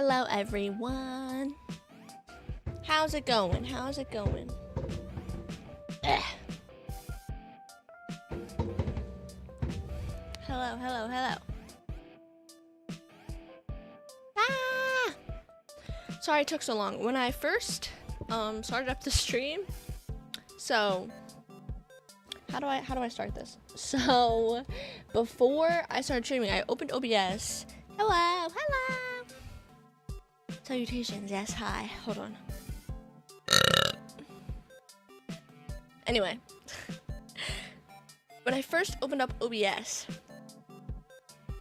Hello everyone. How's it going? How's it going? Hello, hello, hello. Ah! Sorry it took so long. When I first started up the stream, so how do I start this? So before I started streaming, I opened OBS. Hello, hello. Salutations, yes, hi. Hold on. Anyway, when I first opened up OBS,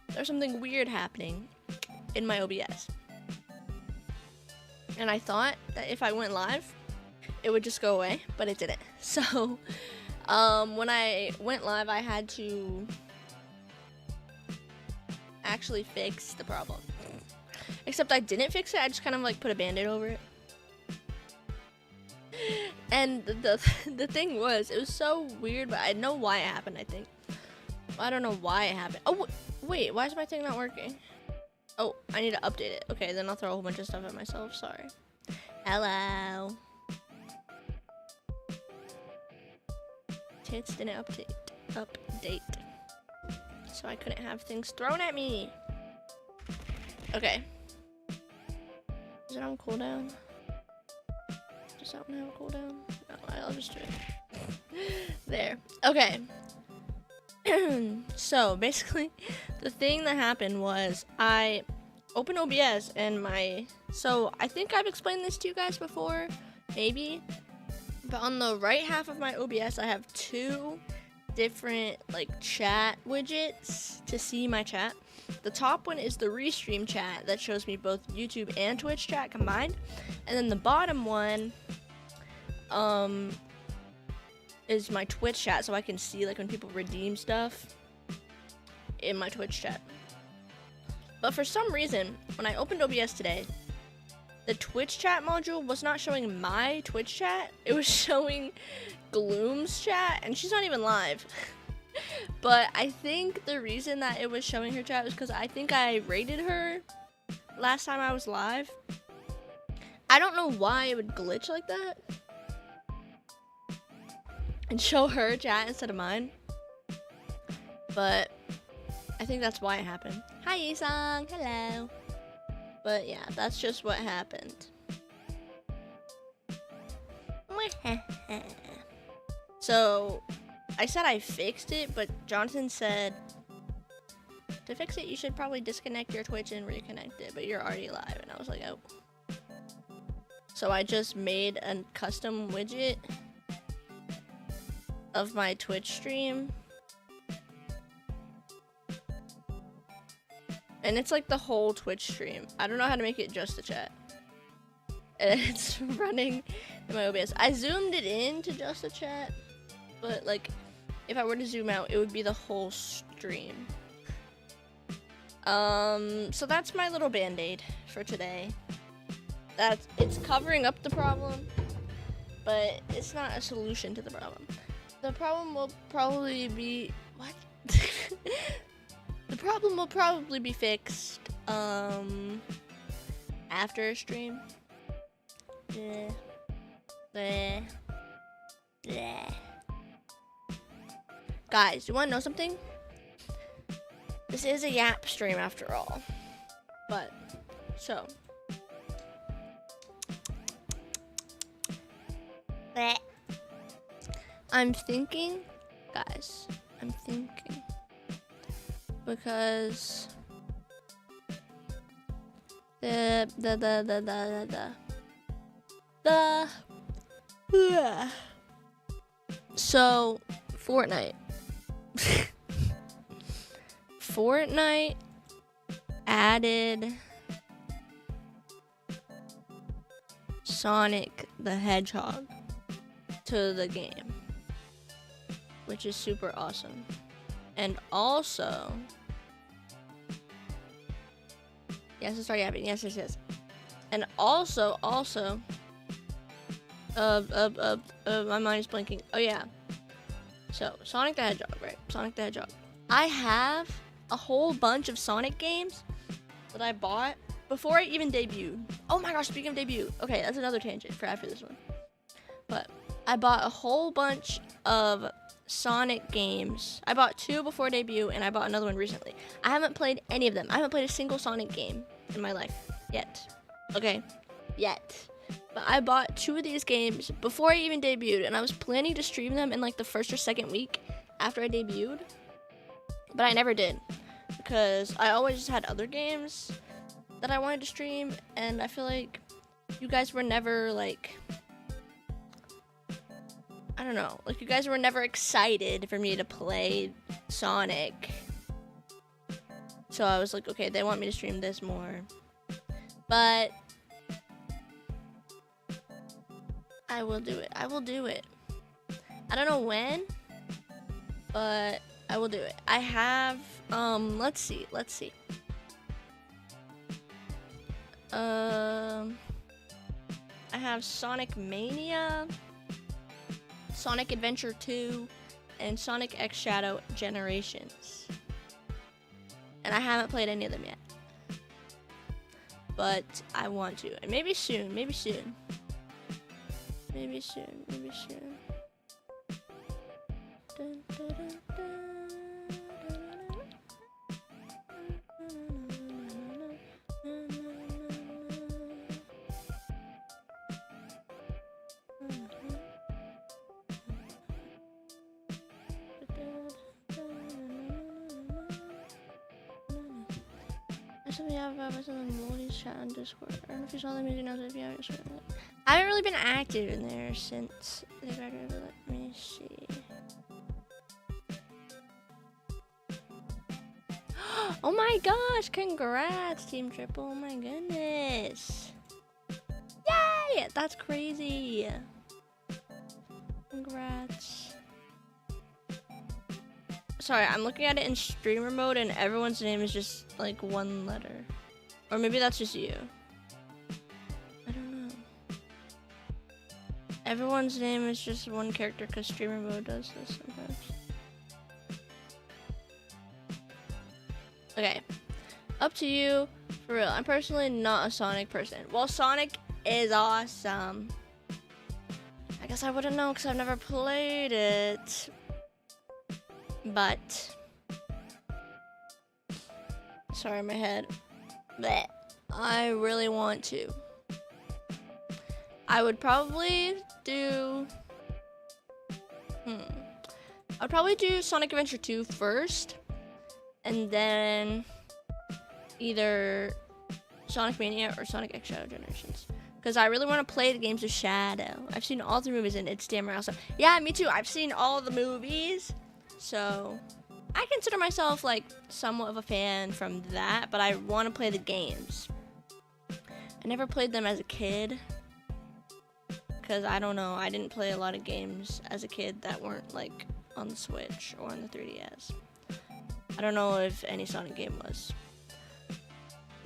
there was something weird happening in my OBS. And I thought that if I went live, it would just go away, but it didn't. So, when I went live, I had to actually fix the problem. Except I didn't fix it, I just kind of like put a band-aid over it. And the thing was, it was so weird, but I know why it happened, I think. I don't know why it happened. Oh, wait, why is my thing not working? Oh, I need to update it. Okay, then I'll throw a whole bunch of stuff at myself, sorry. Hello. Tits didn't update. So I couldn't have things thrown at me. Okay. Is it on cooldown? Does that one have a cooldown? No, I'll just do it. There. Okay. So basically, the thing that happened was I opened OBS and so I think I've explained this to you guys before, maybe. But on the right half of my OBS, I have two different like chat widgets to see my chat. The top one is the restream chat that shows me both YouTube and Twitch chat combined. And then the bottom one is my Twitch chat, so I can see like when people redeem stuff in my Twitch chat. But for some reason, when I opened OBS today, the Twitch chat module was not showing my Twitch chat. It was showing Gloom's chat, and she's not even live. But I think the reason that it was showing her chat was because I think I rated her last time I was live. I don't know why it would glitch like that and show her chat instead of mine. But I think that's why it happened. Hi, Yisang. Hello. But yeah, that's just what happened. So I said I fixed it, but Jonathan said to fix it, you should probably disconnect your Twitch and reconnect it, but you're already live. And I was like, oh. So I just made a custom widget of my Twitch stream. And it's like the whole Twitch stream. I don't know how to make it just the chat. And it's running in my OBS. I zoomed it in to just the chat, but like if I were to zoom out, it would be the whole stream. So that's my little band-aid for today. It's covering up the problem, but it's not a solution to the problem. The problem will probably be what? The problem will probably be fixed after a stream. Guys, you wanna know something? This is a yap stream after all. But so I'm thinking, guys, because so Fortnite added Sonic the Hedgehog to the game, which is super awesome. And also, yes, it's already happening. Yes. And also, my mind is blanking. Oh yeah. So Sonic the Hedgehog, right? Sonic the Hedgehog. I have a whole bunch of Sonic games that I bought before I even debuted. Oh my gosh, speaking of debut. Okay, that's another tangent for after this one. But I bought a whole bunch of Sonic games. I bought 2 before debut, and I bought another one recently. I haven't played any of them. I haven't played a single Sonic game in my life yet. Okay, yet. But I bought 2 of these games before I even debuted, and I was planning to stream them in like the first or second week after I debuted, but I never did because I always just had other games that I wanted to stream, and I feel like you guys were never like, I don't know, like you guys were never excited for me to play Sonic. So I was like, okay, they want me to stream this more. But I will do it. I will do it. I don't know when, but I will do it. I have, let's see. I have Sonic Mania, Sonic Adventure 2, and Sonic X Shadow Generations. And I haven't played any of them yet. But I want to. And maybe soon. Maybe soon. Dun, dun, dun, dun. We have Moldy's chat on Discord. I don't know if you saw the music notes if you haven't. I haven't really been active in there since they graduated. Let me see. Oh my gosh! Congrats, Team Triple! Oh my goodness! Yay! That's crazy. Congrats. Sorry, I'm looking at it in streamer mode and everyone's name is just like one letter. Or maybe that's just you. I don't know. Everyone's name is just one character because streamer mode does this sometimes. Okay. Up to you. For real, I'm personally not a Sonic person. Well, Sonic is awesome. I guess I wouldn't know because I've never played it. But sorry, my head. Blech. I really want to. I would probably do I'd probably do Sonic Adventure 2 first, and then either Sonic Mania or Sonic X Shadow Generations. Because I really want to play the games of Shadow. I've seen all the movies and it's damn awesome. Yeah, me too. I've seen all the movies. So I consider myself like somewhat of a fan from that, but I want to play the games. I never played them as a kid because I don't know, I didn't play a lot of games as a kid that weren't like on the Switch or on the 3DS. I don't know if any Sonic game was.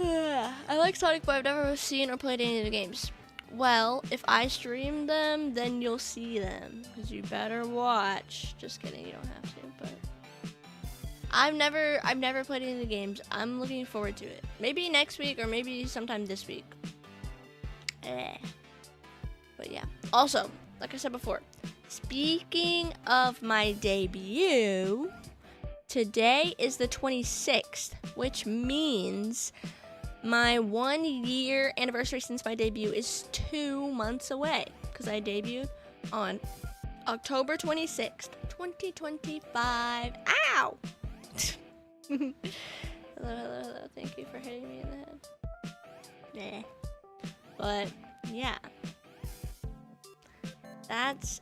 I like Sonic, but I've never seen or played any of the games. Well, if I stream them, then you'll see them. Because you better watch. Just kidding, you don't have to, but I've never played any of the games. I'm looking forward to it. Maybe next week or maybe sometime this week. But yeah. Also, like I said before, speaking of my debut, today is the 26th, which means my 1 year anniversary since my debut is 2 months away because I debuted on October 26th, 2025. Ow! Hello. Thank you for hitting me in the head. But yeah.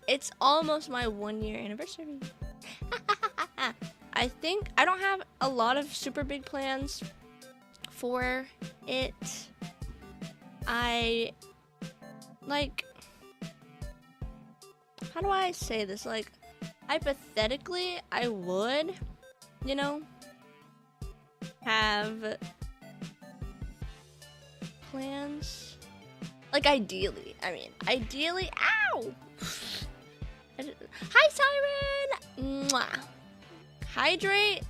It's almost my 1 year anniversary. I think I don't have a lot of super big plans for it. I like, how do I say this? Like, hypothetically, I would, you know, have plans. Like, ideally, ow! Hi, Siren! Mwah. Hydrate.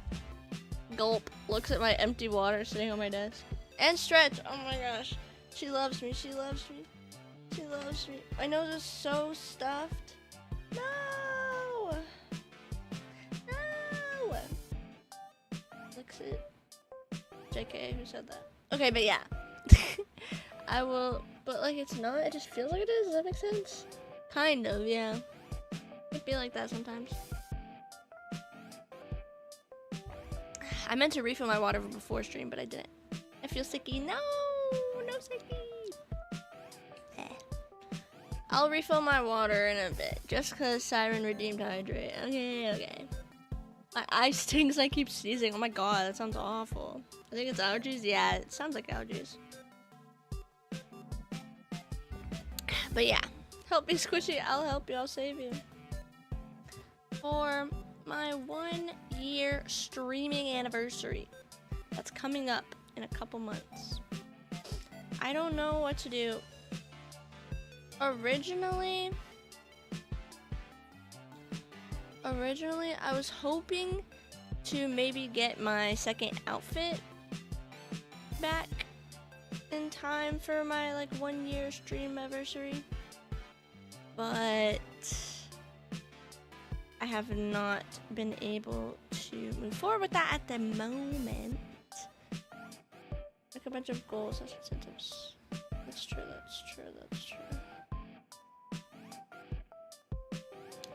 Gulp. Looks at my empty water sitting on my desk. And Stretch. Oh my gosh. She loves me. She loves me. She loves me. My nose is so stuffed. No. No. Licks it. JK, who said that? Okay, but yeah. I will, but like it's not, it just feels like it is. Does that make sense? Kind of, yeah. It be like that sometimes. I meant to refill my water before stream, but I didn't. I feel sicky. No, no sicky. I'll refill my water in a bit, just cause Siren redeemed hydrate. Okay, okay. My eye stings. I keep sneezing. Oh my god, that sounds awful. I think it's allergies. Yeah, it sounds like allergies. But yeah, help me, Squishy. I'll help you. I'll save you. For my 1 year streaming anniversary, that's coming up in a couple months. I don't know what to do. Originally, I was hoping to maybe get my second outfit back in time for my like 1 year stream anniversary, but I have not been able to move forward with that at the moment. Like a bunch of goals, that's incentives. That's true, that's true, that's true.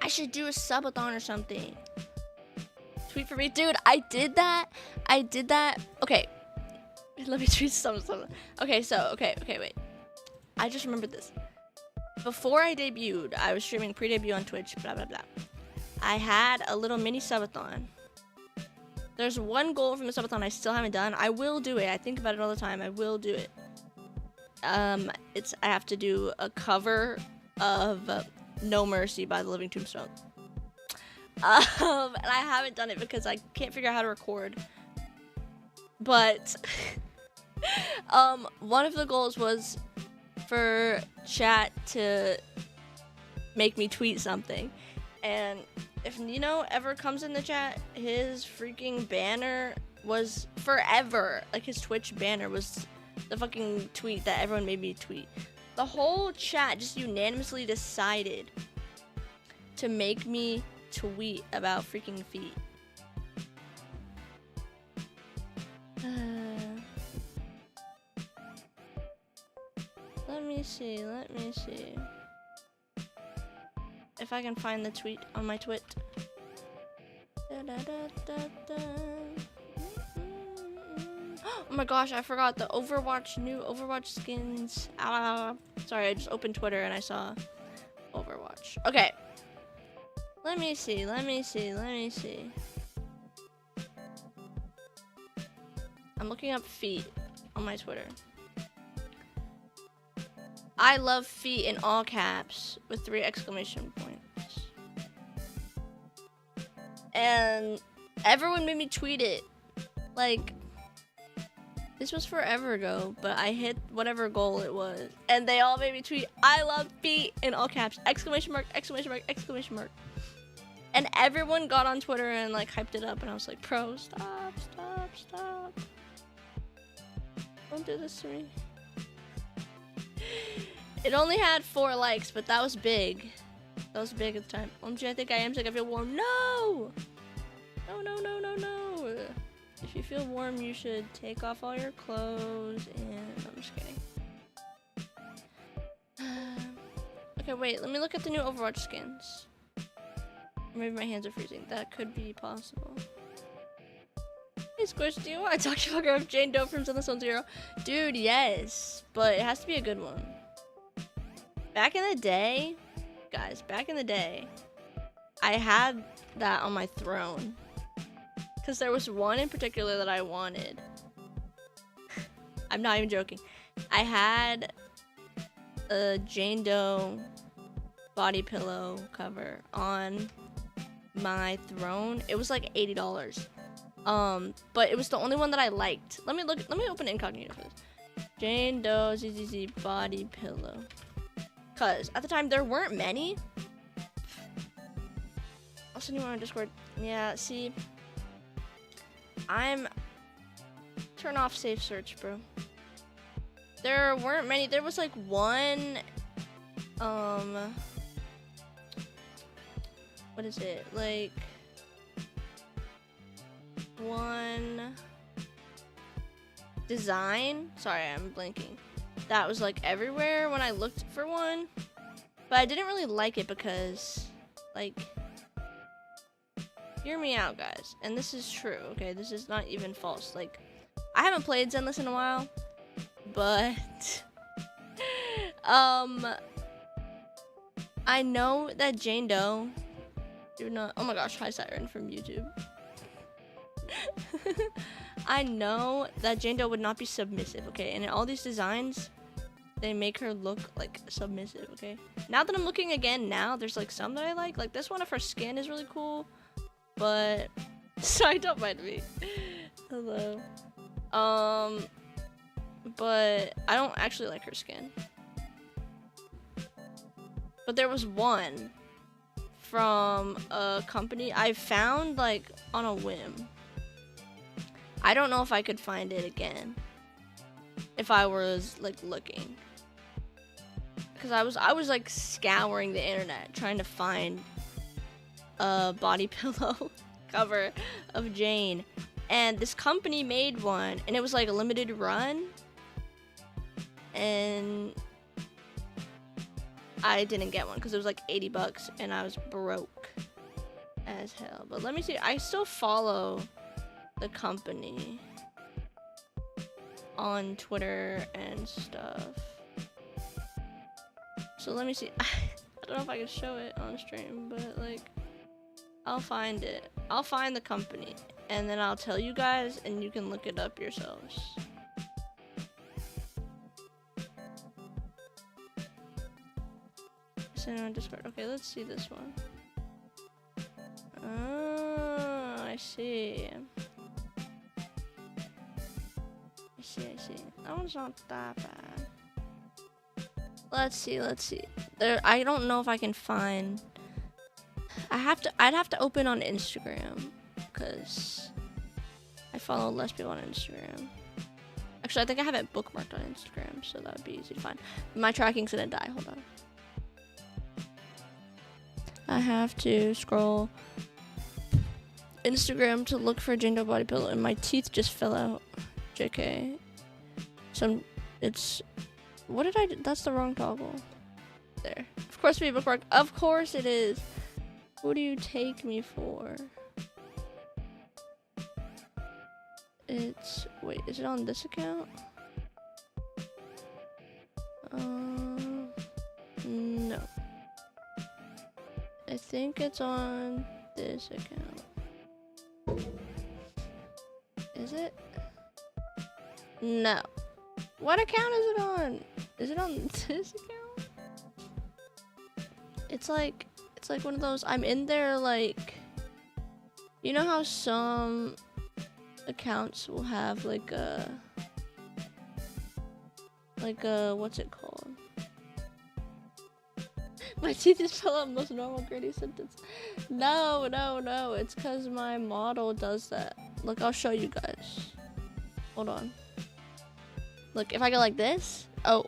I should do a subathon or something. Tweet for me. Dude, I did that. Okay. Let me tweet something. Okay, so, okay, wait. I just remembered this. Before I debuted, I was streaming pre-debut on Twitch, blah, blah, blah. I had a little mini subathon. There's one goal from the subathon I still haven't done. I will do it. I think about it all the time. I will do it. I have to do a cover of No Mercy by the Living Tombstone. And I haven't done it because I can't figure out how to record. But one of the goals was for chat to make me tweet something. And if Nino ever comes in the chat, his freaking banner was forever. Like his Twitch banner was the fucking tweet that everyone made me tweet. The whole chat just unanimously decided to make me tweet about freaking feet. Let me see. If I can find the tweet on my twit. Oh my gosh, I forgot the new Overwatch skins. Sorry, I just opened Twitter and I saw Overwatch. Okay. Let me see. I'm looking up feet on my Twitter. I love feet in all caps with 3 exclamation points. And everyone made me tweet it. Like, this was forever ago, but I hit whatever goal it was. And they all made me tweet, I love feet in all caps. Exclamation mark, exclamation mark, exclamation mark. And everyone got on Twitter and like hyped it up. And I was like, bro, stop. Don't do this to me. It only had 4 likes, but that was big. That was big at the time. OMG, I think I am sick. I feel warm. No! No. If you feel warm, you should take off all your clothes and... I'm just kidding. Okay, wait. Let me look at the new Overwatch skins. Maybe my hands are freezing. That could be possible. Hey, Squish, do you want to talk to you about Jane Doe from Zenless on Zero? Dude, yes. But it has to be a good one. Back in the day, guys, I had that on my throne. Because there was one in particular that I wanted. I'm not even joking. I had a Jane Doe body pillow cover on my throne. It was like $80. But it was the only one that I liked. Let me open incognito for this. Jane Doe ZZZ body pillow. Cause at the time there weren't many. I'll send you one on Discord. Yeah, see. Turn off safe search, bro. There weren't many. There was like one, what is it? Like one design. Sorry, I'm blanking. That was like everywhere when I looked for one. But I didn't really like it because, like, hear me out, guys. And this is true, okay? This is not even false. Like, I haven't played Zenless in a while, but I know that Jane Doe do not. Oh my gosh, hi Siren from YouTube. I know that Jane Doe would not be submissive, okay? And in all these designs, they make her look like submissive, okay? Now that I'm looking again, now there's like some that I like. Like this one of her skin is really cool, but sorry, don't mind me. Hello. But I don't actually like her skin. But there was one from a company I found like on a whim. I don't know if I could find it again if I was like looking, because I was like scouring the internet trying to find a body pillow cover of Jane, and this company made one and it was like a limited run and I didn't get one because it was like 80 bucks and I was broke as hell. But let me see, I still follow the company on Twitter and stuff. So let me see. I don't know if I can show it on stream, but like I'll find it. I'll find the company and then I'll tell you guys and you can look it up yourselves. Send it on Discord. Okay, let's see this one. Oh, I see. I see. That one's not that bad. Let's see. There, I don't know if I can find. I'd have to open on Instagram because I follow less people on Instagram. Actually, I think I have it bookmarked on Instagram, so that would be easy to find. My tracking's gonna die. Hold on. I have to scroll Instagram to look for Jane Doe body pillow, and my teeth just fell out. JK. It's, what did I do? That's the wrong toggle. There. Of course we bookmark. Of course it is. Who do you take me for? It's, wait, is it on this account? No. I think it's on this account. Is it? No. What account is it on? Is it on this account? It's like one of those, I'm in there like, you know how some accounts will have like a, what's it called? My teeth just fell out. Most normal gritty symptoms. No, it's because my model does that. Look, I'll show you guys. Hold on. Look, if I go like this. Oh,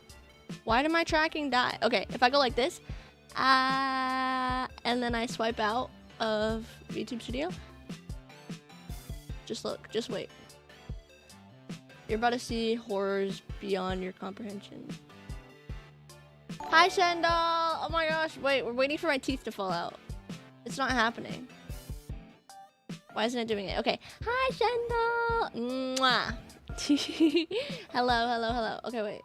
why did my tracking die? Okay, if I go like this, and then I swipe out of YouTube Studio. Just look, just wait. You're about to see horrors beyond your comprehension. Hi, Shendal! Oh my gosh, wait, we're waiting for my teeth to fall out. It's not happening. Why isn't it doing it? Okay. Hi, Shendal! Mwah! Hello. Okay, wait.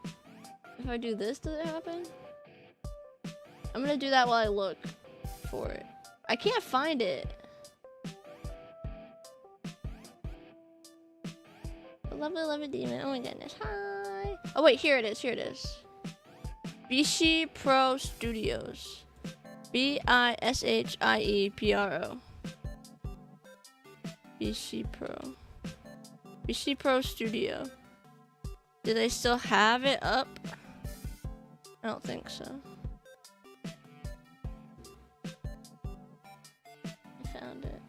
If I do this, does it happen? I'm gonna do that while I look for it. I can't find it. Lovely demon. Oh my goodness. Hi. Oh wait, here it is. Bishi Pro Studios. BISHIEPRO. Bishi Pro Studio. Do they still have it up? I don't think so. I found it.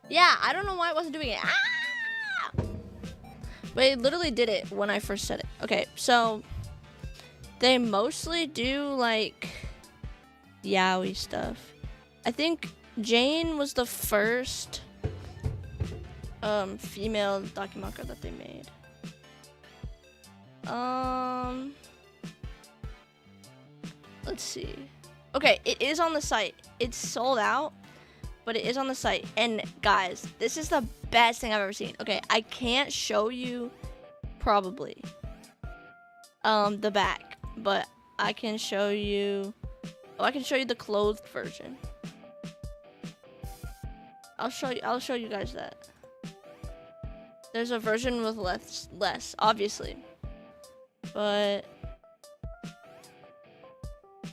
Yeah, I don't know why it wasn't doing it. Ah! But it literally did it when I first said it. Okay, so They mostly do like yaoi stuff. I think Jane was the first female documentary that they made. Let's see. Okay, it is on the site. It's sold out, but it is on the site. And guys, this is the best thing I've ever seen. Okay, I can't show you probably the back, but I can show you. Oh, I can show you the clothed version. I'll show you guys that. There's a version with less, obviously. But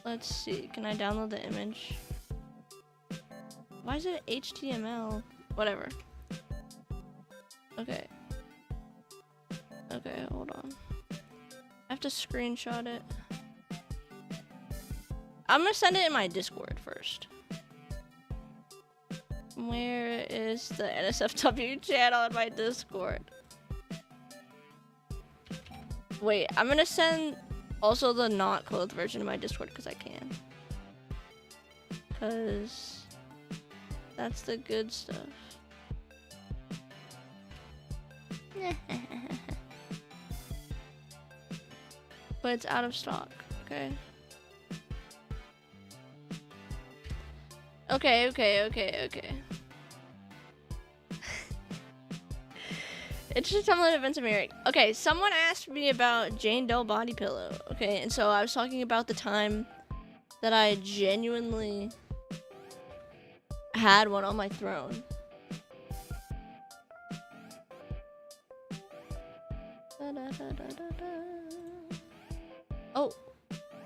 let's see. Can I download the image? Why is it HTML? Whatever. Okay. Okay, hold on. I have to screenshot it. I'm gonna send it in my Discord first. Where is the NSFW channel in my Discord? Wait, I'm gonna send also the not clothed version of my Discord because I can. Because that's the good stuff. But it's out of stock, okay? Okay. It's just some events I'm hearing. Okay, someone asked me about Jane Doe body pillow. Okay, and so I was talking about the time that I genuinely had one on my throne. Oh,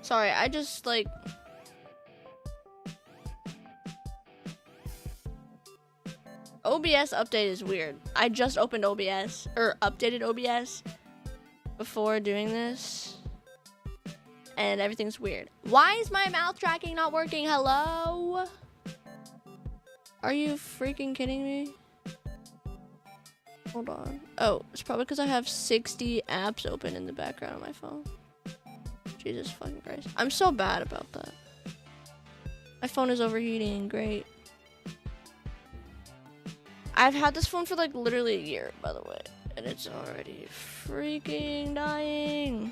sorry, I just like... OBS update is weird. I just opened OBS, or updated OBS before doing this, and everything's weird. Why is my mouth tracking not working? Hello? Are you freaking kidding me? Hold on. Oh, it's probably because I have 60 apps open in the background on my phone. Jesus fucking Christ. I'm so bad about that. My phone is overheating. Great. I've had this phone for like literally a year, by the way, and it's already freaking dying.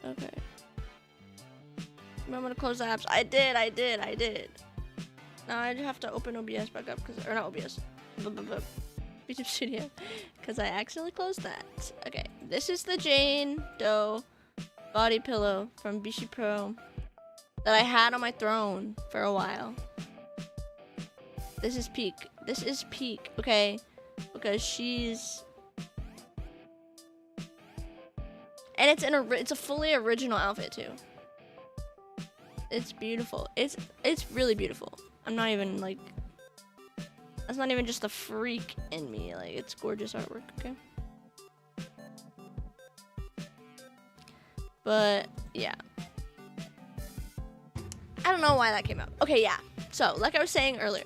Okay. I'm gonna close the apps. I did. Now I just have to open OBS back up, or not OBS, YouTube Studio, because I accidentally closed that. Okay, this is the Jane Doe body pillow from Bishi Pro that I had on my throne for a while. This is peak. Okay? Because she's... And it's a fully original outfit too. It's beautiful. It's really beautiful. I'm not even like... That's not even just the freak in me. Like, it's gorgeous artwork, okay? But, yeah. I don't know why that came out. Okay, yeah. So, like I was saying earlier,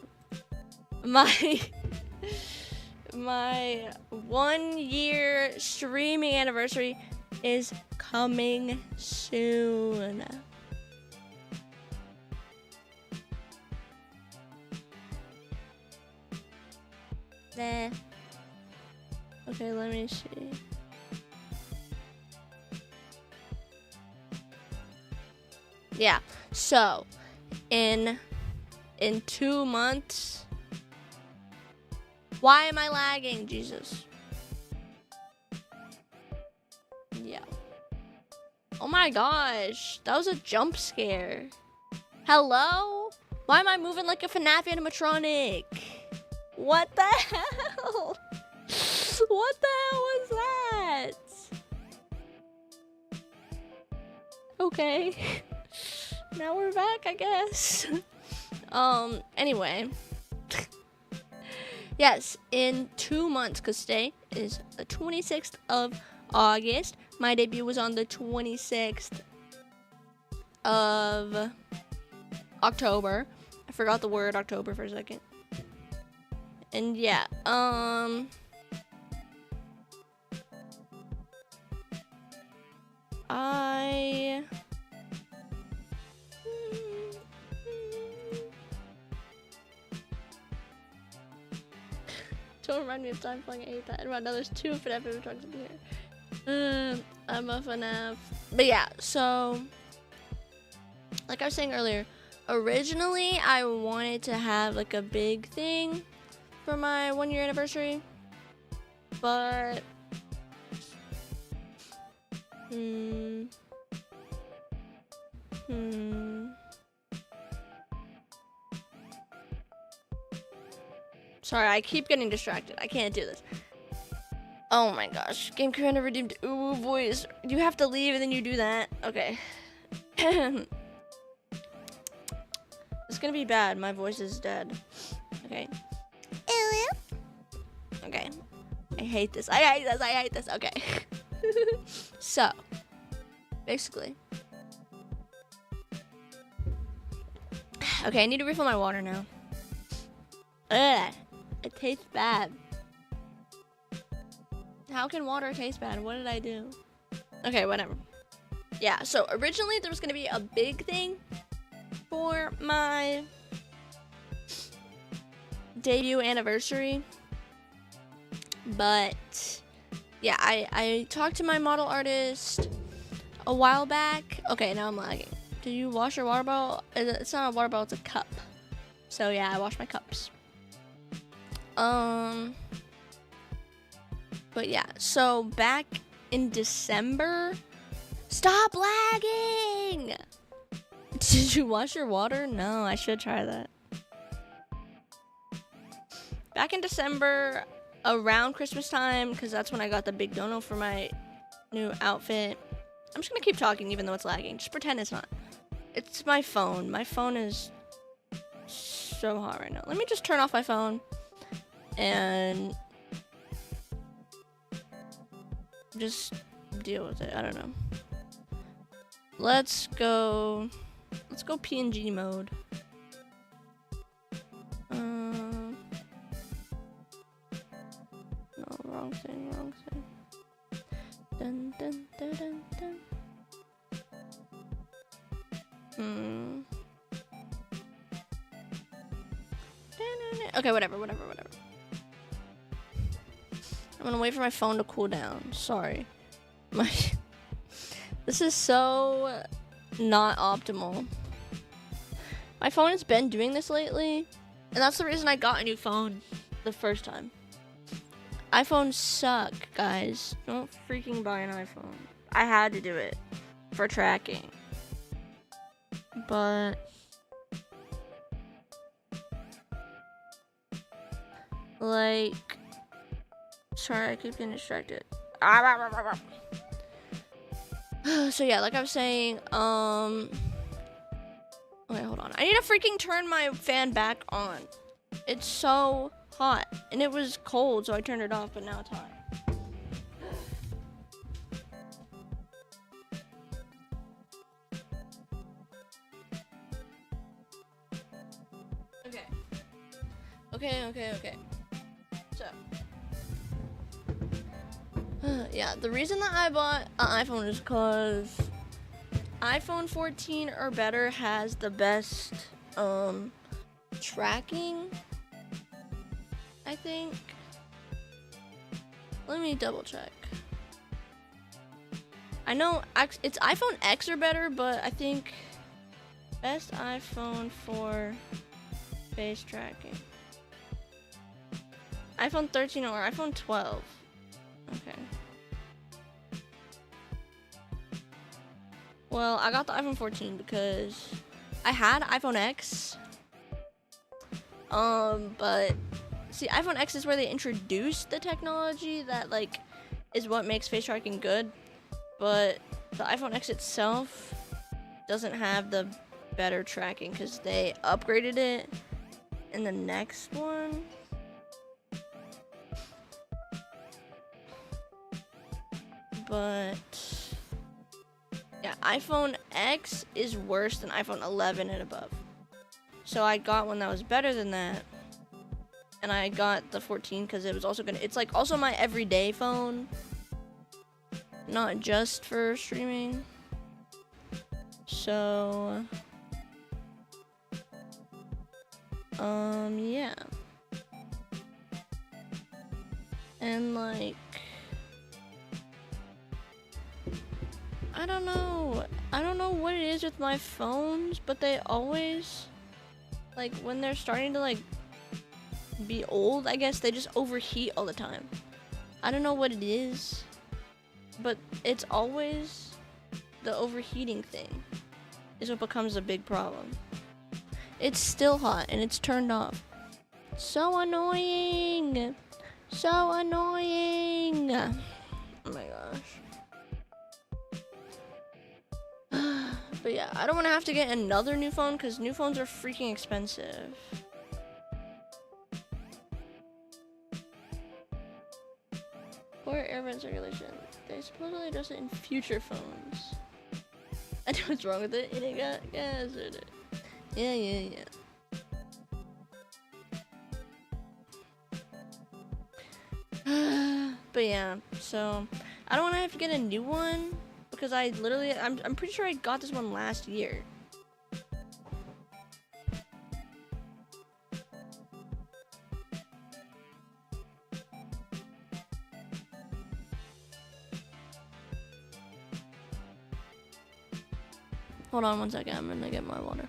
my 1 year streaming anniversary is coming soon. Okay, let me see. Yeah, so in 2 months. Why am I lagging? Jesus. Yeah. Oh my gosh, that was a jump scare. Hello? Why am I moving like a FNAF animatronic? What the hell? What the hell was that? Okay. Now we're back, I guess. Anyway. Yes, in 2 months, because today is the 26th of August. My debut was on the 26th of October. I forgot the word October for a second. And yeah, I don't remind me of time playing. I hate that. And now there's 2 FNAF inventories in here. I'm a FNAF. But yeah, so like I was saying earlier, originally I wanted to have like a big thing for my 1-year anniversary, but sorry, I keep getting distracted. I can't do this. Oh my gosh. Game commander redeemed. Ooh, boys. You have to leave and then you do that. Okay. It's gonna be bad. My voice is dead. Okay. Okay. I hate this. I hate this. Okay. So, basically. Okay, I need to refill my water now. Ugh. It tastes bad. How can water taste bad? What did I do? Okay, whatever. Yeah, so originally there was gonna be a big thing for my debut anniversary. But yeah, I talked to my model artist a while back. Okay, now I'm lagging. Did you wash your water bottle? It's not a water bottle, it's a cup. So yeah, I wash my cups. But yeah, so back in December, stop lagging! Did you wash your water? No, I should try that. Back in December, around Christmas time, because that's when I got the big dono for my new outfit. I'm just gonna keep talking even though it's lagging. Just pretend it's not. It's my phone. My phone is so hot right now. Let me just turn off my phone and just deal with it. I don't know. Let's go PNG mode. No, wrong thing. Dun, dun, dun, dun, dun. Okay, whatever. I'm gonna wait for my phone to cool down. Sorry. This is so not optimal. My phone has been doing this lately, and that's the reason I got a new phone the first time. iPhones suck, guys. Don't freaking buy an iPhone. I had to do it for tracking. But like, sorry, I keep getting distracted. So yeah, like I was saying, wait, hold on. I need to freaking turn my fan back on. It's so hot, and it was cold, so I turned it off, but now it's hot. Okay. So, yeah, the reason that I bought an iPhone is because iPhone 14 or better has the best tracking, I think. Let me double check. I know it's iPhone X or better, but I think best iPhone for face tracking. iPhone 13 or iPhone 12. Okay. Well, I got the iPhone 14 because I had iPhone X. But see, iPhone X is where they introduced the technology that like is what makes face tracking good. But the iPhone X itself doesn't have the better tracking because they upgraded it in the next one. But yeah, iPhone X is worse than iPhone 11 and above. So I got one that was better than that. And I got the 14 because it was also it's like also my everyday phone. not just for streaming. So, yeah. And like, I don't know what it is with my phones, but they always, like, when they're starting to like be old, I guess they just overheat all the time. I don't know what it is, but it's always the overheating thing is what becomes a big problem. It's still hot and it's turned off. So annoying. So annoying. Oh my gosh. But yeah, I don't want to have to get another new phone because new phones are freaking expensive. Poor air vent circulation. They supposedly address it in future phones. I know what's wrong with it. And it got gas in it. Yeah. But yeah, so I don't want to have to get a new one because I'm pretty sure I got this one last year. Hold on one second, I'm gonna get my water.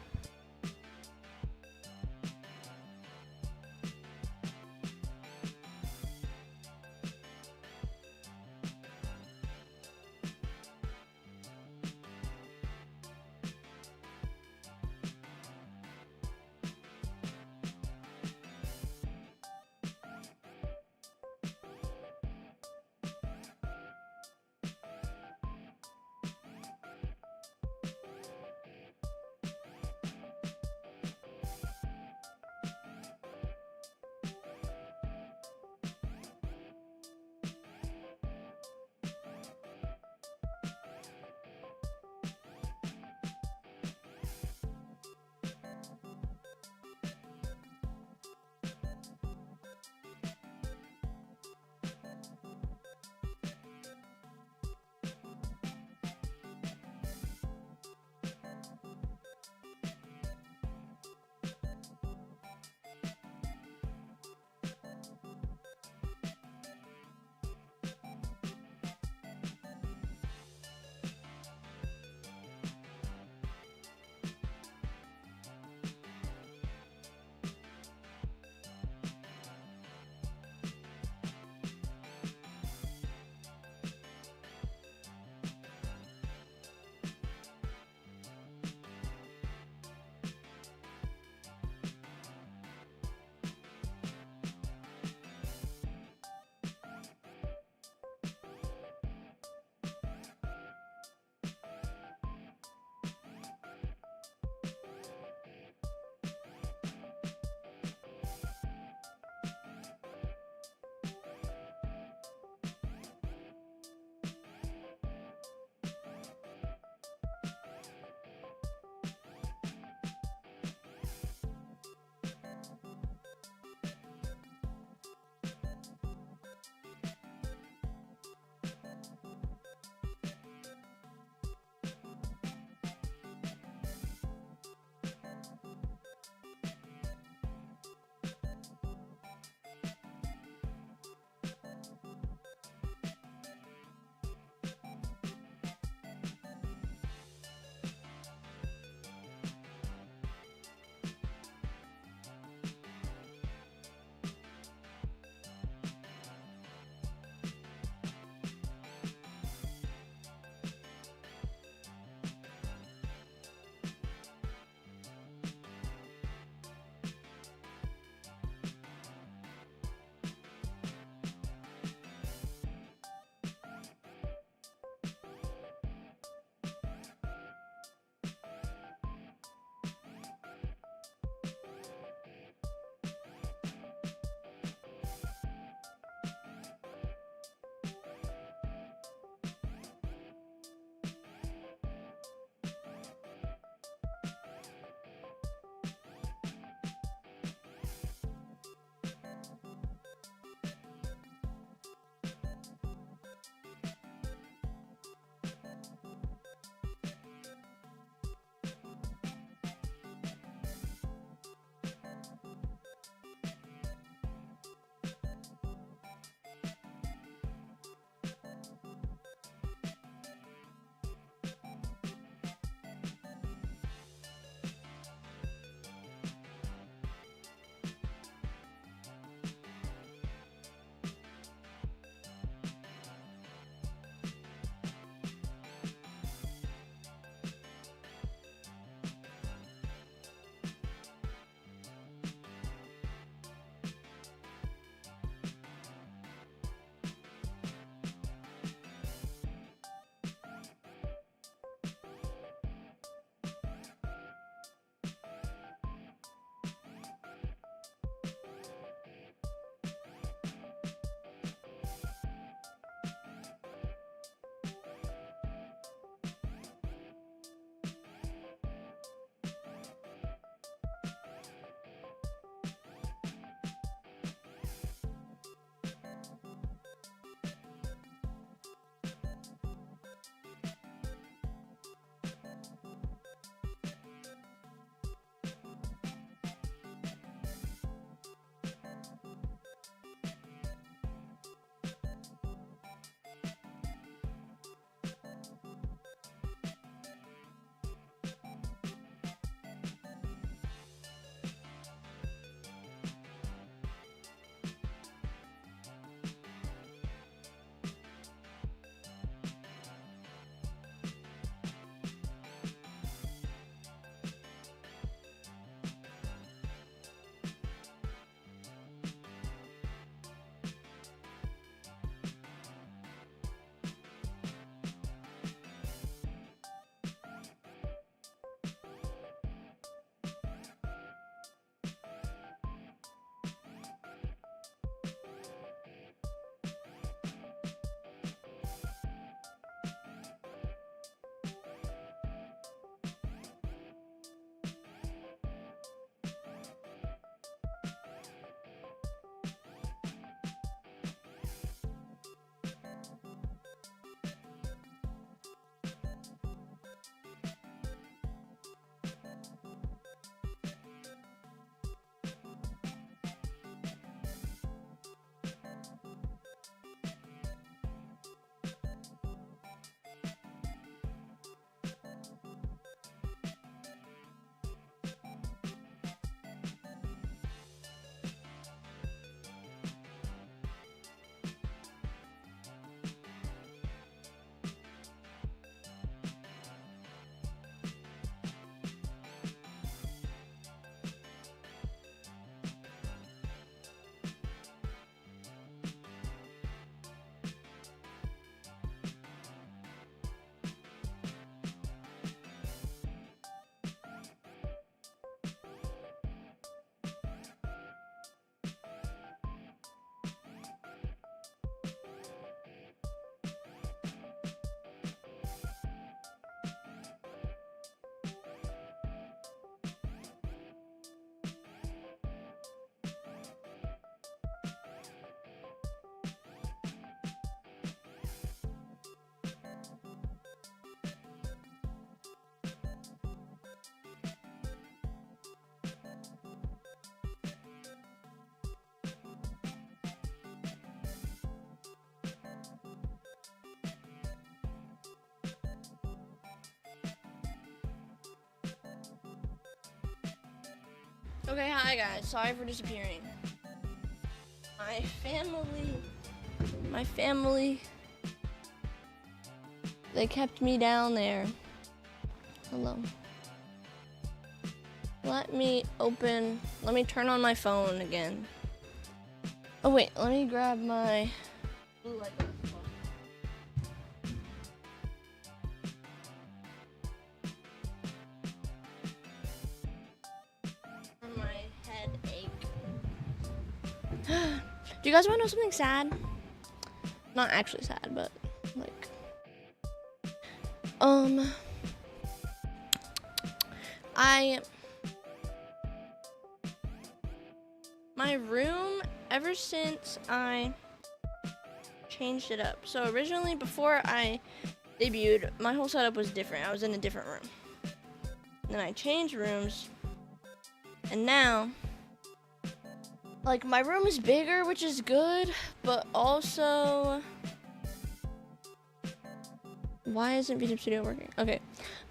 Okay, hi guys. Sorry for disappearing. My family, they kept me down there. Hello. Let me turn on my phone again. Oh wait, let me grab my blue light. My head ache. Do you guys want to know something sad? Not actually sad, but like, my room, ever since I changed it up. So originally, before I debuted, my whole setup was different. I was in a different room. And then I changed rooms, and now, like, my room is bigger, which is good, but also, why isn't VTuber Studio working? Okay,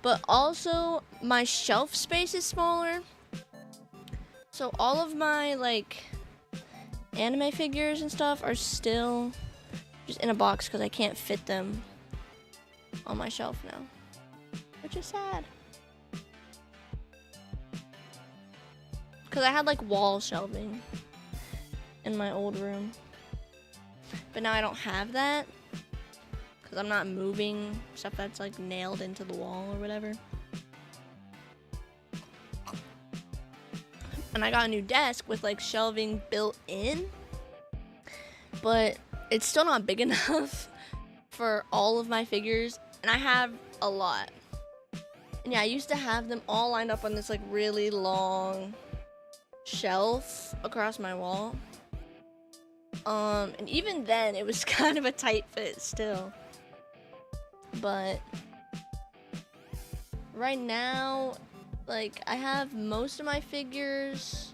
but also my shelf space is smaller. So all of my, like, anime figures and stuff are still just in a box because I can't fit them on my shelf now, which is sad. Because I had, like, wall shelving in my old room, but now I don't have that because I'm not moving stuff that's, like, nailed into the wall or whatever. And I got a new desk with, like, shelving built in, but it's still not big enough for all of my figures, and I have a lot. And yeah, I used to have them all lined up on this, like, really long shelf across my wall. And even then, it was kind of a tight fit still. But right now, like, I have most of my figures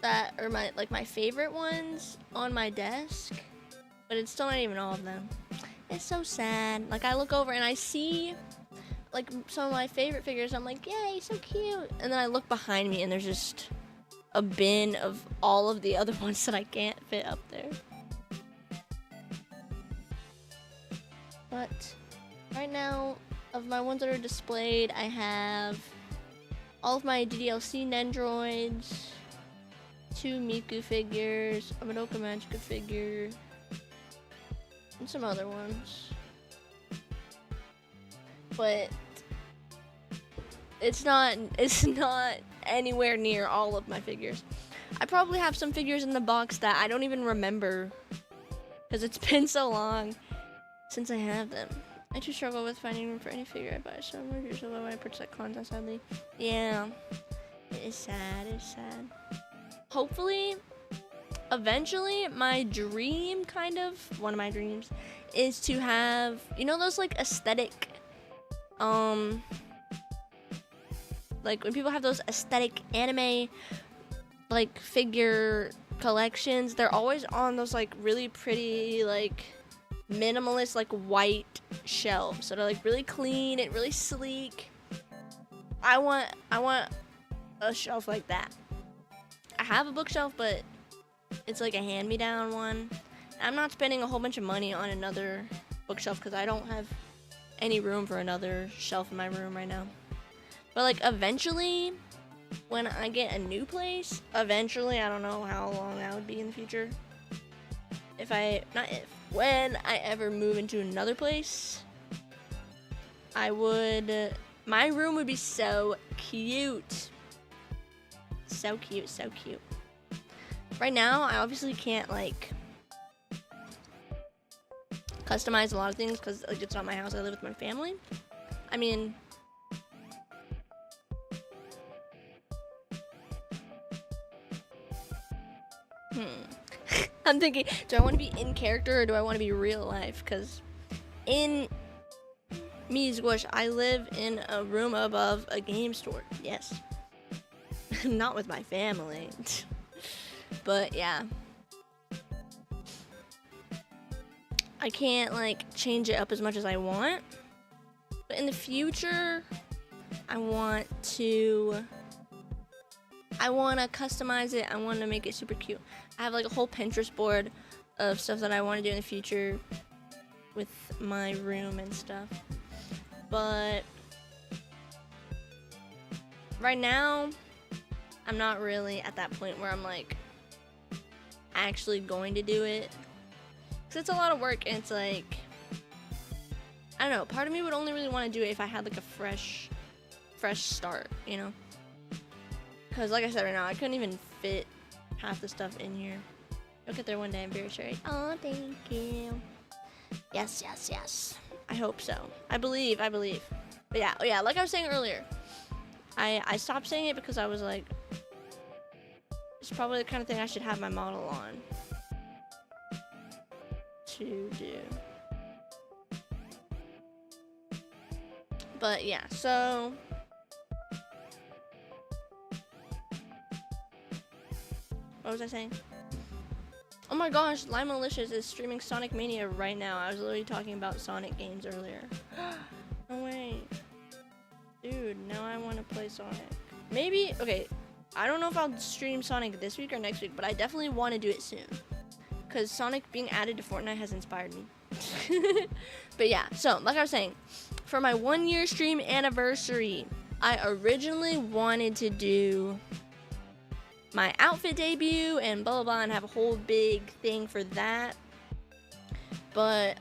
that are my favorite ones on my desk, but it's still not even all of them. It's so sad. Like, I look over and I see, like, some of my favorite figures. I'm like, yay, so cute. And then I look behind me and there's just a bin of all of the other ones that I can't fit up there. But right now, of my ones that are displayed, I have all of my DDLC Nendroids, 2 Miku figures, a Madoka Magica figure, and some other ones. But it's not anywhere near all of my figures. I probably have some figures in the box that I don't even remember because it's been so long since I have them. I too struggle with finding room for any figure I buy, so I'm reduced when I purchase that content, sadly. Yeah, it is sad, it's sad. Hopefully, eventually, my dream, one of my dreams, is to have, you know, those, like, aesthetic, like, when people have those aesthetic anime, like, figure collections, they're always on those, like, really pretty, like, minimalist, like, white shelves that are, like, really clean and really sleek. I want a shelf like that. I have a bookshelf, but it's like a hand-me-down one. I'm not spending a whole bunch of money on another bookshelf because I don't have any room for another shelf in my room right now. But, like, eventually, when I get a new place, I don't know how long that would be in the future. When I ever move into another place, my room would be so cute. So cute, so cute. Right now, I obviously can't, like, customize a lot of things because, like, it's not my house. I live with my family. I mean, I'm thinking, do I want to be in character or do I want to be real life? Because in me, Zquish, I live in a room above a game store. Yes. Not with my family. But yeah. I can't, like, change it up as much as I want. But in the future, I want to I want to customize it. I want to make it super cute. I have like a whole Pinterest board of stuff that I want to do in the future with my room and stuff. But right now, I'm not really at that point where I'm like actually going to do it. Because it's a lot of work and it's like, I don't know, part of me would only really want to do it if I had like a fresh start, you know? Because like I said right now, I couldn't even fit half the stuff in here. You'll get there one day, I'm very sure. Oh, thank you. Yes, yes, yes. I hope so. I believe. But yeah, like I was saying earlier, I stopped saying it because I was like, it's probably the kind of thing I should have my model on to do. But yeah, so what was I saying? Oh my gosh, Limalicious is streaming Sonic Mania right now. I was literally talking about Sonic games earlier. No way. Dude, now I want to play Sonic. Maybe, okay, I don't know if I'll stream Sonic this week or next week, but I definitely want to do it soon. Because Sonic being added to Fortnite has inspired me. But yeah, so like I was saying, for my 1 year stream anniversary, I originally wanted to do my outfit debut and blah blah blah and have a whole big thing for that. But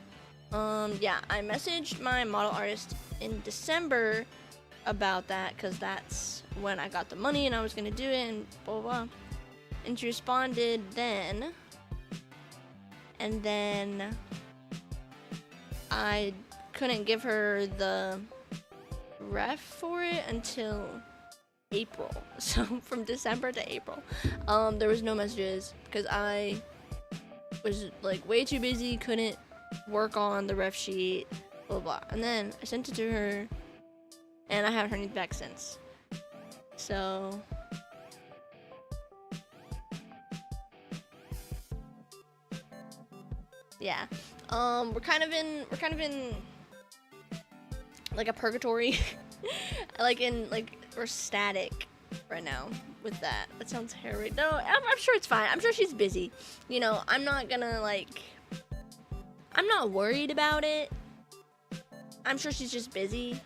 yeah, I messaged my model artist in December about that because that's when I got the money and I was gonna do it and blah blah blah. And she responded then, and then I couldn't give her the ref for it until April. So from December to April, there was no messages because I was like way too busy, couldn't work on the ref sheet, blah blah. And then I sent it to her, and I haven't heard anything back since. So yeah, we're kind of in like a purgatory. We're static right now with that. That sounds hairy. No, I'm sure it's fine. I'm sure she's busy. You know, I'm not gonna I'm not worried about it. I'm sure she's just busy,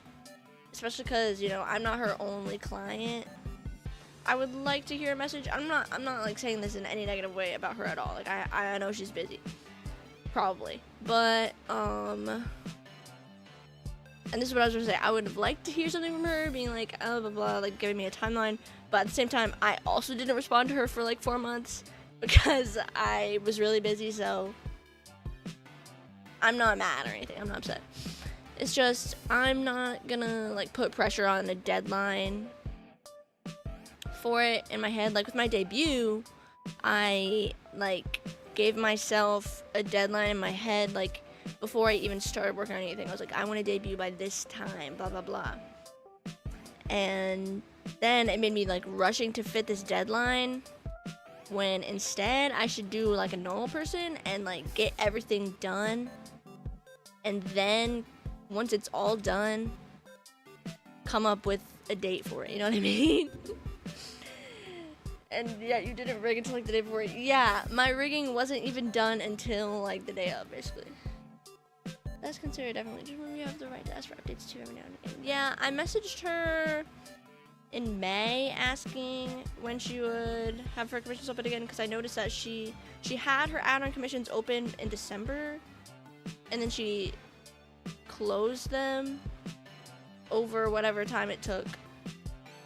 especially because, you know, I'm not her only client. I would like to hear a message. I'm not like saying this in any negative way about her at all. Like I know she's busy, probably, but and this is what I was gonna say. I would have liked to hear something from her, being like, oh, blah, blah, like giving me a timeline. But at the same time, I also didn't respond to her for like 4 months because I was really busy. So I'm not mad or anything. I'm not upset. It's just I'm not gonna like put pressure on a deadline for it in my head. Like with my debut, I like gave myself a deadline in my head, like before I even started working on anything. I was like, I want to debut by this time, blah blah blah. And then it made me like rushing to fit this deadline, when instead I should do like a normal person and like get everything done, and then once it's all done, come up with a date for it. You know what I mean? And yeah, you didn't rig until like the day before. Yeah, my rigging wasn't even done until like the day of, basically. That's considered definitely just when you have the right to ask for updates too every now and again. Yeah, I messaged her in May asking when she would have her commissions open again, because I noticed that she had her add-on commissions open in December, and then she closed them over whatever time it took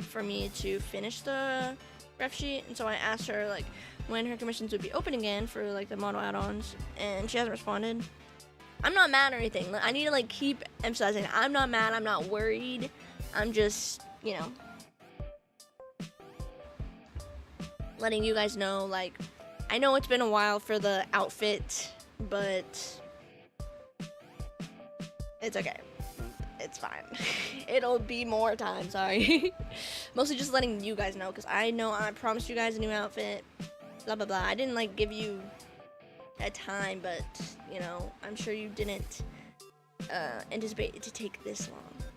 for me to finish the ref sheet. And so I asked her like when her commissions would be open again for like the model add-ons, and she hasn't responded. I'm not mad or anything. I need to like keep emphasizing I'm not mad, I'm not worried. I'm just, you know, letting you guys know, like, I know it's been a while for the outfit, but it's okay. It's fine. It'll be more time, sorry. Mostly just letting you guys know, because I know I promised you guys a new outfit, blah blah blah. I didn't like give you a time, but you know, I'm sure you didn't anticipate it to take this long.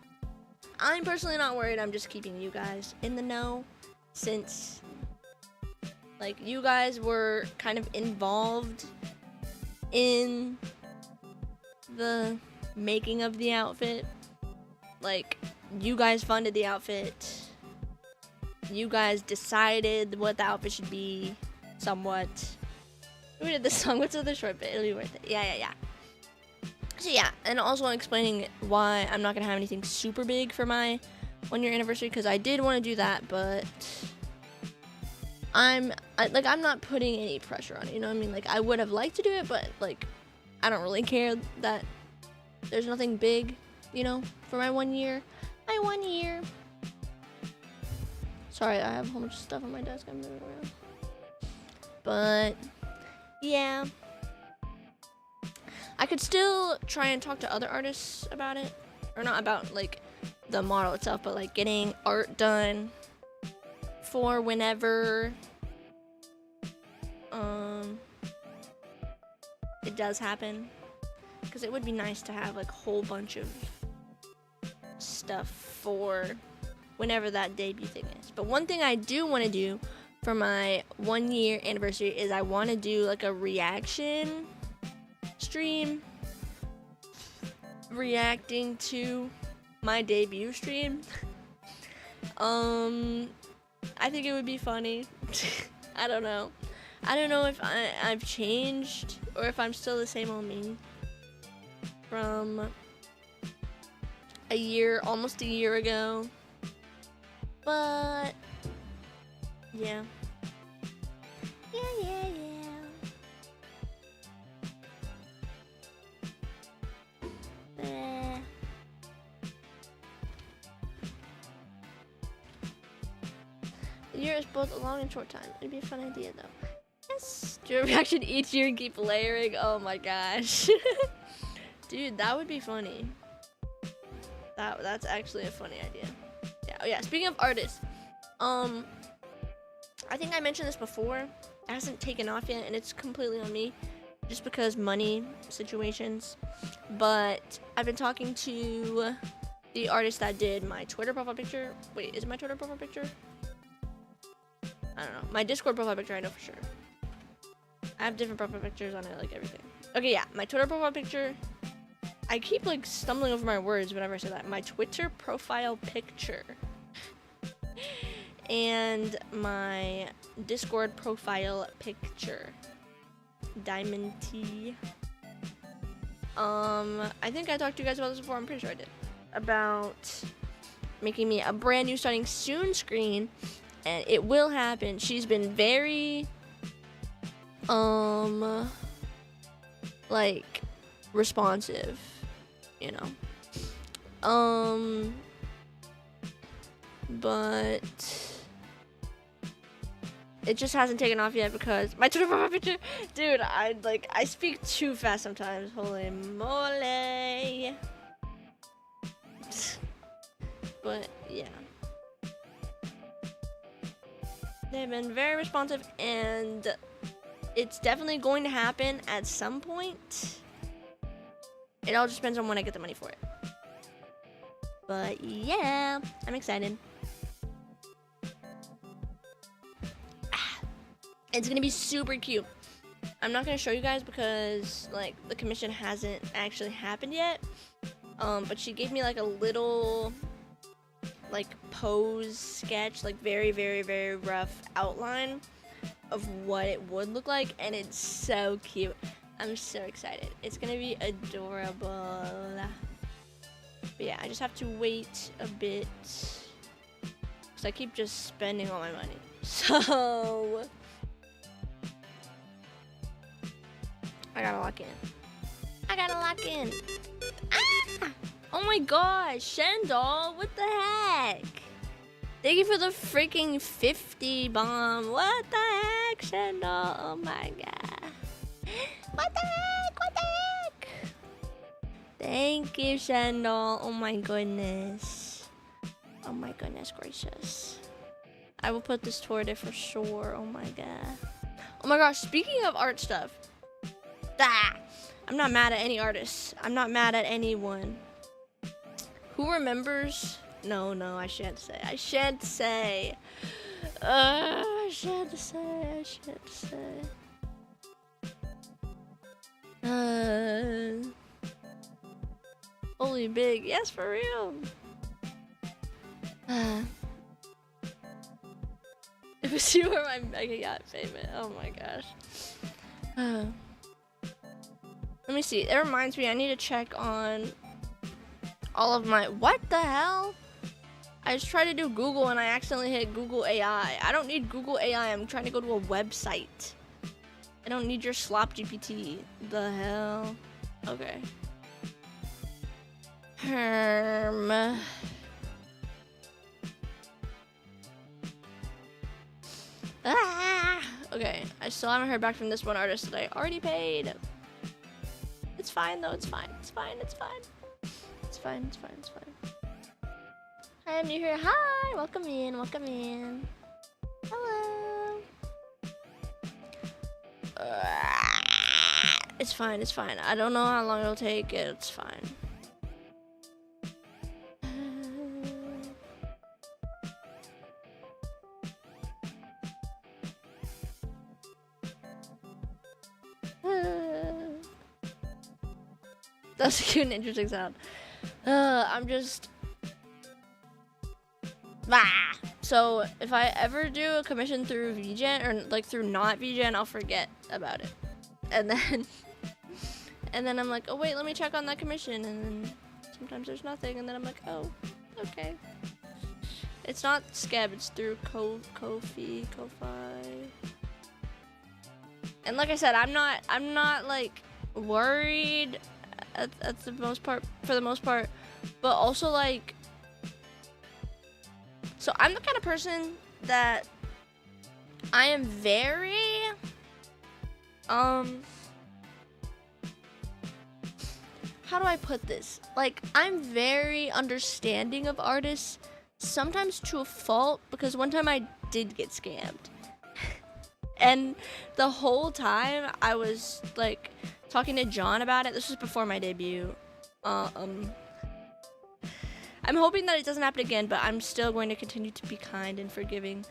I'm personally not worried. I'm just keeping you guys in the know, since Like, you guys were kind of involved in the making of the outfit. Like, you guys funded the outfit. You guys decided what the outfit should be, somewhat. Who did this song? What's the other short bit? It'll be worth it. Yeah. So yeah, and also explaining why I'm not gonna have anything super big for my 1-year anniversary, because I did want to do that, but I'm not putting any pressure on it, you know what I mean? Like, I would have liked to do it, but like, I don't really care that there's nothing big, you know, for my 1 year. My 1 year. Sorry, I have a whole bunch of stuff on my desk I'm moving around. But yeah, I could still try and talk to other artists about it, or not about like the model itself, but like getting art done for whenever it does happen, because it would be nice to have like a whole bunch of stuff for whenever that debut thing is. But one thing I do want to do for my 1 year anniversary is I want to do like a reaction stream reacting to my debut stream. I think it would be funny. I don't know if I've changed or if I'm still the same old me from almost a year ago. But yeah. The year is both a long and short time. It'd be a fun idea though. Yes. Do a reaction each year and keep layering. Oh my gosh. Dude, that would be funny. That's actually a funny idea. Yeah. Oh yeah, speaking of artists, I think I mentioned this before. It hasn't taken off yet, and it's completely on me, just because money situations. But I've been talking to the artist that did my Twitter profile picture. Wait, is it my Twitter profile picture? I don't know. My Discord profile picture, I know for sure. I have different profile pictures on it, like everything. Okay, yeah, my Twitter profile picture. I keep like stumbling over my words whenever I say that. My Twitter profile picture. And my Discord profile picture. Diamond T. I think I talked to you guys about this before. I'm pretty sure I did. About making me a brand new starting soon screen. And it will happen. She's been very, like, responsive, you know. But it just hasn't taken off yet because my Twitter profile picture, dude, I speak too fast sometimes. Holy moly. But yeah. They've been very responsive, and it's definitely going to happen at some point. It all just depends on when I get the money for it. But yeah, I'm excited. It's gonna be super cute. I'm not gonna show you guys because like the commission hasn't actually happened yet. But she gave me like a little like pose sketch, like very, very, very rough outline of what it would look like, and it's so cute. I'm so excited. It's gonna be adorable. But yeah, I just have to wait a bit because I keep just spending all my money. So I gotta lock in. Ah! Oh my gosh, Shendall, what the heck? Thank you for the freaking 50 bomb. What the heck, Shendall? Oh my god. What the heck? Thank you, Shendall. Oh my goodness. Oh my goodness gracious. I will put this toward it for sure. Oh my god. Oh my gosh, speaking of art stuff. I'm not mad at any artists. I'm not mad at anyone. Who remembers? No, I shan't say. I I should say. Holy big, yes, for real. It was you or my mega yacht payment. Oh my gosh. Let me see. It reminds me, I need to check on all of my. What the hell? I just tried to do Google and I accidentally hit Google AI. I don't need Google AI. I'm trying to go to a website. I don't need your slop GPT. The hell? Okay. Okay, I still haven't heard back from this one artist that I already paid. It's fine though, it's fine. Hi, I'm new here. Hi, welcome in. Hello. It's fine. I don't know how long it'll take. It's fine. That's a cute and interesting sound. I'm just... So, if I ever do a commission through VGen, or like through not VGen, I'll forget about it. And then I'm like, oh wait, let me check on that commission, and then sometimes there's nothing, and then I'm like, oh, okay. It's not Skeb, it's through Ko-fi. And like I said, I'm not like worried at the most part, for the most part, but also like, so I'm the kind of person that I am very, how do I put this? Like, I'm very understanding of artists, sometimes to a fault, because one time I did get scammed. And the whole time I was like talking to John about it. This was before my debut. I'm hoping that it doesn't happen again, but I'm still going to continue to be kind and forgiving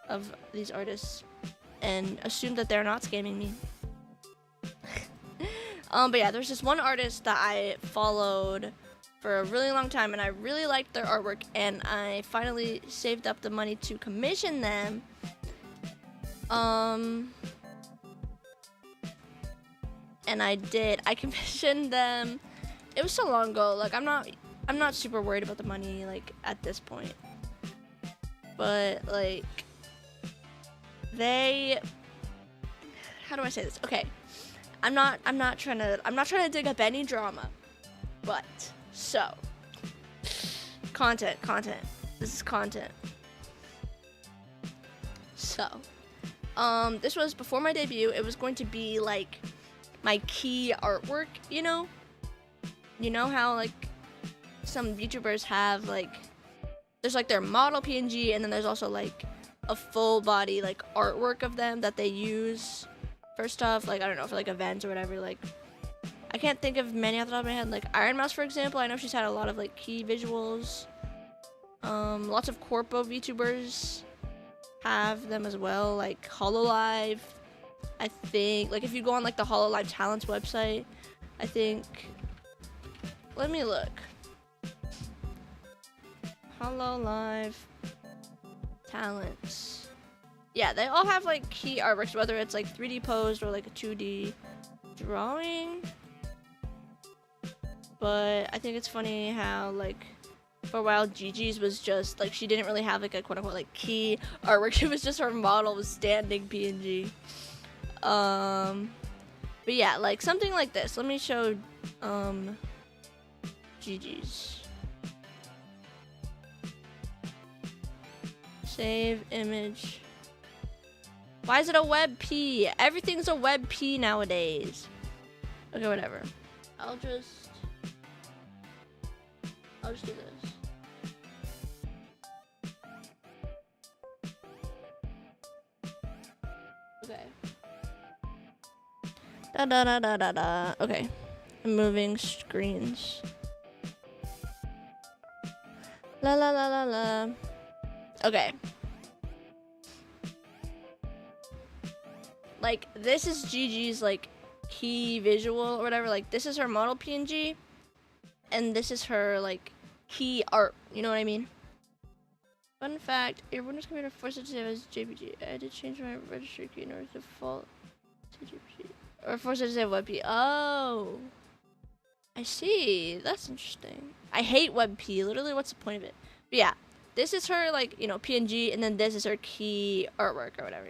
of these artists and assume that they're not scamming me. But yeah, there's this one artist that I followed for a really long time, and I really liked their artwork, and I finally saved up the money to commission them. And I did. I commissioned them. It was so long ago. Like, I'm not super worried about the money, like, at this point. But like, how do I say this? Okay. I'm not trying to dig up any drama. But so, content. This is content. So, this was before my debut. It was going to be like my key artwork, you know? You know how like some VTubers have like, there's like their model PNG, and then there's also like a full body like artwork of them that they use for stuff, like I don't know, for like events or whatever. Like, I can't think of many off the top of my head. Like Iron Mouse, for example, I know she's had a lot of like key visuals. Lots of corpo VTubers have them as well, like Hololive. I think, like, if you go on like the Hololive Talents website, I think, let me look. Hololive Talents. Yeah, they all have like key artworks, whether it's like 3D posed or like a 2D drawing. But I think it's funny how like for a while Gigi's was just like, she didn't really have like a quote unquote like key artwork. It was just her model was standing PNG. But yeah, like something like this. Let me show Gigi's. Save image. Why is it a WebP? Everything's a WebP nowadays. Okay, whatever. I'll just do this. Okay. Da. Okay. I'm moving screens. La. Okay. like this is Gigi's like key visual or whatever. Like this is her model PNG, and this is her like key art. You know what I mean? Fun fact: your Windows computer forces it to save as JPG. I had to change my registry key in order to default to JPG, or force it to save WebP. Oh, I see. That's interesting. I hate WebP. Literally, what's the point of it? But yeah, this is her like PNG, and then this is her key artwork or whatever.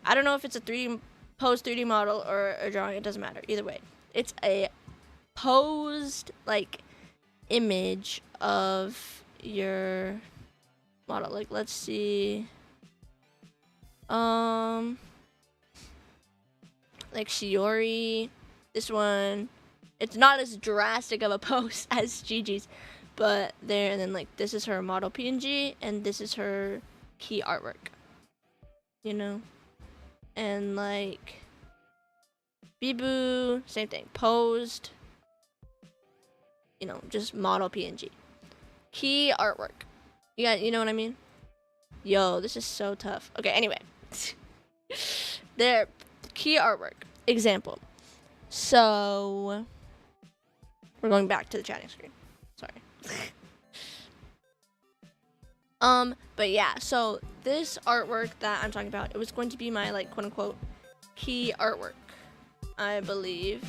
I don't know if it's a posed 3D model or a drawing. It doesn't matter. Either way, it's a posed like image of your model. Like, let's see. Like Shiori. This one, it's not as drastic of a pose as Gigi's, but there. And then like this is her model PNG, and this is her key artwork. And like Bibu, same thing. Posed. Just model PNG. Key artwork. You know what I mean? Yo, this is so tough. Okay, anyway. There, key artwork. Example. So, we're going back to the chatting screen. Sorry. But yeah, so this artwork that I'm talking about, it was going to be my, like, quote-unquote, key artwork, I believe.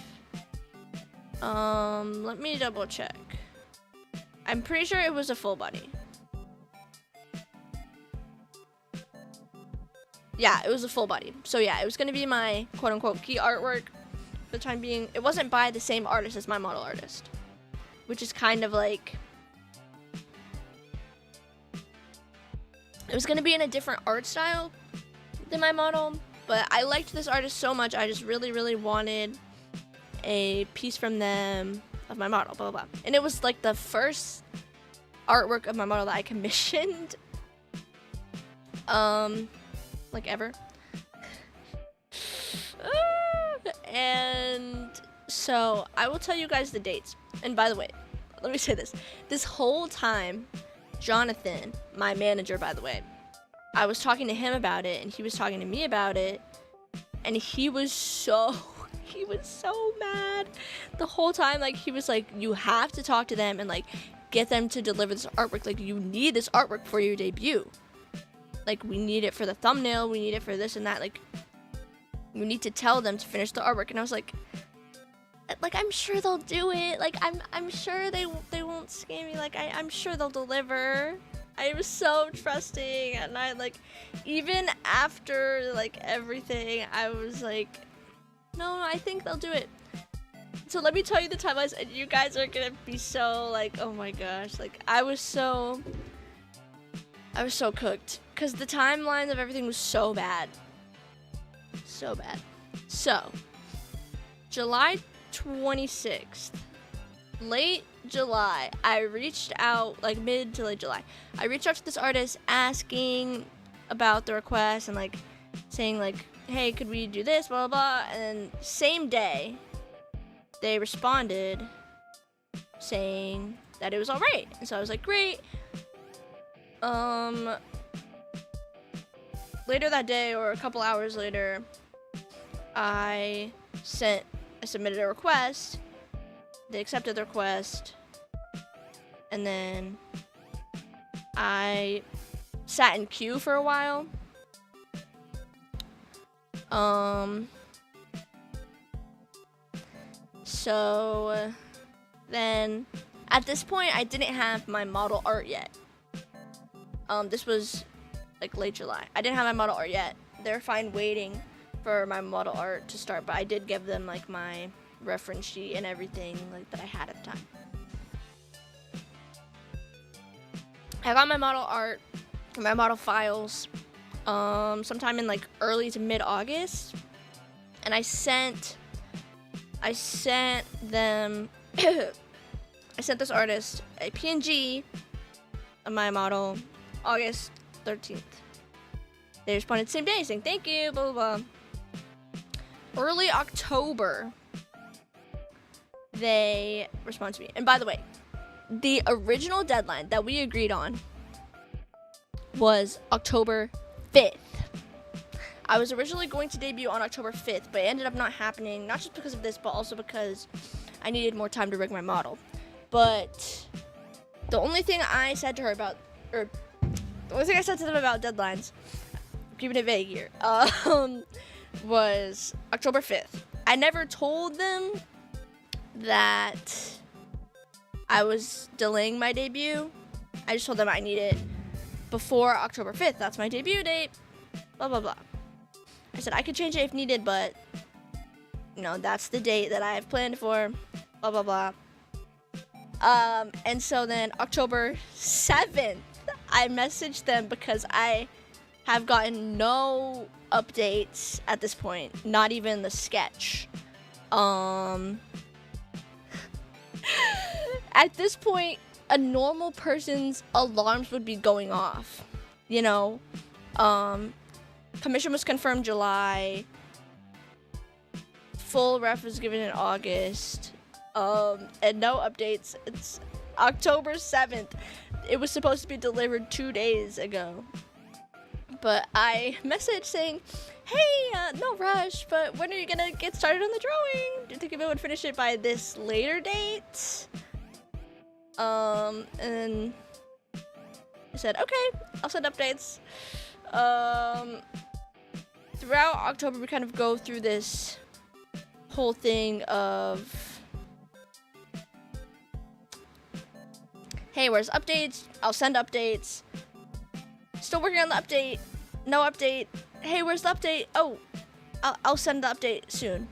Let me double check. I'm pretty sure it was a full body. Yeah, it was a full body. So yeah, it was gonna be my quote-unquote key artwork for the time being. It wasn't by the same artist as my model artist, which is kind of like, it was gonna be in a different art style than my model, but I liked this artist so much, I just really, really wanted a piece from them of my model, blah, blah, blah. And it was like the first artwork of my model that I commissioned, like ever. And so I will tell you guys the dates. And by the way, let me say this whole time, Jonathan, my manager, by the way, I was talking to him about it, and he was talking to me about it, and he was so mad the whole time. Like, he was like, you have to talk to them and like get them to deliver this artwork. Like, you need this artwork for your debut. Like, we need it for the thumbnail, we need it for this and that. Like, we need to tell them to finish the artwork. And I was like, I'm sure they'll do it. Like, I'm sure they won't scam me. Like, I'm sure they'll deliver. I was so trusting, and I like, even after like everything, I was like, no, I think they'll do it. So let me tell you the timelines, and you guys are gonna be so like, oh my gosh, like I was so cooked, because the timelines of everything was so bad. So bad. So, July 26th, late July, I reached out, like mid to late July, I reached out to this artist asking about the request and like saying like, hey, could we do this, blah, blah, blah. And then same day, they responded saying that it was all right. And so I was like, great. Later that day, or a couple hours later, I submitted a request. They accepted the request. And then I sat in queue for a while. So then at this point, I didn't have my model art yet. This was like late July. I didn't have my model art yet. They're fine waiting for my model art to start, but I did give them like my reference sheet and everything like that I had at the time. I got my model art, my model files, sometime in like early to mid-August, and I sent them I sent this artist a PNG of my model August 13th. They responded same day saying thank you, blah, blah, blah. Early October, they respond to me. And by the way, the original deadline that we agreed on was October 5th. I was originally going to debut on October 5th, but it ended up not happening, not just because of this, but also because I needed more time to rig my model. But the only thing I said to her about, or the only thing I said to them about deadlines, keeping it vague here, was October 5th. I never told them that I was delaying my debut. I just told them I need it before October 5th. That's my debut date, blah, blah, blah. I said I could change it if needed, but, you know, that's the date that I've planned for, blah, blah, blah. And so then October 7th, I messaged them because I have gotten no updates at this point, not even the sketch. At this point, a normal person's alarms would be going off, you know. Commission was confirmed July, full ref was given in August, and no updates. It's October 7th. It was supposed to be delivered 2 days ago. But I messaged saying, hey, no rush, but when are you gonna get started on the drawing? Do you think you would finish it by this later date? And I said, okay, I'll send updates. Throughout October, we kind of go through this whole thing of, hey, where's updates? I'll send updates. Still working on the update. No update. Hey, where's the update? Oh, I'll send the update soon.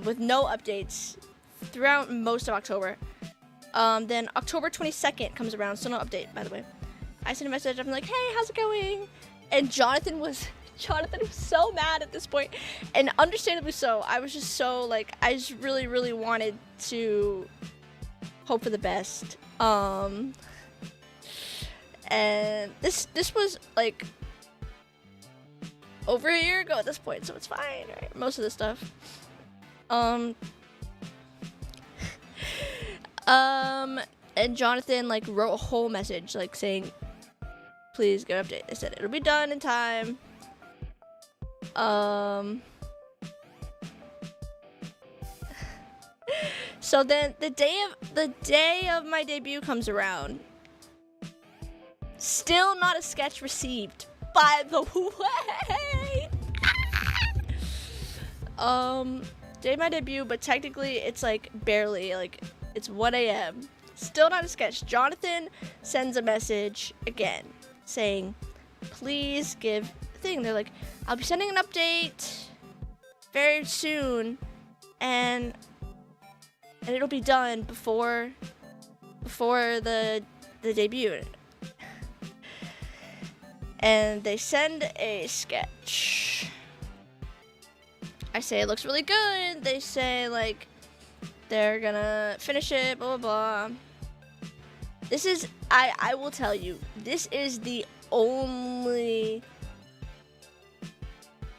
With no updates throughout most of October. Then October 22nd comes around, so no update, by the way. I sent a message. I'm like, hey, how's it going? And Jonathan was so mad at this point, and understandably so. I was just so, like, I just really, really wanted to hope for the best. And this was like over a year ago at this point, so it's fine, right? Most of the stuff. And Jonathan like wrote a whole message like saying, please get an update. I said it'll be done in time. So then the day of my debut comes around. Still not a sketch received, by the way. Day of my debut, but technically it's like barely, like it's 1 a.m. Still not a sketch. Jonathan sends a message again saying, please give a thing. They're like, I'll be sending an update very soon, and it'll be done before the debut. And they send a sketch. I say it looks really good. They say like they're gonna finish it, blah blah blah. This is, I will tell you, this is the only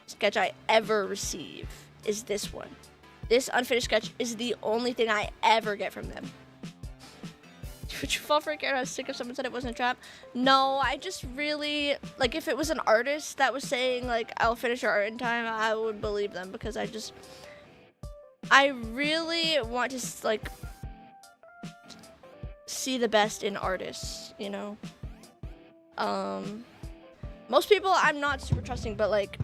sketch I ever receive, is this one. This unfinished sketch is the only thing I ever get from them. Would you fall for a carrot? I was sick if someone said it wasn't a trap. No, I just really, like, if it was an artist that was saying, like, I'll finish your art in time, I would believe them, because I really want to, like, see the best in artists, you know? Most people I'm not super trusting, but, like,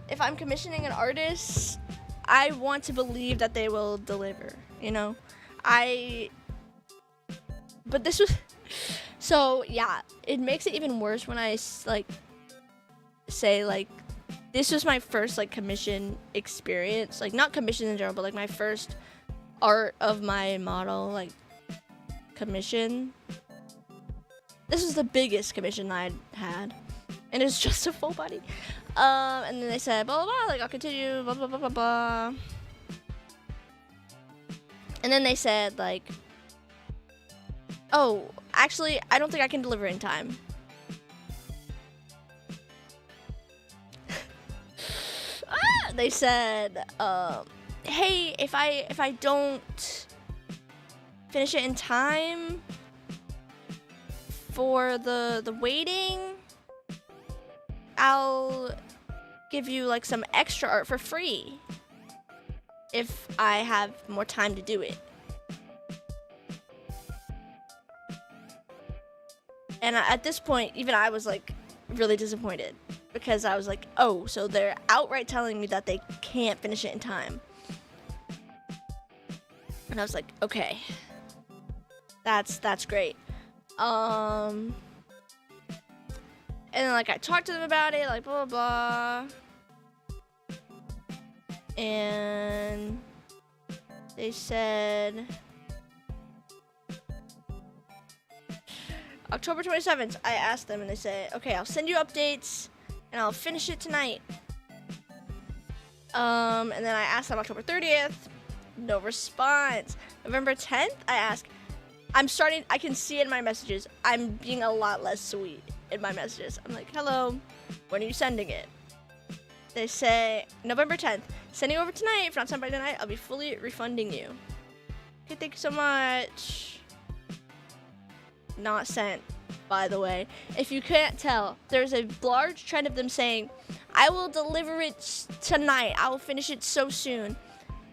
if I'm commissioning an artist, I want to believe that they will deliver, you know? But this was, so yeah, it makes it even worse when I like say like, this was my first like commission experience, like not commission in general, but like my first art of my model, like commission. This was the biggest commission I'd had, and it's just a full body. And then they said blah blah blah, like I'll continue, blah blah blah blah blah. And then they said like, oh, actually, I don't think I can deliver in time. They said, hey, if I don't finish it in time for the waiting, I'll give you like some extra art for free if I have more time to do it. And at this point, even I was like really disappointed because I was like, oh, so they're outright telling me that they can't finish it in time. And I was like, okay, that's great. And then like I talked to them about it, like blah blah blah, and they said October 27th. I asked them and they said, okay, I'll send you updates and I'll finish it tonight. And then I asked them October 30th, no response. November 10th, I asked, I can see in my messages, I'm being a lot less sweet in my messages. I'm like, hello, when are you sending it? They say, November 10th, sending over tonight. If not sent by tonight, I'll be fully refunding you. Okay, thank you so much. Not sent, by the way. If you can't tell, there's a large trend of them saying, I will deliver it tonight. I will finish it so soon.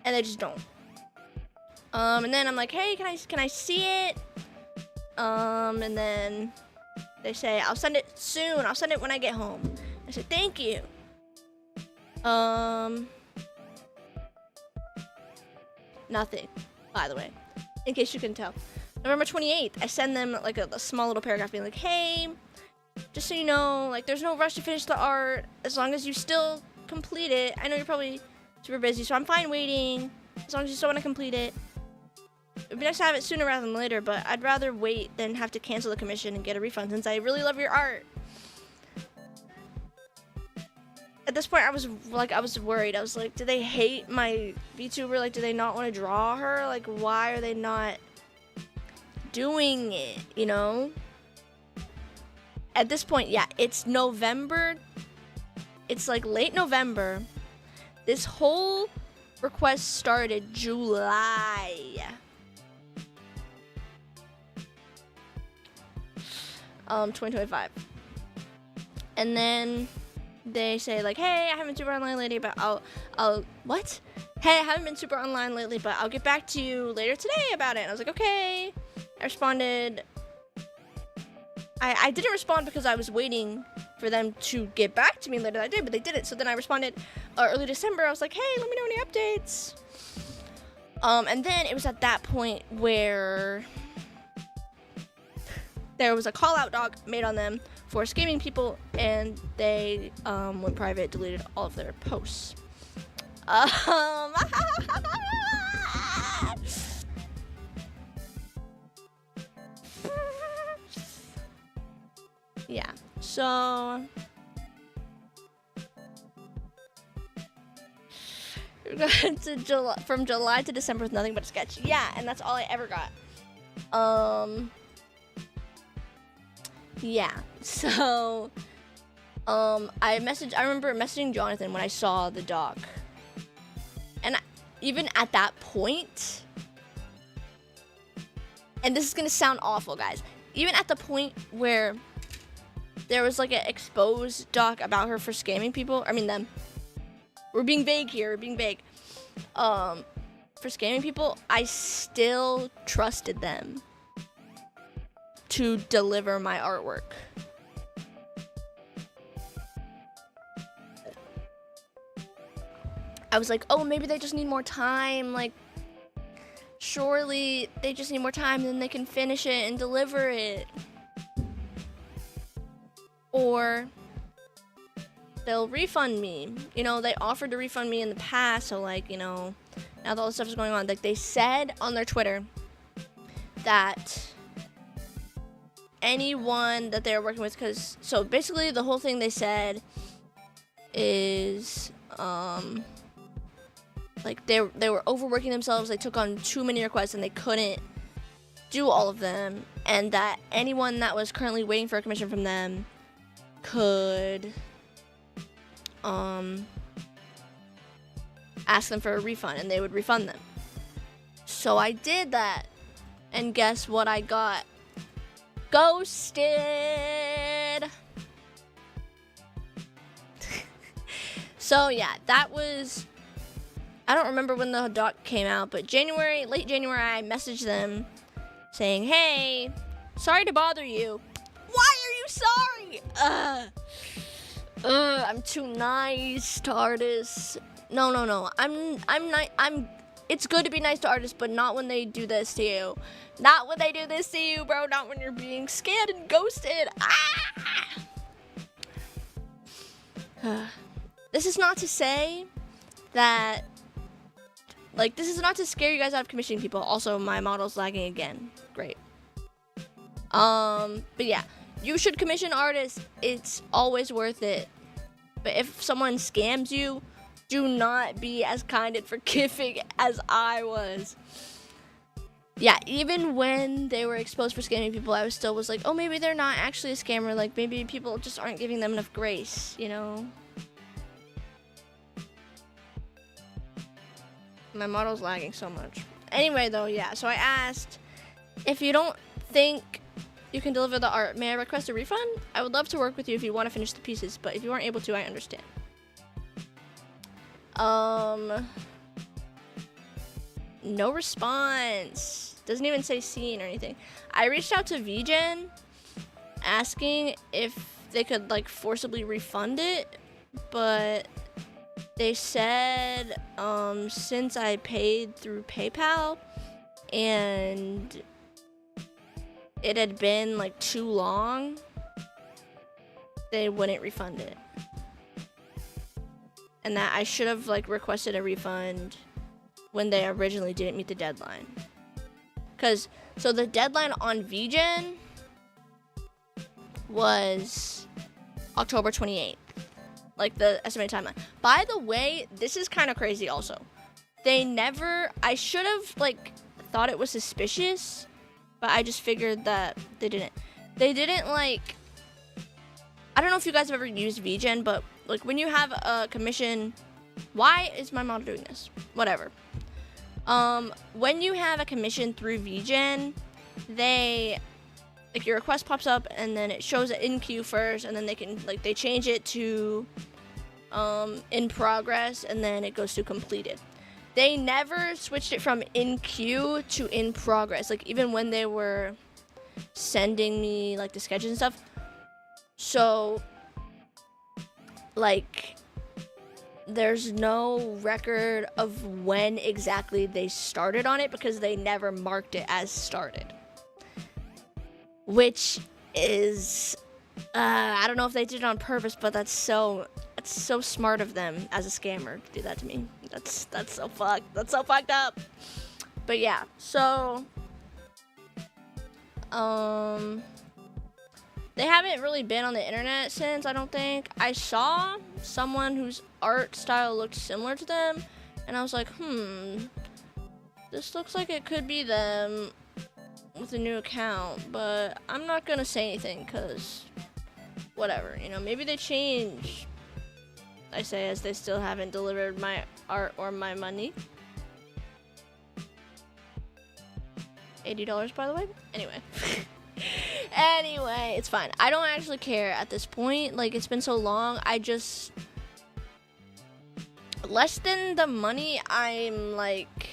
And they just don't. And then I'm like, hey, can I see it? And then they say, I'll send it soon. I'll send it when I get home. I said, thank you. Nothing, by the way, in case you can tell. November 28th, I send them like a small little paragraph being like, hey, just so you know, like there's no rush to finish the art as long as you still complete it. I know you're probably super busy, so I'm fine waiting as long as you still want to complete it. It'd be nice to have it sooner rather than later, but I'd rather wait than have to cancel the commission and get a refund since I really love your art. At this point, I was worried. I was like, do they hate my VTuber? Like, do they not want to draw her? Like, why are they not doing it, you know? At this point, yeah, it's November. It's like late November. This whole request started July. 2025. And then they say like, hey, I haven't been super online lately, but what? Hey, I haven't been super online lately, but I'll get back to you later today about it. And I was like, okay. I responded. I didn't respond because I was waiting for them to get back to me later that day, but they didn't. So then I responded early December. I was like, hey, let me know any updates. And then it was at that point where there was a call out dog made on them for scamming people, and they went private, deleted all of their posts. Yeah, so from July to December with nothing but a sketch. Yeah, and that's all I ever got. Yeah, so I remember messaging Jonathan when I saw the doc, and even at that point, and this is gonna sound awful, guys, even at the point where there was like an exposed doc about her for scamming people, I mean them, we're being vague here, for scamming people, I still trusted them to deliver my artwork. I was like, oh, maybe they just need more time. Like, surely they just need more time, then they can finish it and deliver it. Or they'll refund me. You know, they offered to refund me in the past, so like, you know, now that all this stuff is going on, like they said on their Twitter that anyone that they're working with, because so basically the whole thing they said is like they were overworking themselves, they took on too many requests and they couldn't do all of them, and that anyone that was currently waiting for a commission from them could ask them for a refund and they would refund them. So I did that, and guess what I got? Ghosted. So yeah, that was, I don't remember when the doc came out, but late January, I messaged them saying, hey, sorry to bother you. Why are you sorry? I'm too nice to artists. No. It's good to be nice to artists, but not when they do this to you. Not when they do this to you, bro. Not when you're being scammed and ghosted. This is not to say that, like, this is not to scare you guys out of commissioning people. Also, my model's lagging again. Great. But yeah, you should commission artists. It's always worth it. But if someone scams you, do not be as kind and forgiving as I was. Yeah, even when they were exposed for scamming people, I was like, oh, maybe they're not actually a scammer. Like, maybe people just aren't giving them enough grace, you know? My model's lagging so much. Anyway, though, yeah, so I asked, if you don't think you can deliver the art, may I request a refund? I would love to work with you if you want to finish the pieces, but if you aren't able to, I understand. No response. Doesn't even say seen or anything. I reached out to VGen asking if they could, like, forcibly refund it, but they said, since I paid through PayPal and it had been, like, too long, they wouldn't refund it. And that I should have, like, requested a refund when they originally didn't meet the deadline. So the deadline on VGen was October 28th. Like, the estimated timeline. By the way, this is kind of crazy also. I should have, like, thought it was suspicious, but I just figured that they didn't. They didn't, like, I don't know if you guys have ever used VGen, but, like, when you have a commission, why is my model doing this? Whatever. When you have a commission through VGen, like, your request pops up and then it shows it in queue first, and then they change it to in progress, and then it goes to completed. They never switched it from in queue to in progress, like, even when they were sending me, like, the sketches and stuff. So, like, there's no record of when exactly they started on it because they never marked it as started. Which is, I don't know if they did it on purpose, but that's so smart of them as a scammer to do that to me. That's so fucked. That's so fucked up. But yeah, so, they haven't really been on the internet since, I don't think. I saw someone whose art style looked similar to them, and I was like, this looks like it could be them with a new account, but I'm not gonna say anything, because whatever, you know, maybe they change, I say, as they still haven't delivered my art or my money. $80, by the way. Anyway, it's fine. I don't actually care at this point. Like, it's been so long. Less than the money, I'm like,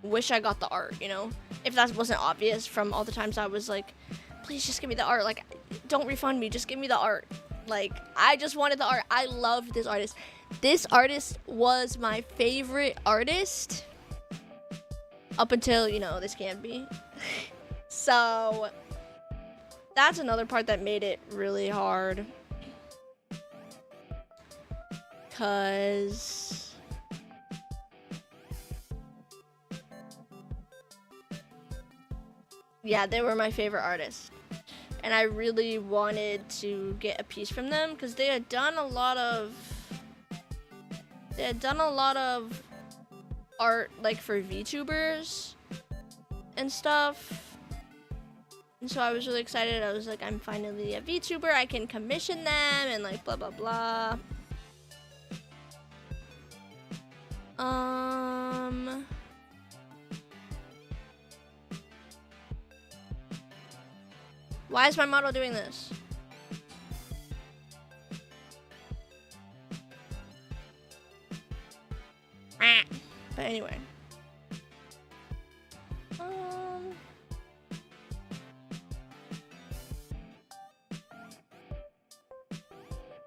wish I got the art, you know? If that wasn't obvious from all the times I was like, please just give me the art. Like, don't refund me. Just give me the art. Like, I just wanted the art. I loved this artist. This artist was my favorite artist up until, you know, this can't be. So that's another part that made it really hard. Cause yeah, they were my favorite artists. And I really wanted to get a piece from them because they had done a lot of art, like, for VTubers and stuff. And so I was really excited. I was like, I'm finally a VTuber. I can commission them and, like, blah, blah, blah. Why is my model doing this? But anyway.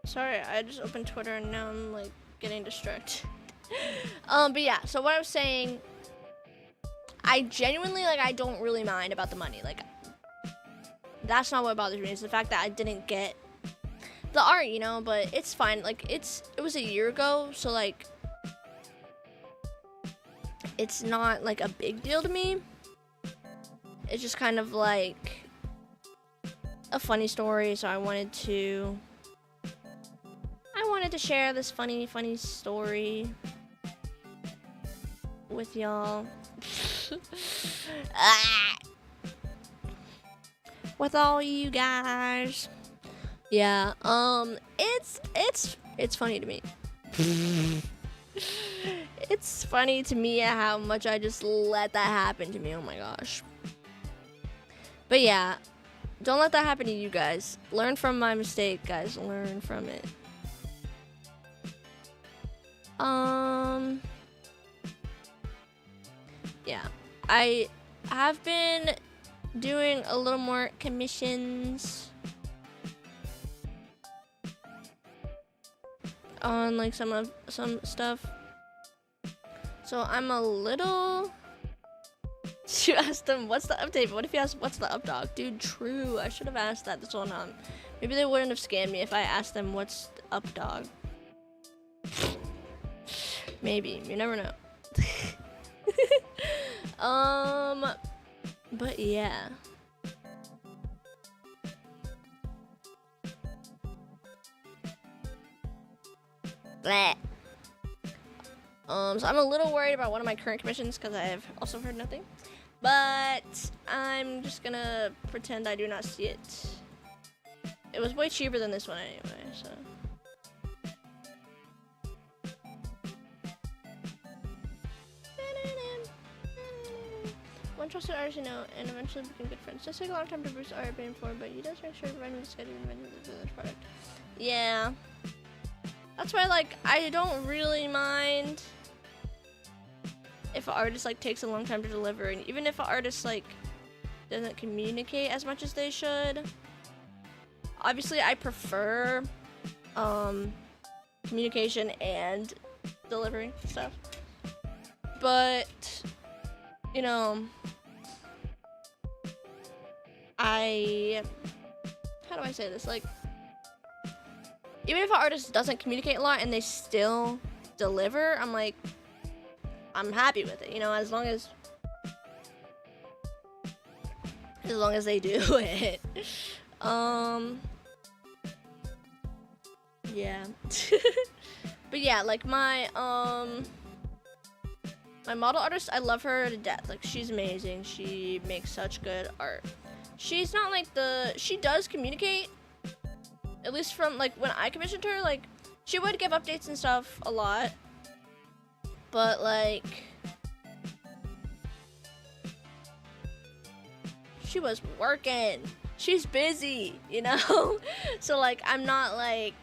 Sorry, I just opened Twitter and now I'm like getting distracted. But yeah, so what I was saying, I genuinely, like, I don't really mind about the money. Like, that's not what bothers me. It's the fact that I didn't get the art, you know, but it's fine. Like, it was a year ago, so like, it's not like a big deal to me. It's just kind of like a funny story, so I wanted to share this funny story with y'all. With all you guys. Yeah, it's funny to me. It's funny to me how much I just let that happen to me. Oh my gosh. But yeah, don't let that happen to you guys. Learn from my mistake, guys. Learn from it. Yeah, I have been doing a little more commissions on like some stuff. So I'm a little. You asked them what's the update, but what if you asked what's the up dog? Dude, true. I should have asked that this whole time. Maybe they wouldn't have scammed me if I asked them what's the up dog. Maybe, you never know. But yeah. Bleh. So I'm a little worried about one of my current commissions because I have also heard nothing. But I'm just gonna pretend I do not see it. It was way cheaper than this one anyway, so. One trusted artist, you know, and eventually become good friends. Just take a long time to boost art paying for, but you does make sure to run with the schedule and run with the product. Yeah. That's why, like, I don't really mind if an artist, like, takes a long time to deliver. And even if an artist, like, doesn't communicate as much as they should. Obviously, I prefer communication and delivering stuff. But, you know, how do I say this? Like, even if an artist doesn't communicate a lot and they still deliver, I'm like, I'm happy with it, you know, as long as they do it. Yeah. But yeah, like my model artist, I love her to death. Like, she's amazing. She makes such good art. She's not like she does communicate, at least from, like, when I commissioned her, like, she would give updates and stuff a lot, but, like, she was working. She's busy, you know? So, like, I'm not, like,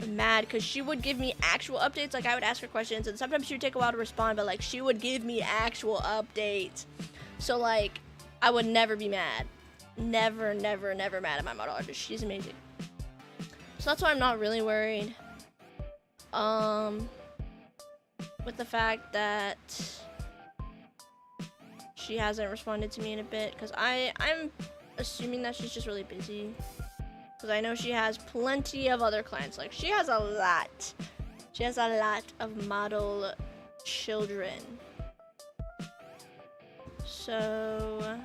mad, because she would give me actual updates. Like, I would ask her questions, and sometimes she would take a while to respond, but, like, she would give me actual updates. So, like, I would never be mad. Never mad at my model artist. She's amazing. So that's why I'm not really worried. With the fact that she hasn't responded to me in a bit, because I'm assuming that she's just really busy. Because I know she has plenty of other clients. Like, she has a lot. She has a lot of model children. So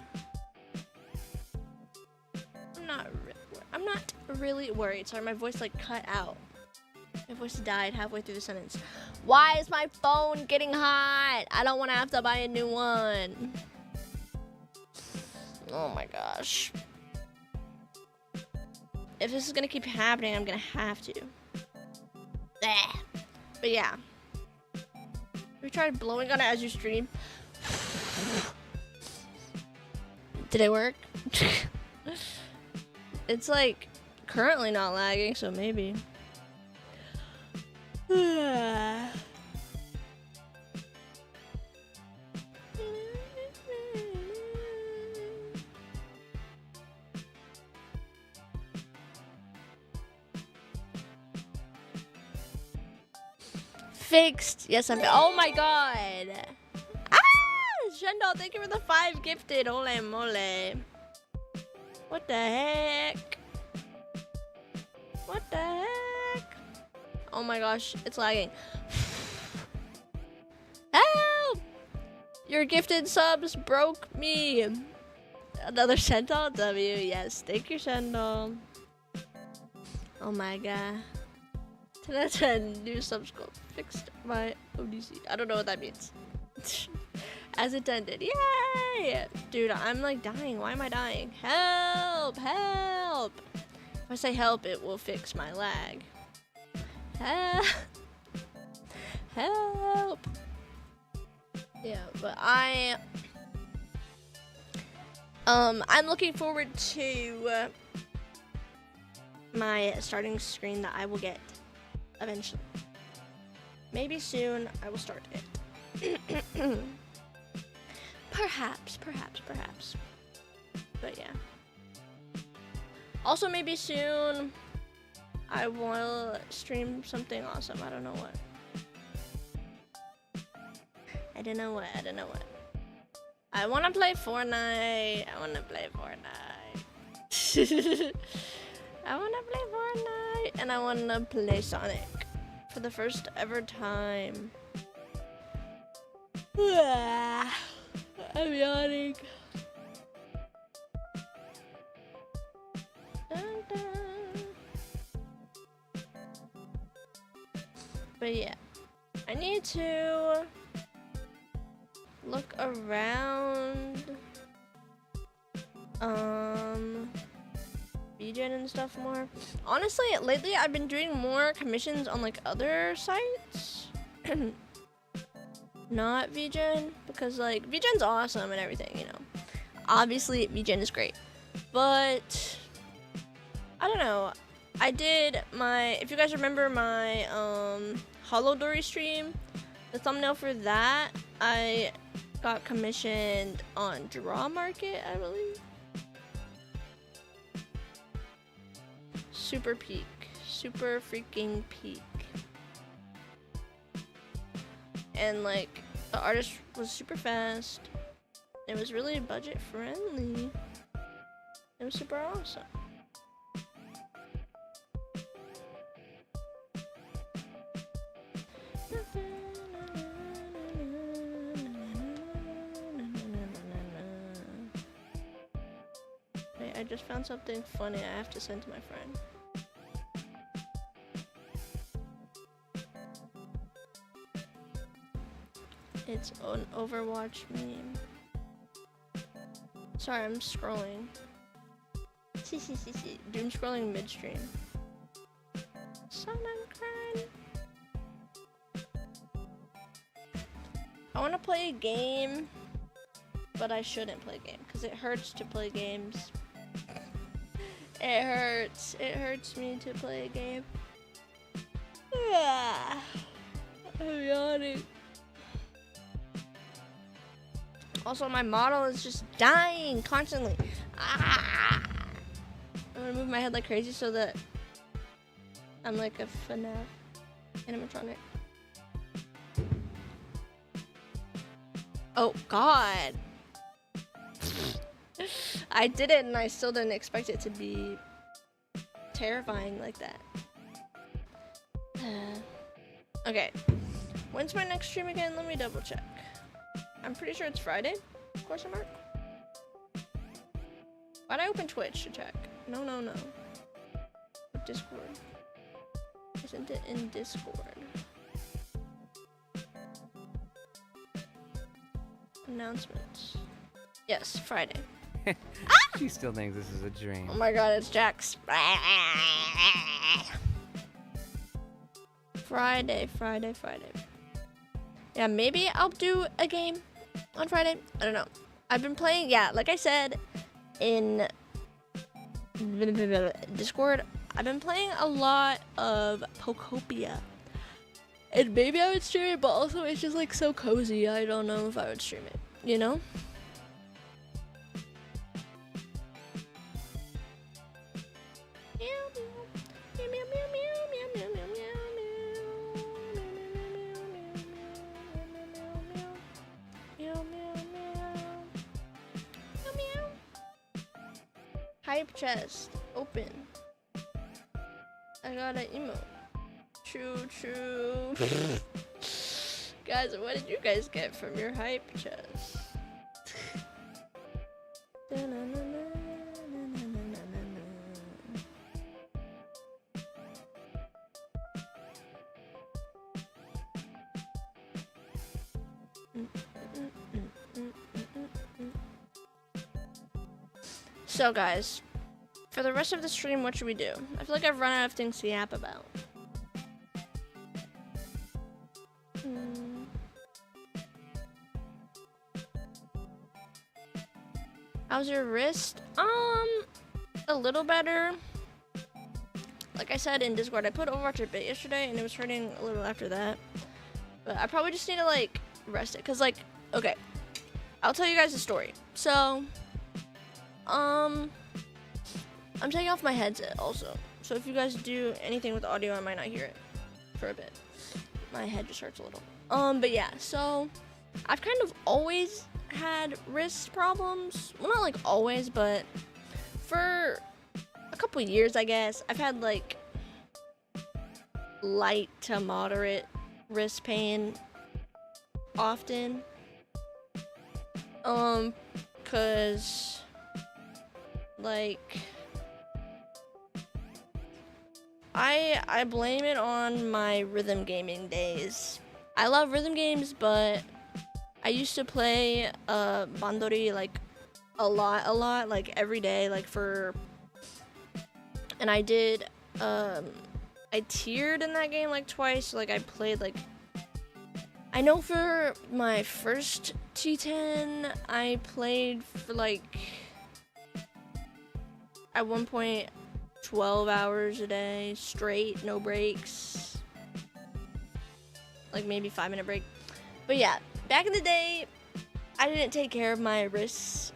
I'm not really worried. Sorry, my voice like cut out. My voice died halfway through the sentence. Why is my phone getting hot? I don't want to have to buy a new one. Oh my gosh. If this is gonna keep happening, I'm gonna have to. Bleh. But yeah. Have you tried blowing on it as you stream? Did it work? It's like currently not lagging, so maybe. fixed. Yes, I'm. Oh my god. Ah, Shendal, thank you for the 5 gifted. Ole mole. What the heck? What the heck? Oh my gosh, it's lagging. Help! Your gifted subs broke me. Another Shendal W. Yes, thank you, Shendal. Oh my god. 10 out of 10 new subscope. Fixed my ODC. I don't know what that means. As intended. Yay! Dude, I'm like dying. Why am I dying? Help! Help! If I say help, it will fix my lag. Help! Help! Yeah, but I'm looking forward to my starting screen that I will get eventually. Maybe soon I will start it. Perhaps. But yeah. Also, maybe soon I will stream something awesome. I don't know what. I don't know what. I want to play Fortnite. I want to play Fortnite, and I want to play Sonic for the first ever time. I'm yawning. Dun, dun. But yeah, I need to look around VGen and stuff more. Honestly, lately I've been doing more commissions on like other sites. Not VGen, because like VGen's awesome and everything, you know. Obviously VGen is great. But I don't know. I did my, if you guys remember my Hollow Dory stream, the thumbnail for that, I got commissioned on Draw Market, I believe. Super peak. Super freaking peak. And like, the artist was super fast. It was really budget friendly. It was super awesome. Wait, I just found something funny I have to send to my friend. It's an Overwatch meme. Sorry, I'm scrolling. Dude, I'm scrolling midstream. Son, I'm crying. I want to play a game, but I shouldn't play a game because it hurts to play games. It hurts. It hurts me to play a game. I'm yawning. Also, my model is just dying constantly. I'm gonna move my head like crazy so that I'm like a FNAF animatronic. Oh God. I did it and I still didn't expect it to be terrifying like that. Okay. When's my next stream again? Let me double check. I'm pretty sure it's Friday? Question mark? Why'd I open Twitch to check? No. Discord. Isn't it in Discord? Announcements. Yes, Friday. She still thinks this is a dream. Oh my god, it's Jax. Friday. Yeah, maybe I'll do a game on Friday. I don't know. I've been playing, yeah, like I said in Discord, I've been playing a lot of Pokopia. And maybe I would stream it, but also it's just like so cozy. I don't know if I would stream it, you know? hype chest. Open. I got an emote. Choo. Guys, what did you guys get from your hype chest? So guys, for the rest of the stream, what should we do? I feel like I've run out of things to yap about. How's your wrist? A little better. Like I said in Discord, I put Overwatch a bit yesterday and it was hurting a little after that. But I probably just need to like rest it. Cause like, okay, I'll tell you guys a story. So, I'm taking off my headset also. So if you guys do anything with audio, I might not hear it for a bit. My head just hurts a little. But yeah, so I've kind of always had wrist problems. Well, not like always, but for a couple years, I guess. I've had like light to moderate wrist pain often. Cause like I blame it on my rhythm gaming days. I love rhythm games, but I used to play Bandori like a lot, like every day, like for, and I did I tiered in that game like twice. So, like I played like, I know for my first T10 I played for like at one point 12 hours a day straight, no breaks, like maybe 5-minute break. But yeah, back in the day I didn't take care of my wrists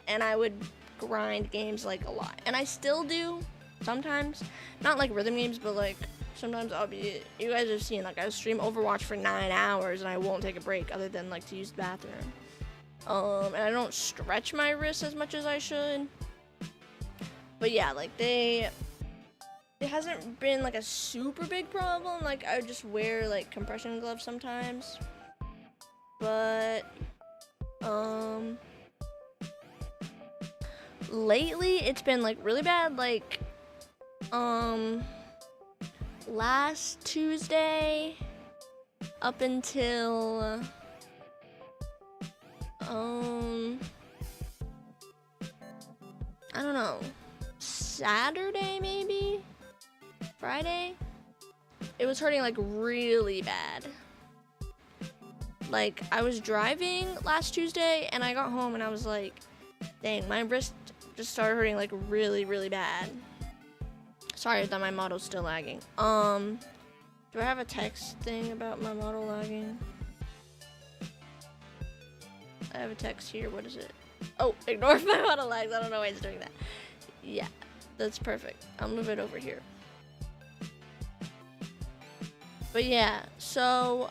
and I would grind games like a lot, and I still do sometimes, not like rhythm games, but like sometimes I'll be, you guys have seen, like I stream Overwatch for 9 hours and I won't take a break other than like to use the bathroom. And I don't stretch my wrists as much as I should. But yeah, like it hasn't been like a super big problem. Like I would just wear like compression gloves sometimes. But lately it's been like really bad. Like last Tuesday up until I don't know, Saturday maybe, Friday, it was hurting like really bad. Like I was driving last Tuesday and I got home and I was like, dang, my wrist just started hurting like really bad. Sorry that my model's still lagging. Do I have a text thing about my model lagging? I have a text here. What is it? Oh, ignore my model lags. I don't know why it's doing that. Yeah, that's perfect. I'll move it over here. But yeah, so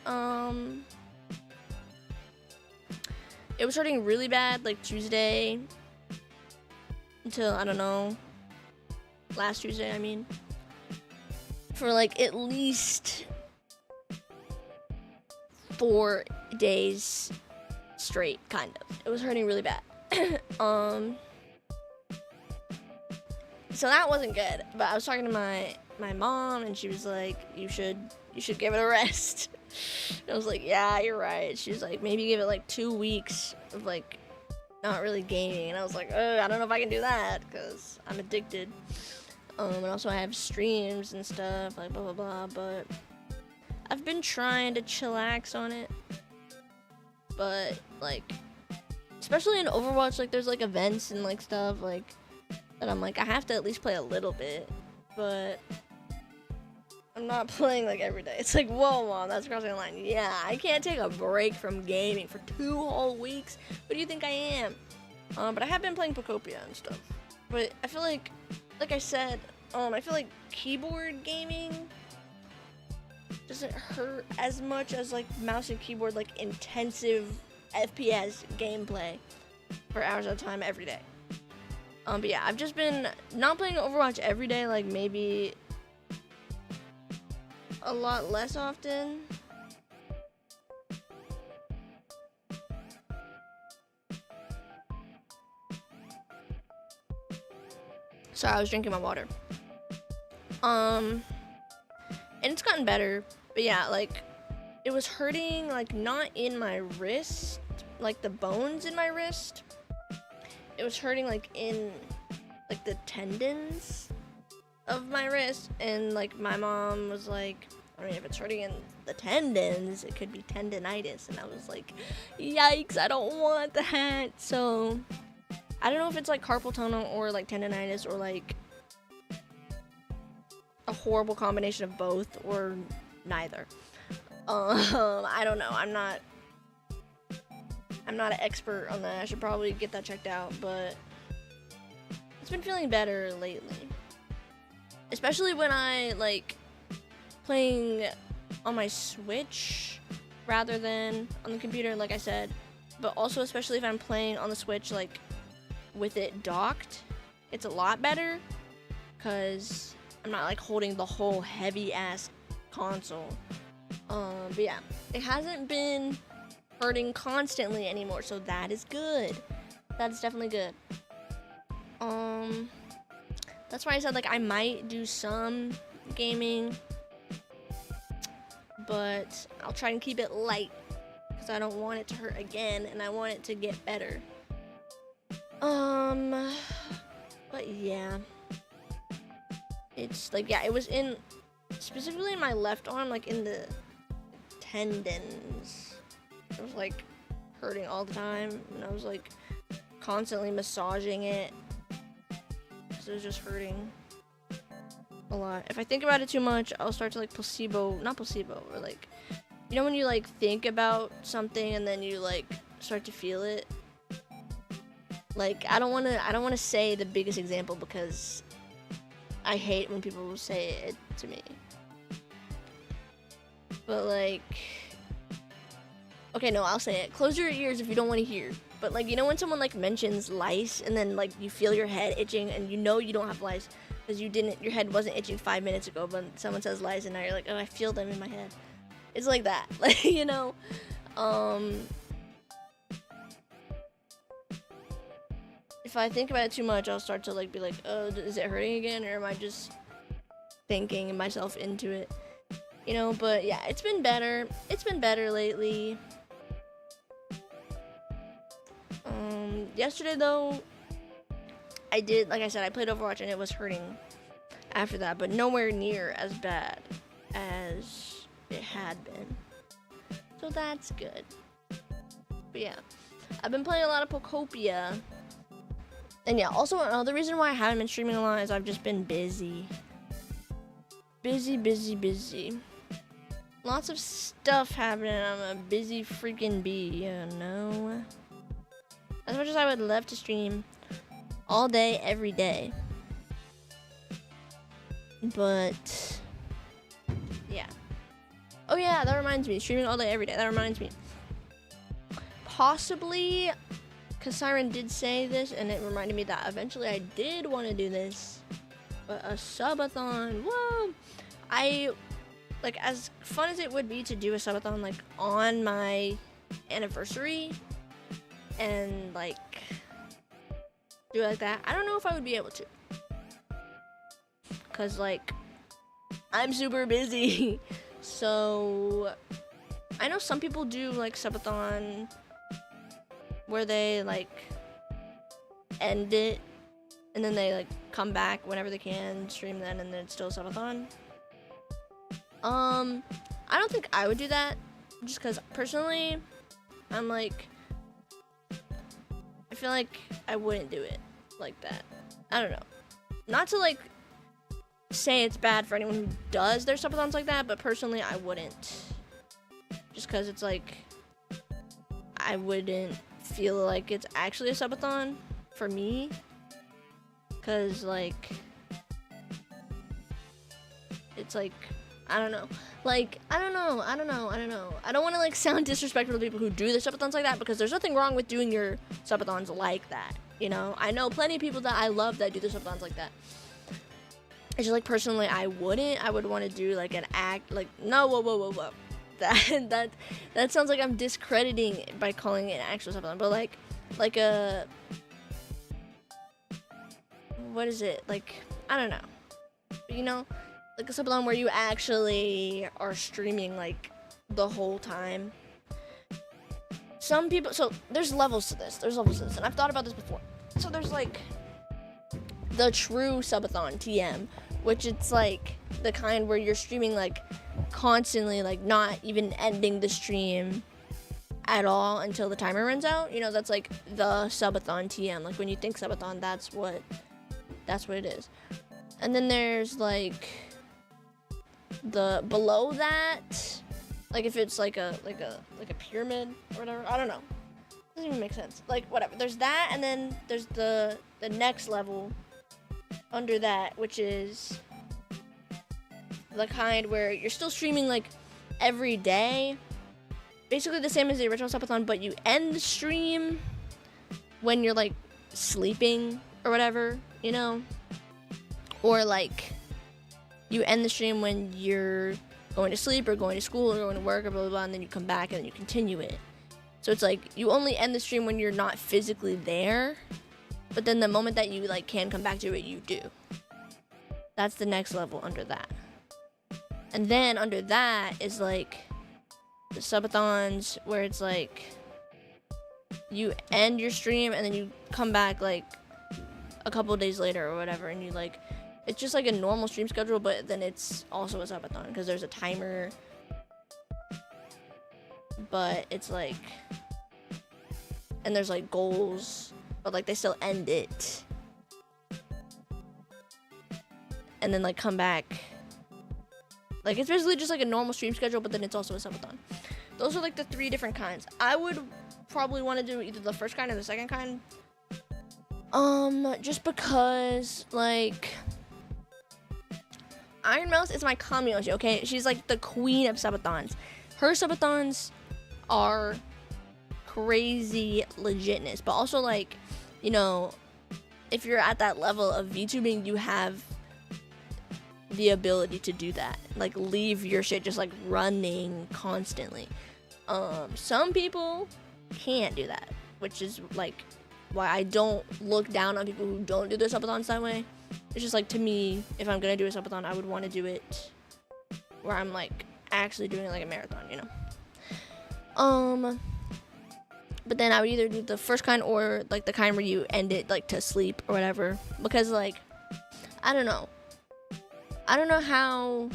it was hurting really bad like Tuesday until, I don't know, last Tuesday, I mean, for like at least 4 days straight, kind of. It was hurting really bad. So that wasn't good, but I was talking to my mom and she was like, you should give it a rest. And I was like, yeah, you're right. She was like, maybe give it like 2 weeks of like not really gaming. And I was like, I don't know if I can do that because I'm addicted. And also I have streams and stuff, like blah, blah, blah, but I've been trying to chillax on it. But like, especially in Overwatch, like there's like events and like stuff like that I'm like, I have to at least play a little bit, but I'm not playing like every day. It's like, whoa, mom, that's crossing the line. Yeah, I can't take a break from gaming for 2 whole weeks. What do you think I am? But I have been playing Pocopia and stuff. But I feel like I said, I feel like keyboard gaming doesn't hurt as much as like mouse and keyboard, like intensive FPS gameplay for hours at a time every day. But yeah, I've just been not playing Overwatch every day, like maybe a lot less often. Sorry, I was drinking my water. And it's gotten better, but yeah, like it was hurting, like not in my wrist, like the bones in my wrist. It was hurting like in like the tendons of my wrist, and like my mom was like, I mean, if it's hurting in the tendons, it could be tendonitis, and I was like, yikes, I don't want that. So I don't know if it's like carpal tunnel or like tendonitis or like a horrible combination of both or neither. I don't know. I'm not an expert on that. I should probably get that checked out, but it's been feeling better lately. Especially when I like playing on my Switch rather than on the computer, like I said. But also especially if I'm playing on the Switch like with it docked, it's a lot better because I'm not like holding the whole heavy ass console. But yeah, it hasn't been hurting constantly anymore, so that is good. That's definitely good. That's why I said like I might do some gaming, but I'll try and keep it light because I don't want it to hurt again and I want it to get better. But yeah, it's like, yeah, it was in specifically in my left arm, like in the tendons. It was like hurting all the time, and I was like constantly massaging it because it was just hurting a lot. If I think about it too much, I'll start to like not placebo, or like, you know when you like think about something and then you like start to feel it. Like I don't want to say the biggest example because I hate when people say it to me. But like, okay, no, I'll say it. Close your ears if you don't want to hear. But like, you know when someone like mentions lice and then like you feel your head itching and you know you don't have lice because your head wasn't itching 5 minutes ago, but someone says lice and now you're like, oh, I feel them in my head. It's like that. Like, you know, if I think about it too much, I'll start to like be like, oh, is it hurting again, or am I just thinking myself into it? You know, but yeah, it's been better. It's been better lately. Yesterday though, I did, like I said, I played Overwatch and it was hurting after that, but nowhere near as bad as it had been. So that's good. But yeah, I've been playing a lot of Pokopia. And yeah, also another reason why I haven't been streaming a lot is I've just been busy. Busy. Lots of stuff happening. I'm a busy freaking bee, you know? As much as I would love to stream all day, every day. But, yeah. Oh yeah, that reminds me. Streaming all day, every day. That reminds me. Possibly, because Siren did say this, and it reminded me that eventually I did want to do this. But a subathon, whoa! Like, as fun as it would be to do a subathon, like, on my anniversary, and, like, do it like that, I don't know if I would be able to. Because, like, I'm super busy. So, I know some people do, like, subathon where they, like, end it, and then they, like, come back whenever they can, stream then, and then it's still a subathon. I don't think I would do that, just because personally, I'm like, I feel like I wouldn't do it like that. I don't know. Not to like say it's bad for anyone who does their subathons like that, but personally, I wouldn't. Just because it's like, I wouldn't feel like it's actually a subathon for me. Because like, it's like, I don't know. Like, I don't know. I don't want to, like, sound disrespectful to people who do their subathons like that, because there's nothing wrong with doing your subathons like that, You know, I know plenty of people that I love that do the subathons like that. It's just like personally, I wouldn't. I would want to do like an act. Like no, whoa. That sounds like I'm discrediting it by calling it an actual subathon. But like a, what is it? Like, I don't know. You know, like a subathon where you actually are streaming like the whole time. Some people, so there's levels to this. And I've thought about this before. So there's like the true subathon TM, which it's like the kind where you're streaming like constantly, like not even ending the stream at all until the timer runs out. You know, that's like the subathon TM. Like when you think subathon, that's what it is. And then there's like the below that, like if it's like a pyramid or whatever. I don't know. Doesn't even make sense. Like whatever. There's that, and then there's the next level under that, which is the kind where you're still streaming like every day. Basically the same as the original subathon, but you end the stream when you're like sleeping or whatever, you know? Or like you end the stream when you're going to sleep or going to school or going to work or blah, blah, blah, and then you come back and then you continue it. So it's like you only end the stream when you're not physically there, but then the moment that you like can come back to it, you do. That's the next level under that. And then under that is like the subathons where it's like you end your stream and then you come back like a couple days later or whatever, and you like, it's just like a normal stream schedule, but then it's also a subathon because there's a timer, but it's like, and there's like goals, but like they still end it and then like come back. Like it's basically just like a normal stream schedule, but then it's also a subathon. Those are like the 3 different kinds. I would probably want to do either the first kind or the second kind. Just because like Iron Mouse is my Kamiyoshi, okay? She's like the queen of subathons. Her subathons are crazy legitness, but also like, you know, if you're at that level of VTubing, you have the ability to do that. Like leave your shit just like running constantly. Some people can't do that, which is like why I don't look down on people who don't do their subathons that way. It's just like, to me, if I'm gonna do a subathon, I would want to do it where I'm like actually doing it like a marathon, you know. But then I would either do the first kind or like the kind where you end it like to sleep or whatever, because like I don't know how,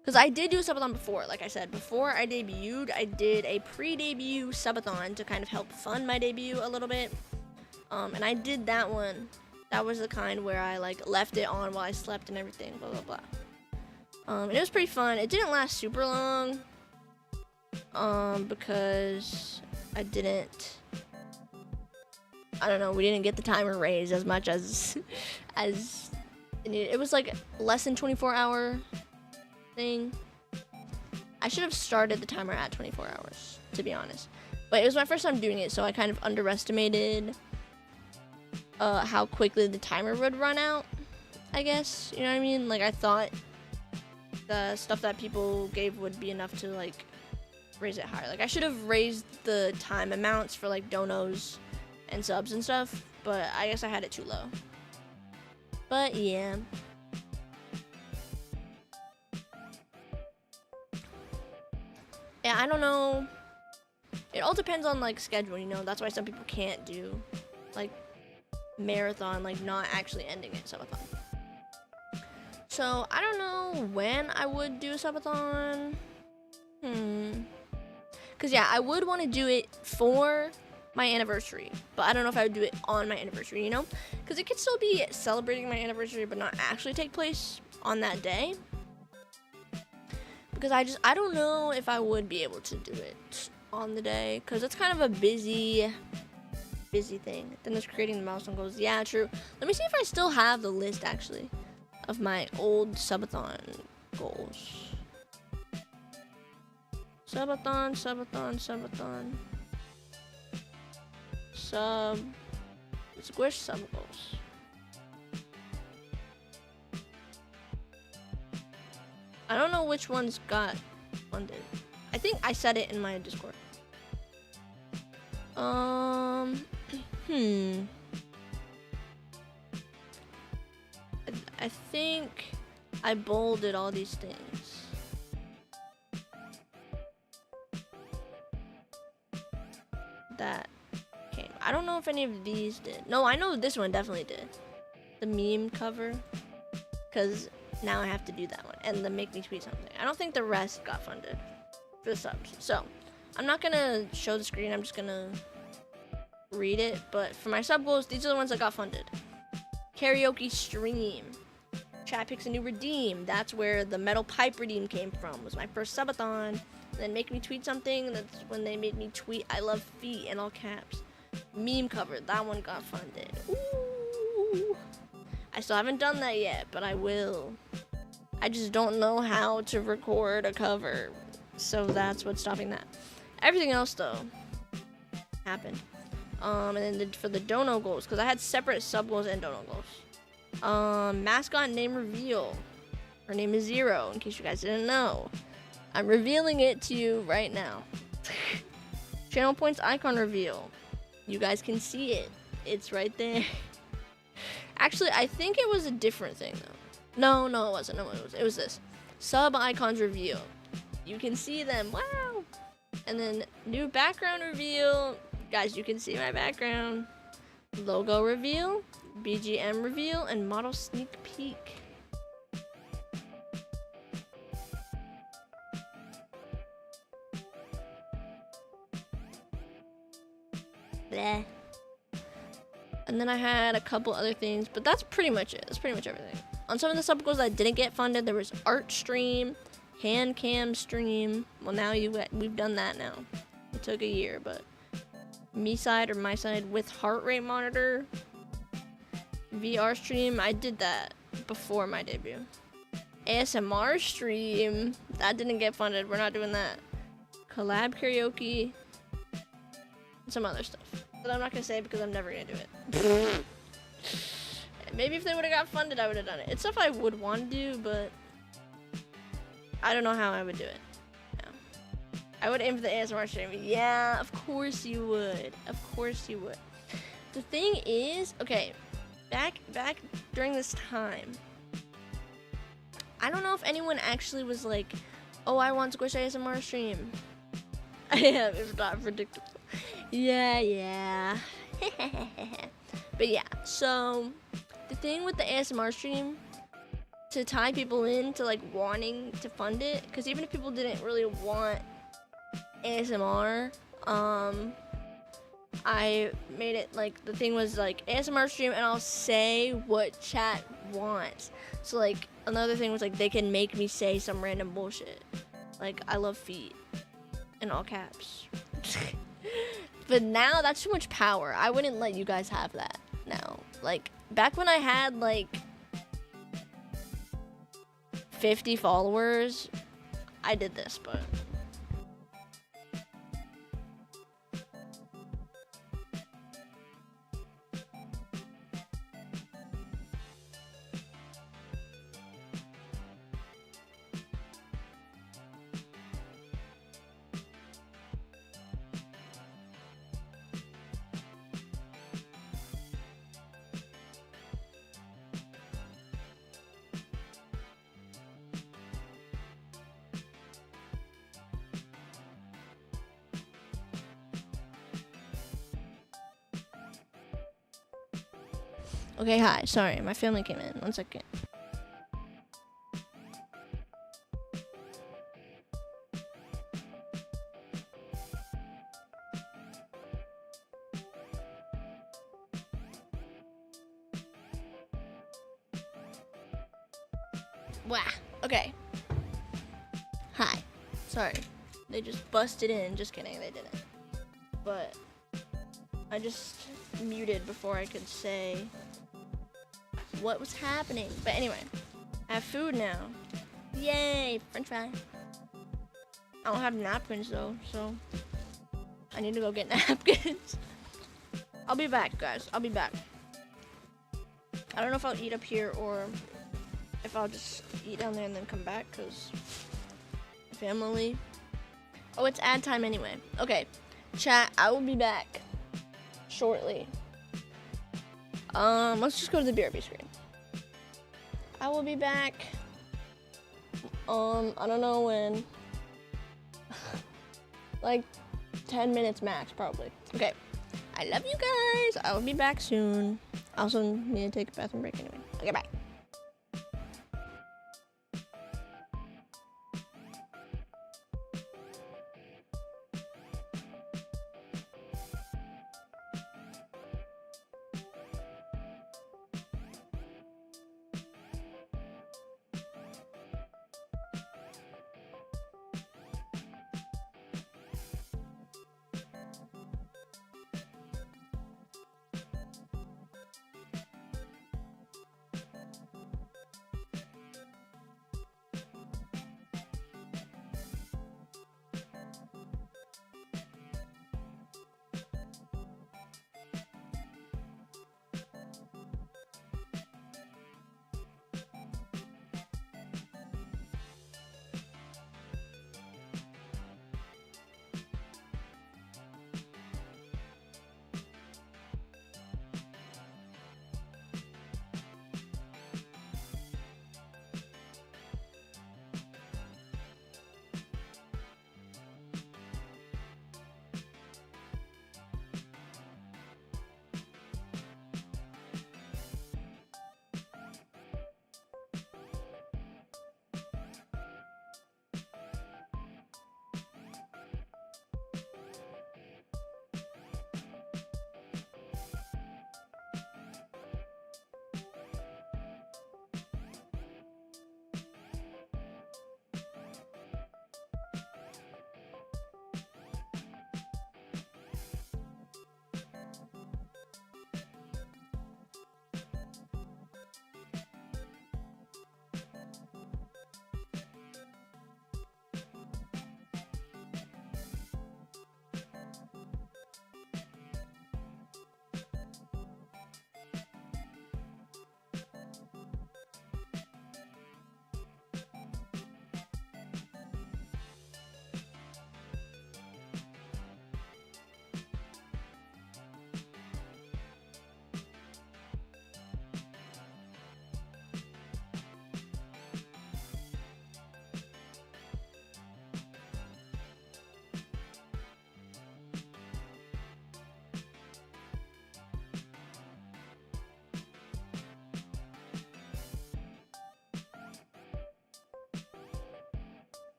because I did do a subathon before. Like I said, before I debuted, I did a pre-debut subathon to kind of help fund my debut a little bit. And I did that one. That was the kind where I like left it on while I slept and everything, blah, blah, blah. And it was pretty fun. It didn't last super long, because I don't know, we didn't get the timer raised as much as it was like less than 24-hour thing. I should have started the timer at 24 hours, to be honest. But it was my first time doing it, so I kind of underestimated how quickly the timer would run out, I guess. You know what I mean? Like, I thought the stuff that people gave would be enough to, like, raise it higher. Like, I should have raised the time amounts for, like, donos and subs and stuff, but I guess I had it too low. But, yeah. Yeah, I don't know. It all depends on, like, schedule, you know? That's why some people can't do, like, marathon, like, not actually ending it, subathon. So, I don't know when I would do a subathon. Because, yeah, I would want to do it for my anniversary, but I don't know if I would do it on my anniversary, you know? Because it could still be celebrating my anniversary, but not actually take place on that day. Because I don't know if I would be able to do it on the day, because it's kind of a busy thing. Then there's creating the milestone goals. Yeah, true. Let me see if I still have the list, actually, of my old subathon goals. Subathon. Squish sub goals. I don't know which ones got funded. I think I said it in my Discord. I think I bolded all these things. That came. I don't know if any of these did. No, I know this one definitely did. The meme cover. Because now I have to do that one. And the make me tweet something. I don't think the rest got funded for the subs. So, I'm not going to show the screen. I'm just going to read it. But for my sub goals, these are the ones that got funded. Karaoke stream. Chat picks a new redeem. That's where the metal pipe redeem came from. Was my first subathon. And then make me tweet something. That's when they made me tweet I love feet in all caps. Meme cover. That one got funded. Ooh. I still haven't done that yet, but I will. I just don't know how to record a cover. So that's what's stopping that. Everything else though happened. And then for the dono goals, because I had separate sub goals and dono goals. Mascot name reveal. Her name is Zero, in case you guys didn't know. I'm revealing it to you right now. Channel points icon reveal. You guys can see it. It's right there. Actually, I think it was a different thing though. No, it wasn't. No, it was this. Sub icons reveal. You can see them. Wow. And then new background reveal. Guys, you can see my background. Logo reveal, BGM reveal, and model sneak peek. Bleh. And then I had a couple other things, but that's pretty much it. That's pretty much everything. On some of the sub goals that didn't get funded, there was art stream, hand cam stream. Well, now we've done that now. It took a year, but me side or my side with heart rate monitor, VR stream. I did that before my debut. ASMR stream, that didn't get funded. We're not doing that. Collab karaoke, some other stuff that I'm not gonna say because I'm never gonna do it. Maybe if they would have got funded, I would have done it. It's stuff I would want to do, but I don't know how I would do it. No. I would aim for the ASMR stream. Yeah, of course you would. Of course you would. The thing is, okay, back during this time, I don't know if anyone actually was like, oh, I want Squish ASMR stream. Yeah, it's not predictable. Yeah. But yeah, so the thing with the ASMR stream, to tie people into like wanting to fund it, because even if people didn't really want ASMR, I made it like, the thing was like ASMR stream and I'll say what chat wants. So like another thing was like they can make me say some random bullshit. Like I love feet in all caps. But now that's too much power. I wouldn't let you guys have that now. Like back when I had like 50 followers, I did this, but okay, hi. Sorry, my family came in. 1 second. Wow. Okay. Hi. Sorry. They just busted in. Just kidding. They didn't. But I just muted before I could say what was happening. But anyway, I have food now. Yay, french fry. I don't have napkins though, so I need to go get napkins. I'll be back, guys. I'll be back. I don't know if I'll eat up here or if I'll just eat down there and then come back, because family. Oh, it's ad time anyway. Okay, chat, I will be back shortly. Let's just go to the BRB screen. I will be back. I don't know when. Like 10 minutes max, probably. Okay. I love you guys. I will be back soon. I also need to take a bathroom break anyway. Okay, bye.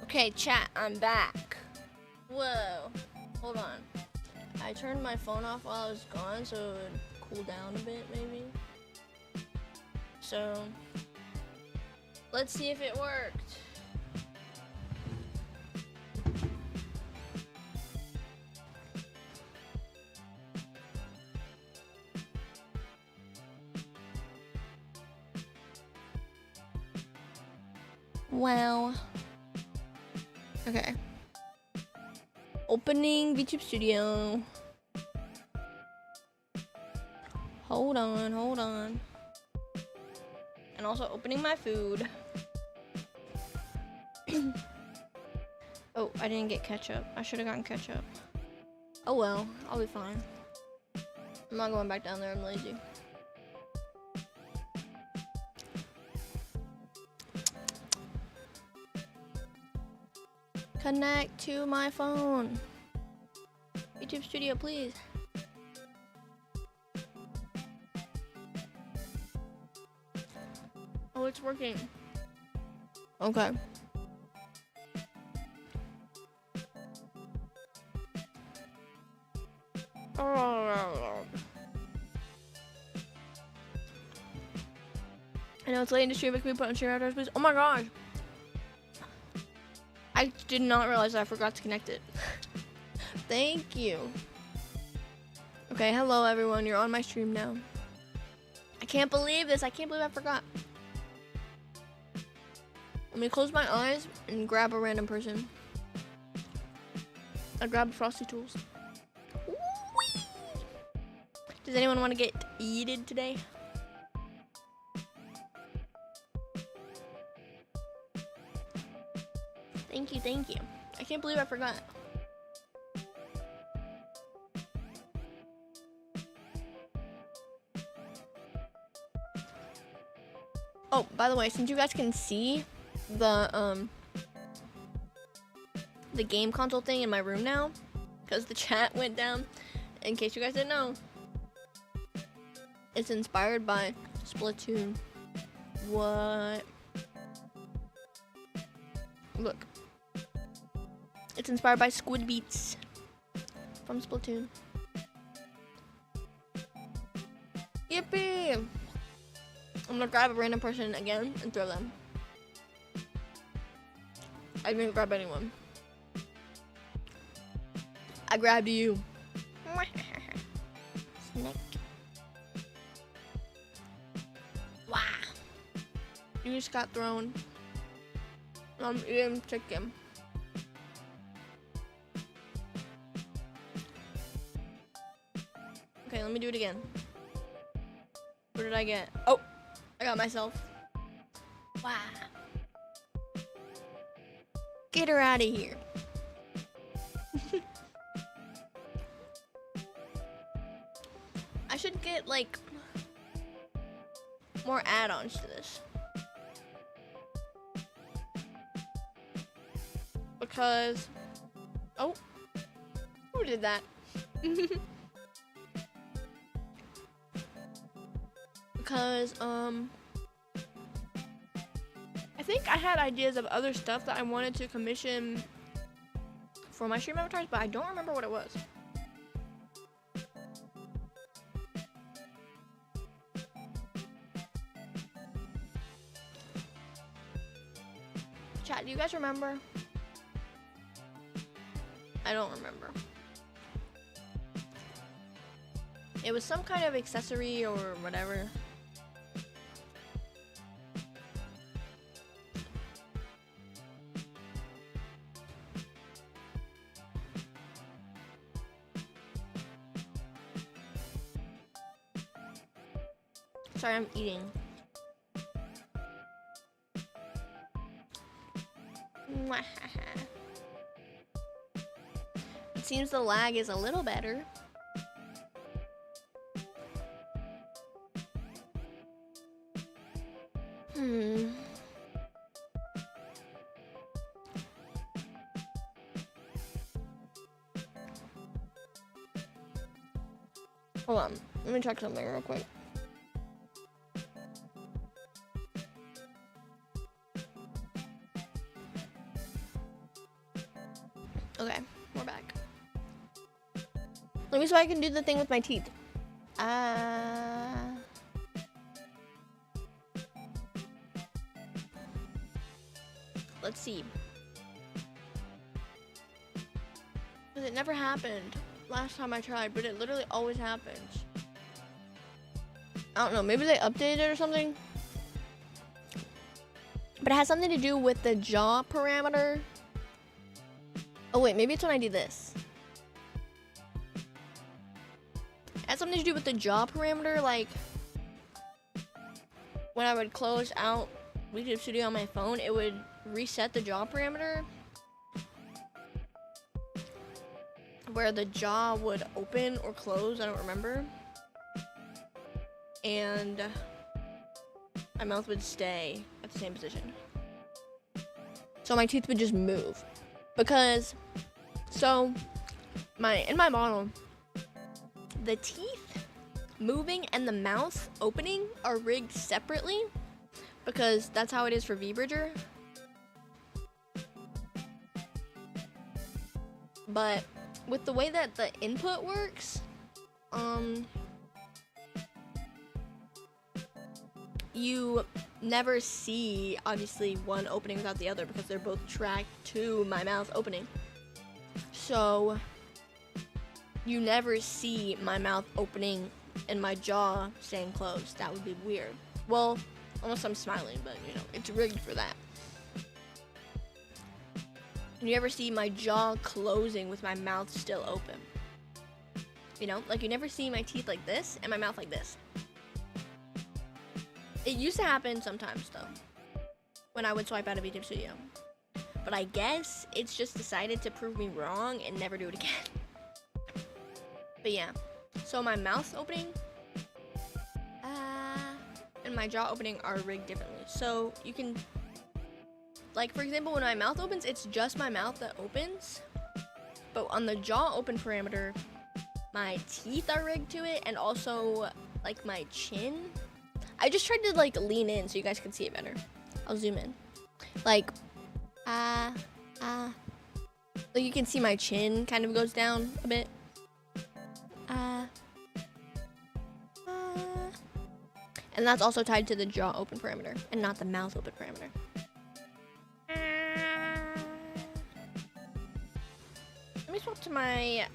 Okay, chat, I'm back. Whoa, hold on. I turned my phone off while I was gone so it would cool down a bit, maybe. So, let's see if it worked. Wow. Okay. Opening VTube Studio. Hold on. And also opening my food. Oh, I didn't get ketchup. I should have gotten ketchup. Oh well, I'll be fine. I'm not going back down there, I'm lazy. Connect to my phone. YouTube Studio, please. Oh, it's working. Okay. I know it's late in the stream, but can we put on stream after, please? Oh my gosh. I did not realize that I forgot to connect it. Thank you. Okay, hello everyone. You're on my stream now. I can't believe this. I can't believe I forgot. Let me close my eyes and grab a random person. I grabbed Frosty Tools. Whee! Does anyone want to get eated today? Thank you. I can't believe I forgot. Oh, by the way, since you guys can see the game console thing in my room now, because the chat went down, in case you guys didn't know, it's inspired by Splatoon. What? Look. It's inspired by Squid Beats from Splatoon. Yippee! I'm gonna grab a random person again and throw them. I didn't grab anyone. I grabbed you. Snake. Wow. You just got thrown. I'm eating chicken. Okay, let me do it again. What did I get? Oh, I got myself. Wow. Get her out of here. I should get like more add-ons to this. Because, oh, who did that? Because, I think I had ideas of other stuff that I wanted to commission for my stream avatars, but I don't remember what it was. Chat, do you guys remember? I don't remember. It was some kind of accessory or whatever. Sorry, I'm eating. It seems the lag is a little better. Hold on, let me check something real quick. Let me so I can do the thing with my teeth. Let's see. Because it never happened last time I tried, but it literally always happens. I don't know, maybe they updated it or something. But it has something to do with the jaw parameter. Oh wait, maybe it's when I do this. It has something to do with the jaw parameter, like when I would close out YouTube Studio on my phone, it would reset the jaw parameter where the jaw would open or close, I don't remember. And my mouth would stay at the same position. So my teeth would just move. Because, so, in my model, the teeth moving and the mouth opening are rigged separately. Because that's how it is for VTUBER. But with the way that the input works, you never see, obviously, one opening without the other because they're both tracked to my mouth opening. So, you never see my mouth opening and my jaw staying closed. That would be weird. Well, unless I'm smiling, but, you know, it's rigged for that. And you ever see my jaw closing with my mouth still open? You know, like you never see my teeth like this and my mouth like this. It used to happen sometimes, though, when I would swipe out of YouTube Studio. But I guess it's just decided to prove me wrong and never do it again. But yeah, so my mouth opening and my jaw opening are rigged differently. So you can, like for example, when my mouth opens, it's just my mouth that opens. But on the jaw open parameter, my teeth are rigged to it, and also like my chin. I just tried to like lean in so you guys can see it better. I'll zoom in. Like, like you can see my chin kind of goes down a bit. And that's also tied to the jaw open parameter and not the mouth open parameter. Let me swap to my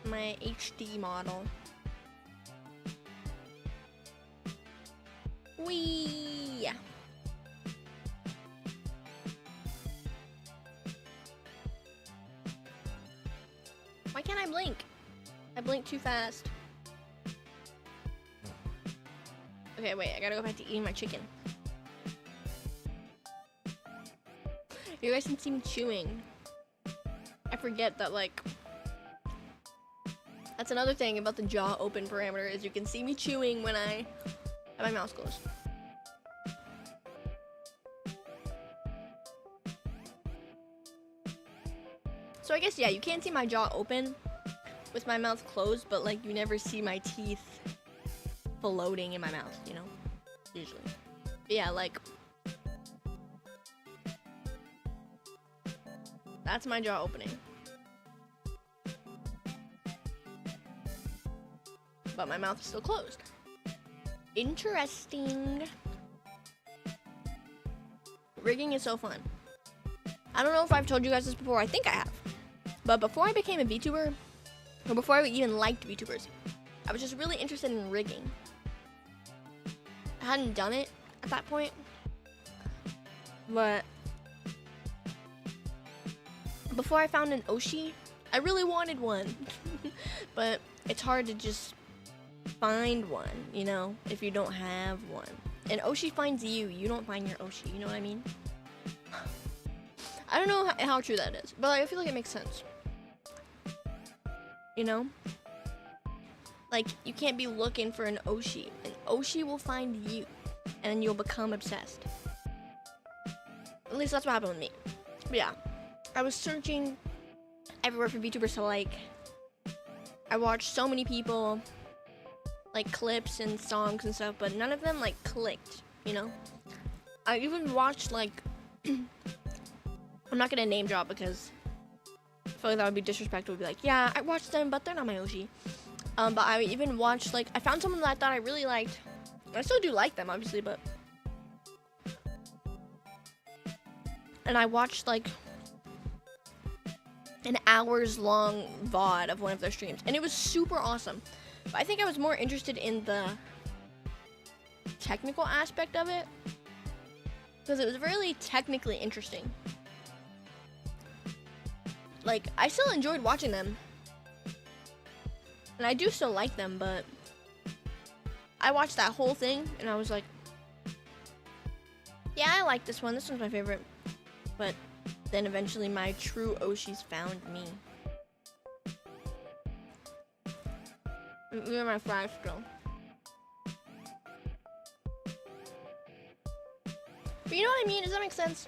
HD model. Whee! Why can't I blink? I blink too fast. Okay, wait, I gotta go back to eating my chicken. You guys can see me chewing. I forget that, like, that's another thing about the jaw open parameter is you can see me chewing when I have my mouth closed. So I guess, yeah, you can't see my jaw open with my mouth closed, but like you never see my teeth floating in my mouth, you know, usually. But yeah, like, that's my jaw opening. But my mouth is still closed. Interesting. Rigging is so fun. I don't know if I've told you guys this before. I think I have. But before I became a VTuber, or before I even liked VTubers, I was just really interested in rigging. I hadn't done it at that point. But before I found an Oshi, I really wanted one. But it's hard to just find one, you know, if you don't have one. And Oshi finds you, you don't find your Oshi, you know what I mean? I don't know how true that is, but I feel like it makes sense. You know? Like, you can't be looking for an Oshi. An Oshi will find you, and then you'll become obsessed. At least that's what happened with me. But yeah, I was searching everywhere for VTubers to like. I watched so many people, like clips and songs and stuff, but none of them like clicked, you know? I even watched like, I'm not gonna name drop because I feel like that would be disrespectful to be like, yeah, I watched them, but they're not my Oshi. But I even watched, like, I found someone that I thought I really liked. I still do like them, obviously, but. And I watched, like, an hours-long VOD of one of their streams. And it was super awesome. But I think I was more interested in the technical aspect of it. Because it was really technically interesting. Like, I still enjoyed watching them. And I do still like them, but I watched that whole thing and I was like, yeah, I like this one. This one's my favorite. But then eventually my true Oshis found me. Look at my flash still. But you know what I mean? Does that make sense?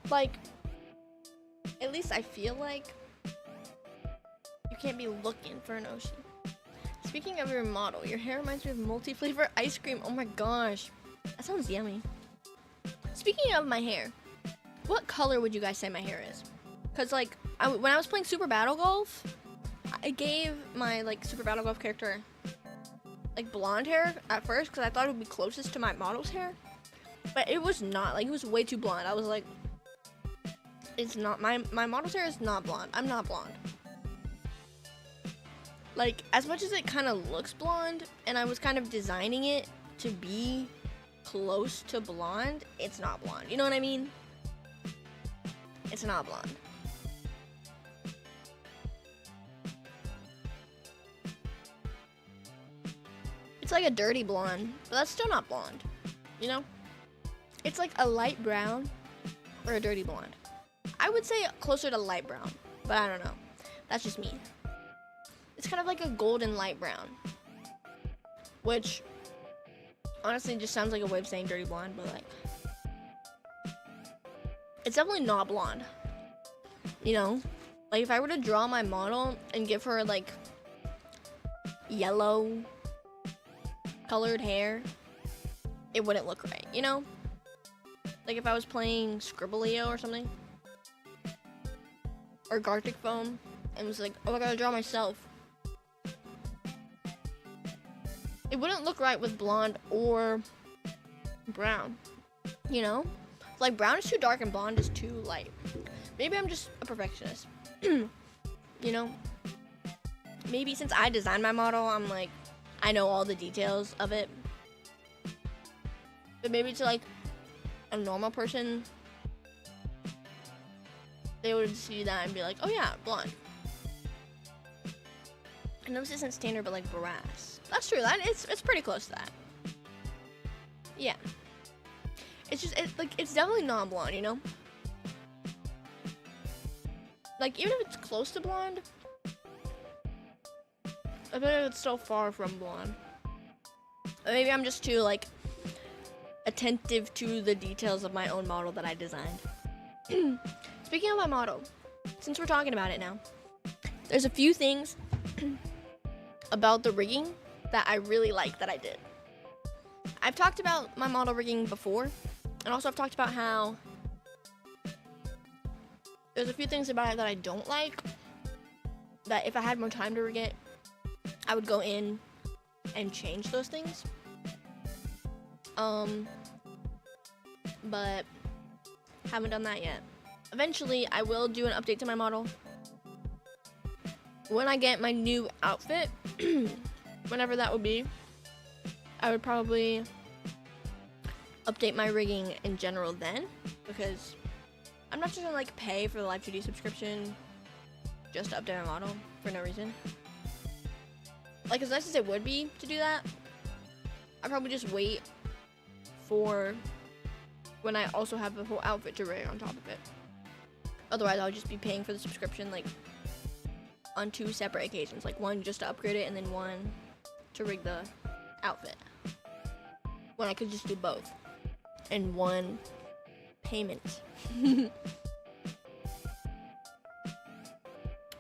Like, at least I feel like you can't be looking for an Oshi. Speaking of your model, your hair reminds me of multi-flavor ice cream. Oh my gosh. That sounds yummy. Speaking of my hair, what color would you guys say my hair is? Because, like, when I was playing Super Battle Golf, I gave my, like, Super Battle Golf character, like, blonde hair at first because I thought it would be closest to my model's hair. But it was not. Like, it was way too blonde. I was like, it's not. My model's hair is not blonde. I'm not blonde. Like, as much as it kind of looks blonde, and I was kind of designing it to be close to blonde, it's not blonde. You know what I mean? It's not blonde. It's like a dirty blonde, but that's still not blonde. You know? It's like a light brown or a dirty blonde. I would say closer to light brown, but I don't know. That's just me. It's kind of like a golden light brown, which honestly just sounds like a way of saying dirty blonde, but like, it's definitely not blonde. You know? Like, if I were to draw my model and give her like yellow colored hair, it wouldn't look right, you know? Like if I was playing Scribblio or something, or Gartic Foam, and was like, oh, I gotta draw myself, it wouldn't look right with blonde or brown, you know? Like, brown is too dark and blonde is too light. Maybe I'm just a perfectionist. You know? Maybe since I designed my model, I'm like, I know all the details of it. But maybe to like a normal person, they would see that and be like, oh yeah, blonde. I know this isn't standard, but like brass. That's true. It's pretty close to that. Yeah. It's just it's definitely not blonde, you know? Like, even if it's close to blonde, I bet it's still far from blonde. Or maybe I'm just too like attentive to the details of my own model that I designed. Speaking of my model, since we're talking about it now, there's a few things about the rigging that I really like that I did. I've talked about my model rigging before, and also I've talked about how there's a few things about it that I don't like, that if I had more time to rig it, I would go in and change those things. But haven't done that yet. Eventually, I will do an update to my model when I get my new outfit. Whenever that would be, I would probably update my rigging in general then, because I'm not just gonna like pay for the Live 2D subscription just to update my model for no reason. Like, as nice as it would be to do that, I'd probably just wait for when I also have the whole outfit to rig on top of it. Otherwise, I'll just be paying for the subscription like on two separate occasions, like one just to upgrade it and then one to rig the outfit, when I could just do both in one payment.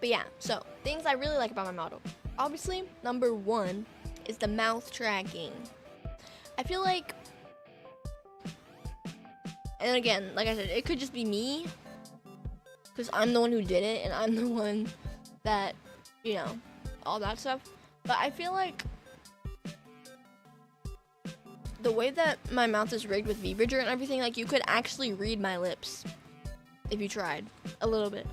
But yeah, so things I really like about my model. Obviously, number one is the mouth tracking. I feel like, And again, like I said, it could just be me, because I'm the one who did it, and I'm the one that, you know, all that stuff. But I feel like the way that my mouth is rigged with VBridger and everything, like, you could actually read my lips if you tried a little bit.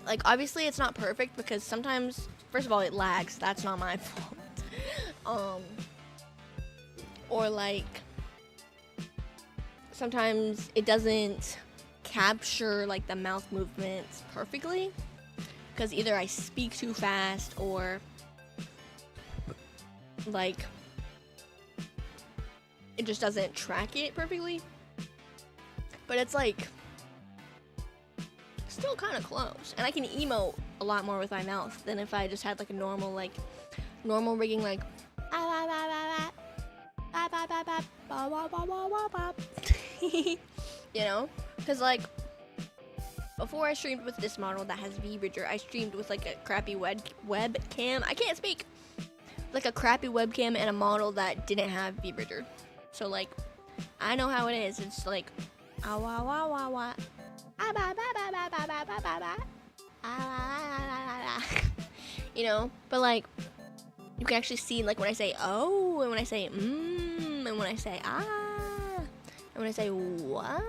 Like, obviously it's not perfect because sometimes, first of all, it lags. That's not my fault. Or like, sometimes it doesn't capture like the mouth movements perfectly because either I speak too fast or like it just doesn't track it perfectly. But it's like still kind of close, and I can emote a lot more with my mouth than if I just had like a normal rigging, like you know, because like before I streamed with this model that has VBridger, I streamed with like a crappy webcam. I can't speak. Like a crappy webcam and a model that didn't have VBridger. So like, I know how it is. It's like, you know, but like, you can actually see like when I say oh, and when I say and when I say ah, and when I say what.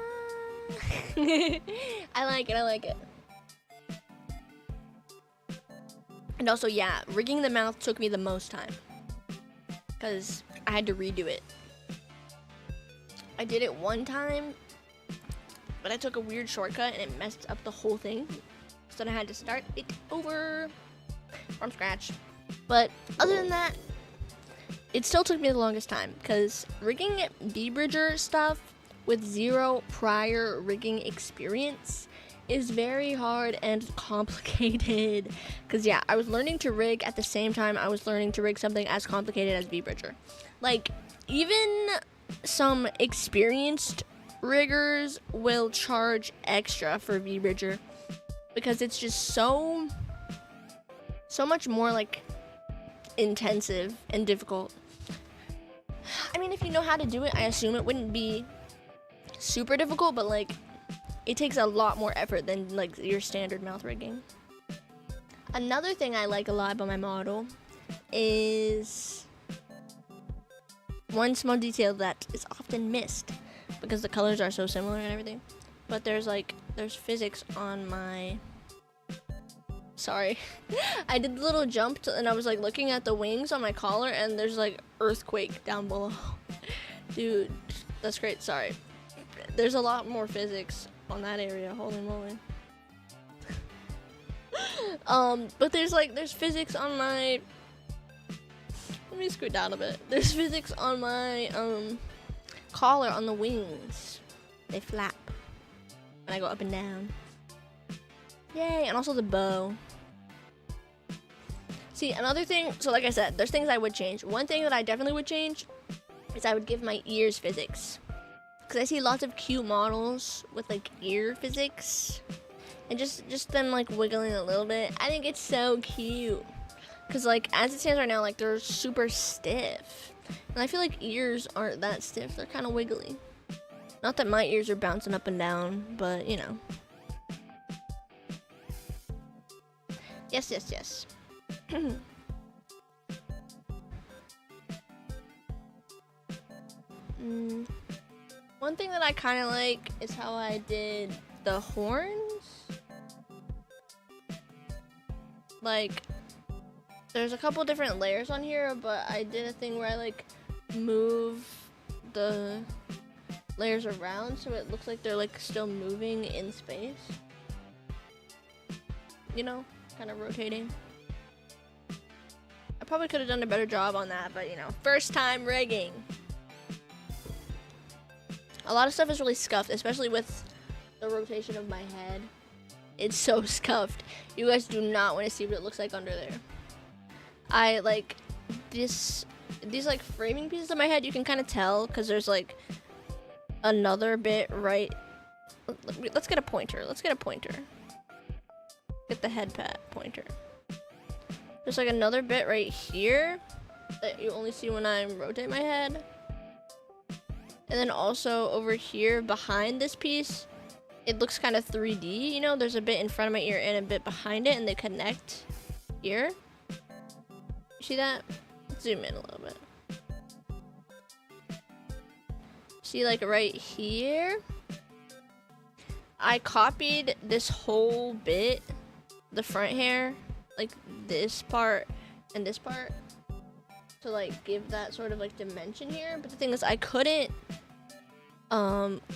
I like it. And also, yeah, rigging the mouth took me the most time because I had to redo it. I did it one time, but I took a weird shortcut and it messed up the whole thing. So then I had to start it over from scratch. But other than that, it still took me the longest time because rigging VBridger stuff with zero prior rigging experience is very hard and complicated. Because yeah, I was learning to rig at the same time I was learning to rig something as complicated as VBridger. Like, even some experienced riggers will charge extra for VBridger because it's just so much more like intensive and difficult. I mean, if you know how to do it, I assume it wouldn't be super difficult, but like it takes a lot more effort than like your standard mouth rigging. Another thing I like a lot about my model is one small detail that is often missed because the colors are so similar and everything. But there's physics on my... Sorry. I did the little jump and I was like looking at the wings on my collar and there's like earthquake down below. Dude, that's great. Sorry. There's a lot more physics on that area. Holy moly. But there's physics on my... Let me scoot down a bit. There's physics on my collar on the wings. They flap when I go up and down. Yay! And also the bow. See, another thing, so like I said, there's things I would change. One thing that I definitely would change is I would give my ears physics. Because I see lots of cute models with like ear physics. And just them like wiggling a little bit. I think it's so cute. Because like as it stands right now, like they're super stiff. And I feel like ears aren't that stiff. They're kind of wiggly. Not that my ears are bouncing up and down, but you know. Yes, yes, yes. One thing that I kind of like is how I did the horns. Like, there's a couple different layers on here, but I did a thing where I like move the layers around so it looks like they're like still moving in space. You know, kind of rotating. I probably could have done a better job on that, but you know, first time rigging. A lot of stuff is really scuffed, especially with the rotation of my head. It's so scuffed. You guys do not want to see what it looks like under there. I like these like framing pieces of my head, you can kind of tell because there's like another bit right. Let's get a pointer. Get the head pat pointer. There's like another bit right here that you only see when I rotate my head. And then also over here behind this piece, it looks kind of 3D, you know? There's a bit in front of my ear and a bit behind it, and they connect here. You see that? Zoom in a little bit. See, like right here? I copied this whole bit, the front hair, like this part and this part, to like give that sort of like dimension here. But the thing is, I couldn't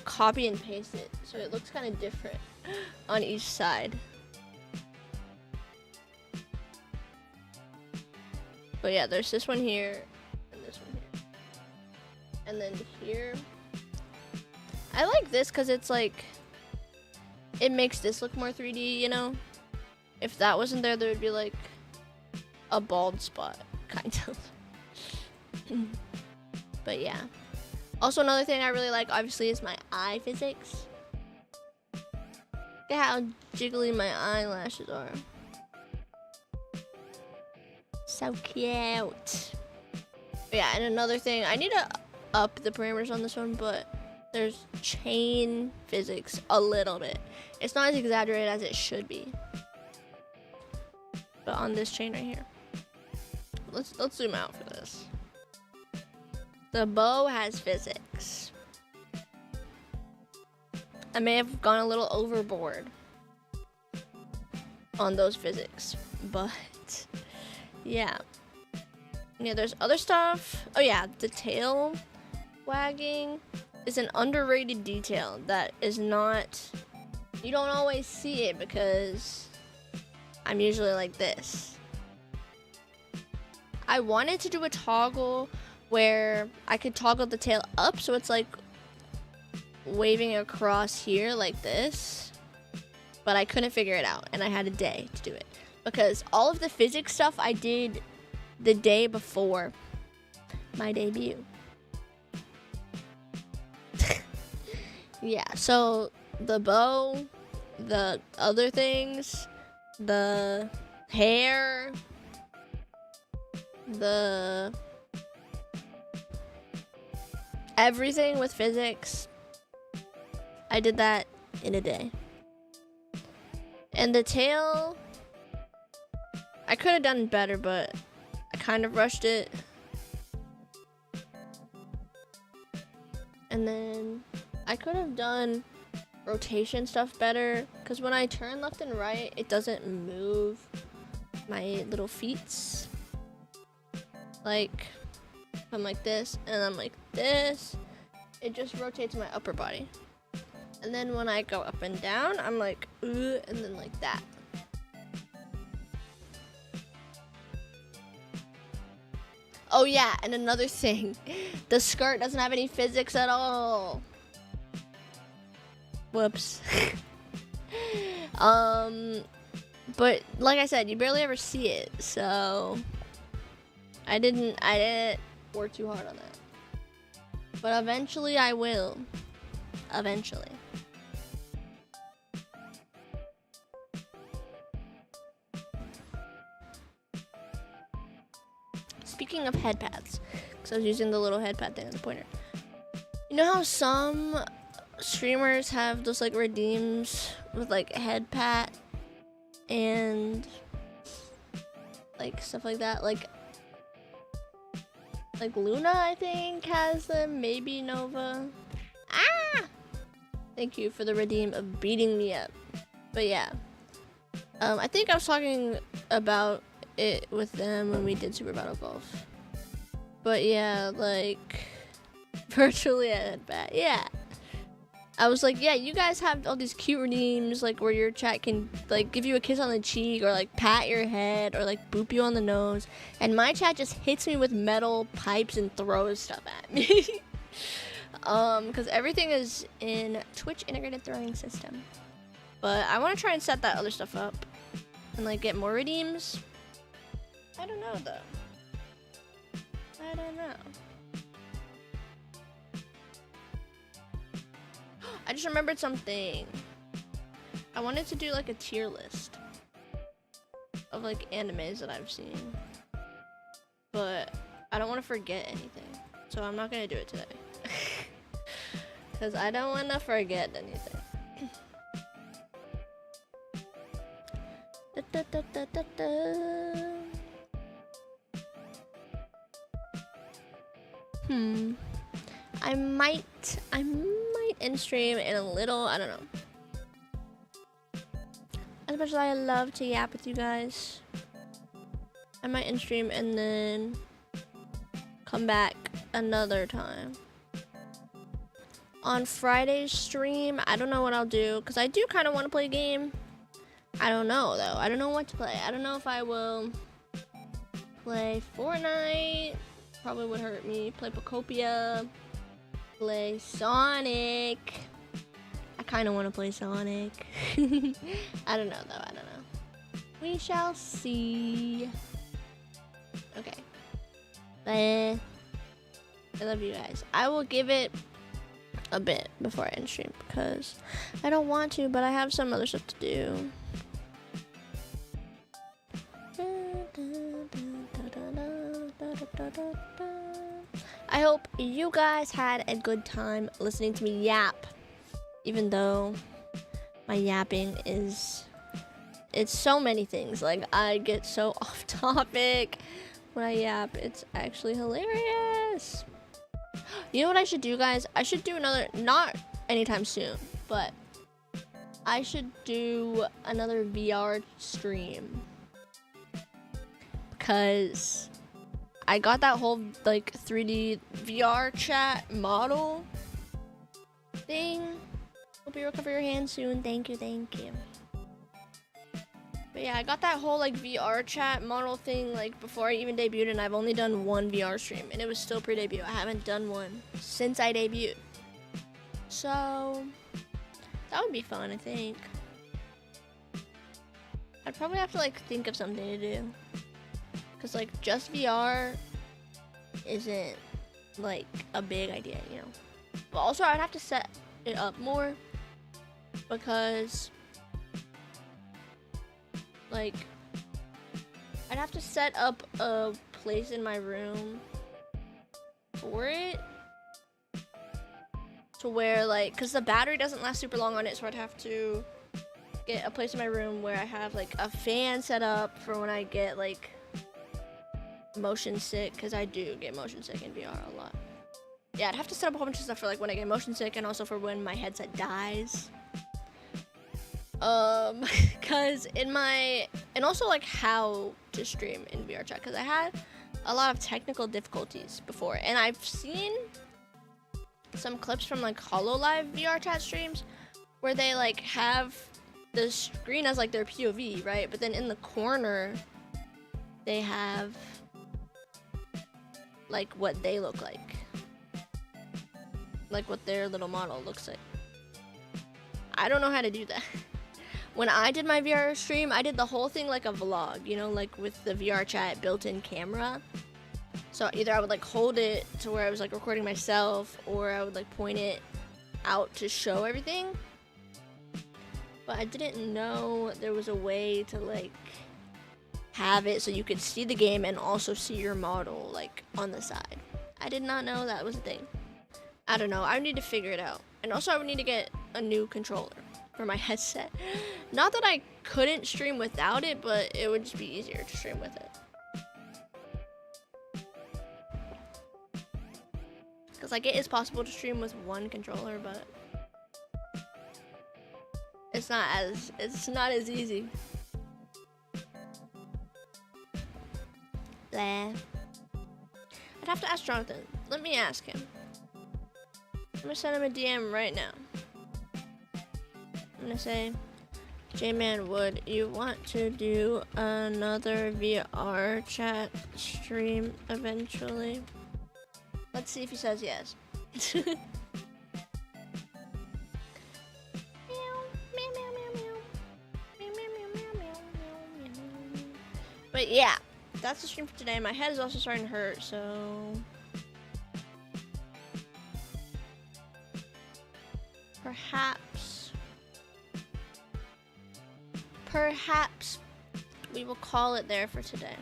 copy and paste it, so it looks kind of different on each side. But yeah, there's this one here and this one here, and then here. I like this because it's like, it makes this look more 3D, you know? If that wasn't there, there would be like a bald spot, kind of. But yeah. Also, another thing I really like, obviously, is my eye physics. Look at how jiggly my eyelashes are. So cute. But yeah, and another thing, I need to up the parameters on this one, but there's chain physics a little bit. It's not as exaggerated as it should be. But on this chain right here. Let's zoom out for this. The bow has physics. I may have gone a little overboard on those physics, but yeah. Yeah, there's other stuff. Oh yeah, the tail wagging is an underrated detail that is not, you don't always see it because I'm usually like this. I wanted to do a toggle where I could toggle the tail up so it's like waving across here like this, but I couldn't figure it out and I had a day to do it because all of the physics stuff I did the day before my debut. Yeah, so the bow, the other things, the hair, the everything with physics, I did that in a day. And the tail, I could have done better, but I kind of rushed it. And then I could have done rotation stuff better, because when I turn left and right, it doesn't move my little feet. Like, if I'm like this and I'm like this, it just rotates my upper body. And then when I go up and down, I'm like, and then like that. Oh yeah, and another thing, the skirt doesn't have any physics at all. Whoops. But like I said, you barely ever see it, so I didn't work too hard on that. But eventually I will. Eventually. Speaking of head pads, because I was using the little head pad thing on the pointer. You know how some streamers have those like redeems with like a head pat and like stuff like that? Like Luna, I think, has them. Maybe Nova. Ah! Thank you for the redeem of beating me up. But yeah. I think I was talking about it with them when we did Super Battle Golf. But yeah, like virtually a head pat. Yeah. I was like, yeah, you guys have all these cute redeems, like where your chat can like give you a kiss on the cheek or like pat your head or like boop you on the nose, and my chat just hits me with metal pipes and throws stuff at me. Because everything is in Twitch integrated throwing system. But I want to try and set that other stuff up and like get more redeems. I don't know though. I don't know. I just remembered something. I wanted to do like a tier list of like animes that I've seen, but I don't want to forget anything, so I'm not gonna do it today. Cause I don't wanna forget anything. I might end stream in a little, I don't know. As much as I love to yap with you guys, I might end stream and then come back another time. On Friday's stream, I don't know what I'll do, because I do kind of want to play a game. I don't know, though. I don't know what to play. I don't know if I will play Fortnite. Probably would hurt me. Play Pocopia. Play Sonic. I kind of want to play Sonic. I don't know, though. I don't know. We shall see. Okay. Bye. I love you guys. I will give it a bit before I end stream because I don't want to, but I have some other stuff to do. I hope you guys had a good time listening to me yap, even though my yapping it's so many things. Like, I get so off topic when I yap. It's actually hilarious. You know what I should do, guys? I should do another, not anytime soon, but I should do another VR stream. Because I got that whole, like, 3D VR chat model thing. Hope you recover your hand soon. Thank you, thank you. But yeah, I got that whole, like, VR chat model thing, like, before I even debuted, and I've only done one VR stream, and it was still pre-debut. I haven't done one since I debuted. So, that would be fun, I think. I'd probably have to, like, think of something to do. Because, like, just VR isn't, like, a big idea, you know. But also, I'd have to set it up more, because, like, I'd have to set up a place in my room for it to where, like, because the battery doesn't last super long on it, so I'd have to get a place in my room where I have, like, a fan set up for when I get, like, motion sick, because I do get motion sick in VR a lot. Yeah, I'd have to set up a whole bunch of stuff for, like, when I get motion sick, and also for when my headset dies. Because and also, like, how to stream in VR chat, because I had a lot of technical difficulties before, and I've seen some clips from, like, HoloLive VR chat streams where they, like, have the screen as, like, their POV, right? But then in the corner, they have, like, what they look like what their little model looks like. I don't know how to do that. When I did my VR stream, I did the whole thing like a vlog, you know, like with the VR chat built-in camera. So either I would, like, hold it to where I was, like, recording myself, or I would, like, point it out to show everything. But I didn't know there was a way to, like, have it so you could see the game and also see your model, like, on the side. I did not know that was a thing. I don't know. I need to figure it out. And also I would need to get a new controller for my headset. Not that I couldn't stream without it, but it would just be easier to stream with it. Because, like, it is possible to stream with one controller, but it's not as easy. Blah. I'd have to ask Jonathan. Let me ask him. I'm gonna send him a DM right now. I'm gonna say, J-Man, would you want to do another VR chat stream eventually? Let's see if he says yes. But yeah, that's the stream for today. My head is also starting to hurt, so perhaps we will call it there for today.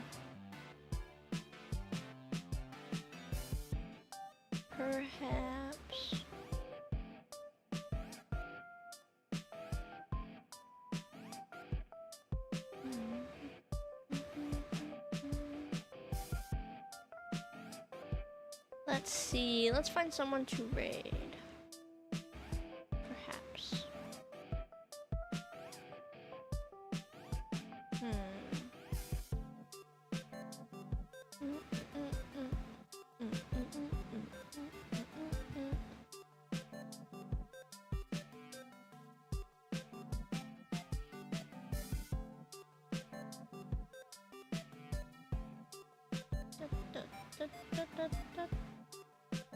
Perhaps. Let's see. Let's find someone to raid. Perhaps.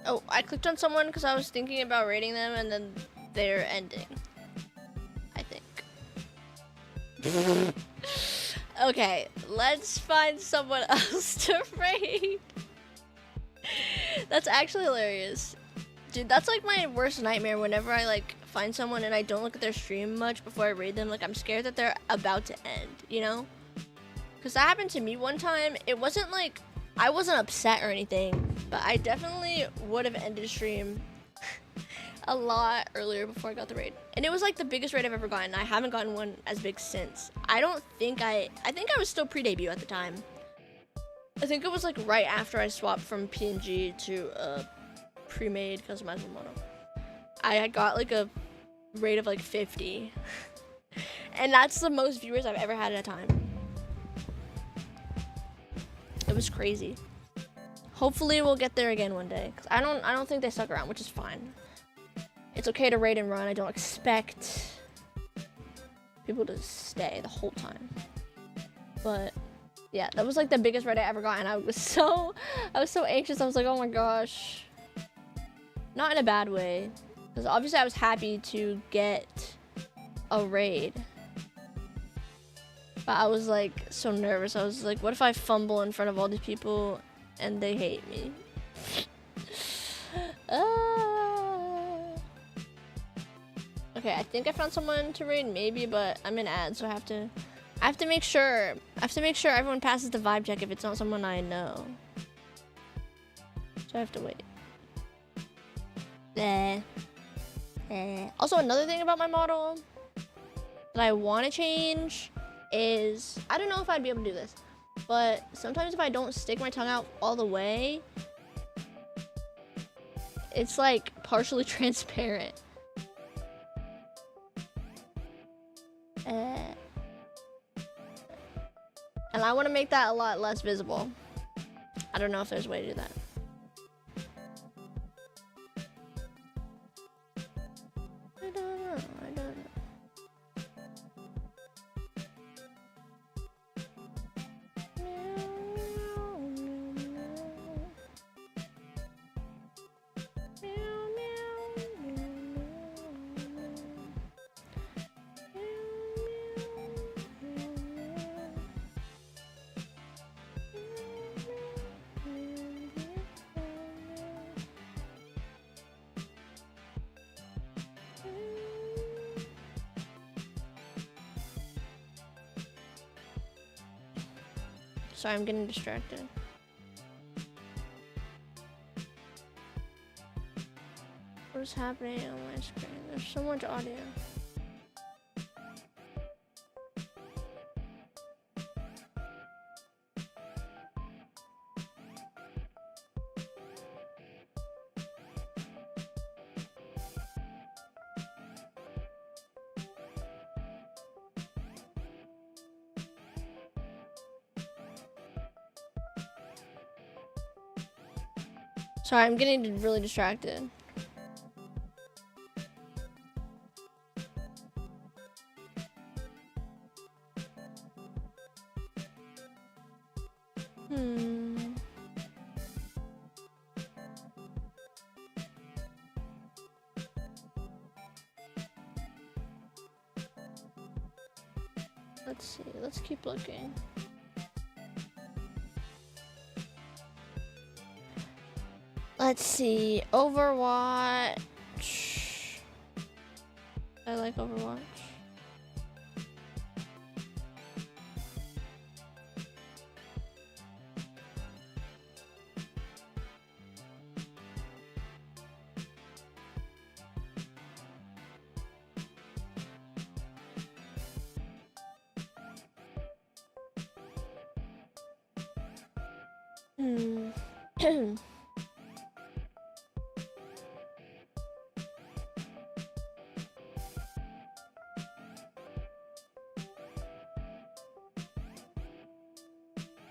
Oh, I clicked on someone because I was thinking about rating them, and then they're ending. I think. Okay, let's find someone else to raid. That's actually hilarious. Dude, that's like my worst nightmare whenever I like find someone and I don't look at their stream much before I raid them. Like, I'm scared that they're about to end, you know? Because that happened to me one time. It wasn't like, I wasn't upset or anything, but I definitely would have ended stream a lot earlier before I got the raid. And it was like the biggest raid I've ever gotten. I haven't gotten one as big since. I think I was still pre-debut at the time. I think it was like right after I swapped from PNG to pre-made customizable mono. I had got like a rate of like 50. And that's the most viewers I've ever had at a time. It was crazy. Hopefully we'll get there again one day. Cause I don't think they stuck around, which is fine. It's okay to raid and run. I don't expect people to stay the whole time. But yeah, that was like the biggest raid I ever got, and I was so anxious. I was like, oh my gosh. Not in a bad way. Because obviously I was happy to get a raid. But I was like so nervous. I was like, what if I fumble in front of all these people and they hate me? Okay, I think I found someone to raid, maybe, but I'm in ads, so I have to make sure. I have to make sure everyone passes the vibe check if it's not someone I know. So I have to wait. Also, another thing about my model that I want to change is, I don't know if I'd be able to do this, but sometimes if I don't stick my tongue out all the way, it's like partially transparent. And I want to make that a lot less visible. I don't know if there's a way to do that. I don't know. Sorry, I'm getting distracted. What is happening on my screen? There's so much audio. Sorry, I'm getting really distracted. Let's see, let's keep looking. Let's see, Overwatch. I like Overwatch.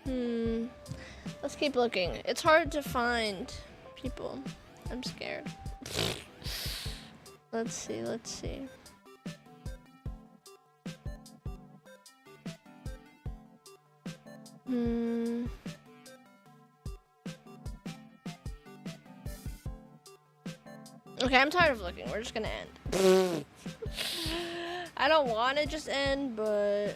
Let's keep looking. It's hard to find people. I'm scared. Let's see. Okay, I'm tired of looking. We're just gonna end. I don't want to just end, but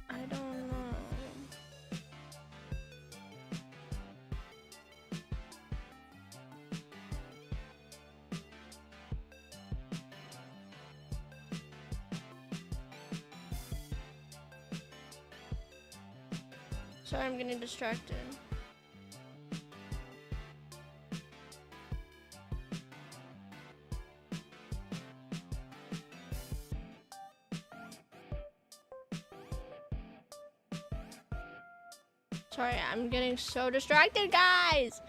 I don't know. Sorry, I'm getting distracted. Sorry, I'm getting so distracted, guys.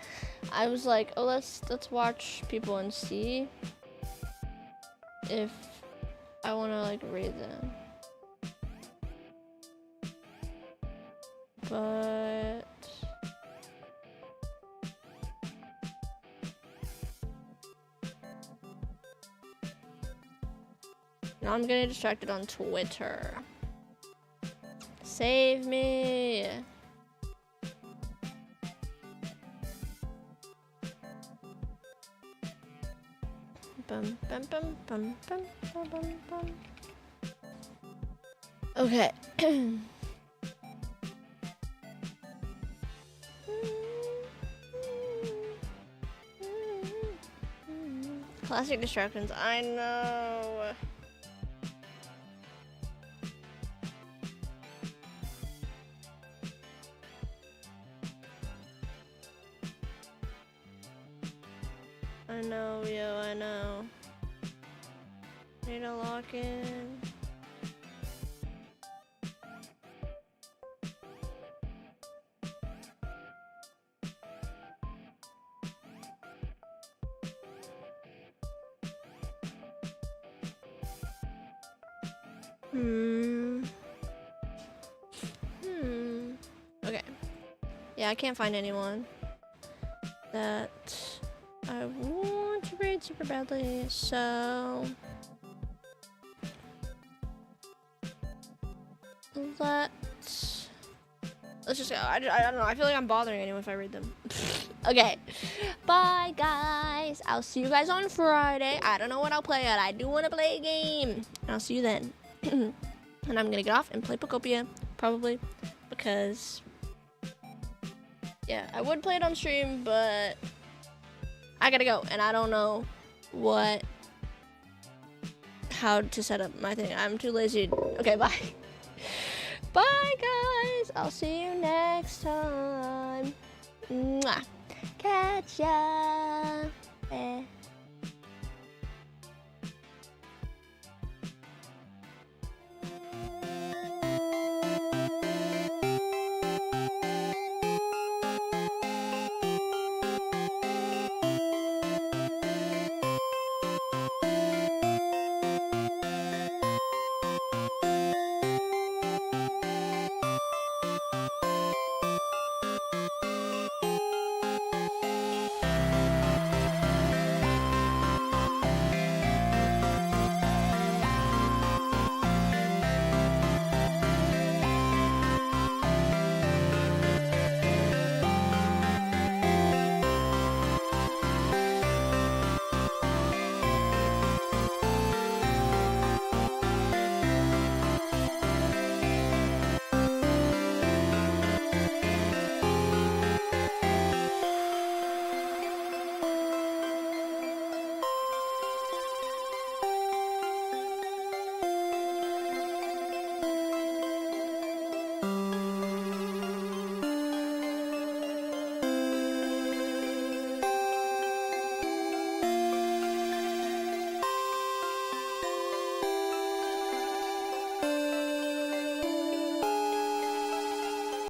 I was like, oh, let's watch people and see if I want to like read them. But now I'm getting distracted on Twitter. Save me. Bum, bum, bum, bum, bum, bum, bum, bum. Okay. Classic distractions, I know. I know, yo, I know. Need to lock in. Okay. Yeah, I can't find anyone that I want to raid super badly, so let's just go. I don't know. I feel like I'm bothering anyone if I read them. Okay. Bye, guys. I'll see you guys on Friday. I don't know what I'll play yet. I do want to play a game. I'll see you then. And I'm going to get off and play Pokopia, probably, because, yeah, I would play it on stream, but I got to go, and I don't know how to set up my thing. I'm too lazy. Okay, bye. Bye, guys. I'll see you next time. Mwah. Catch ya.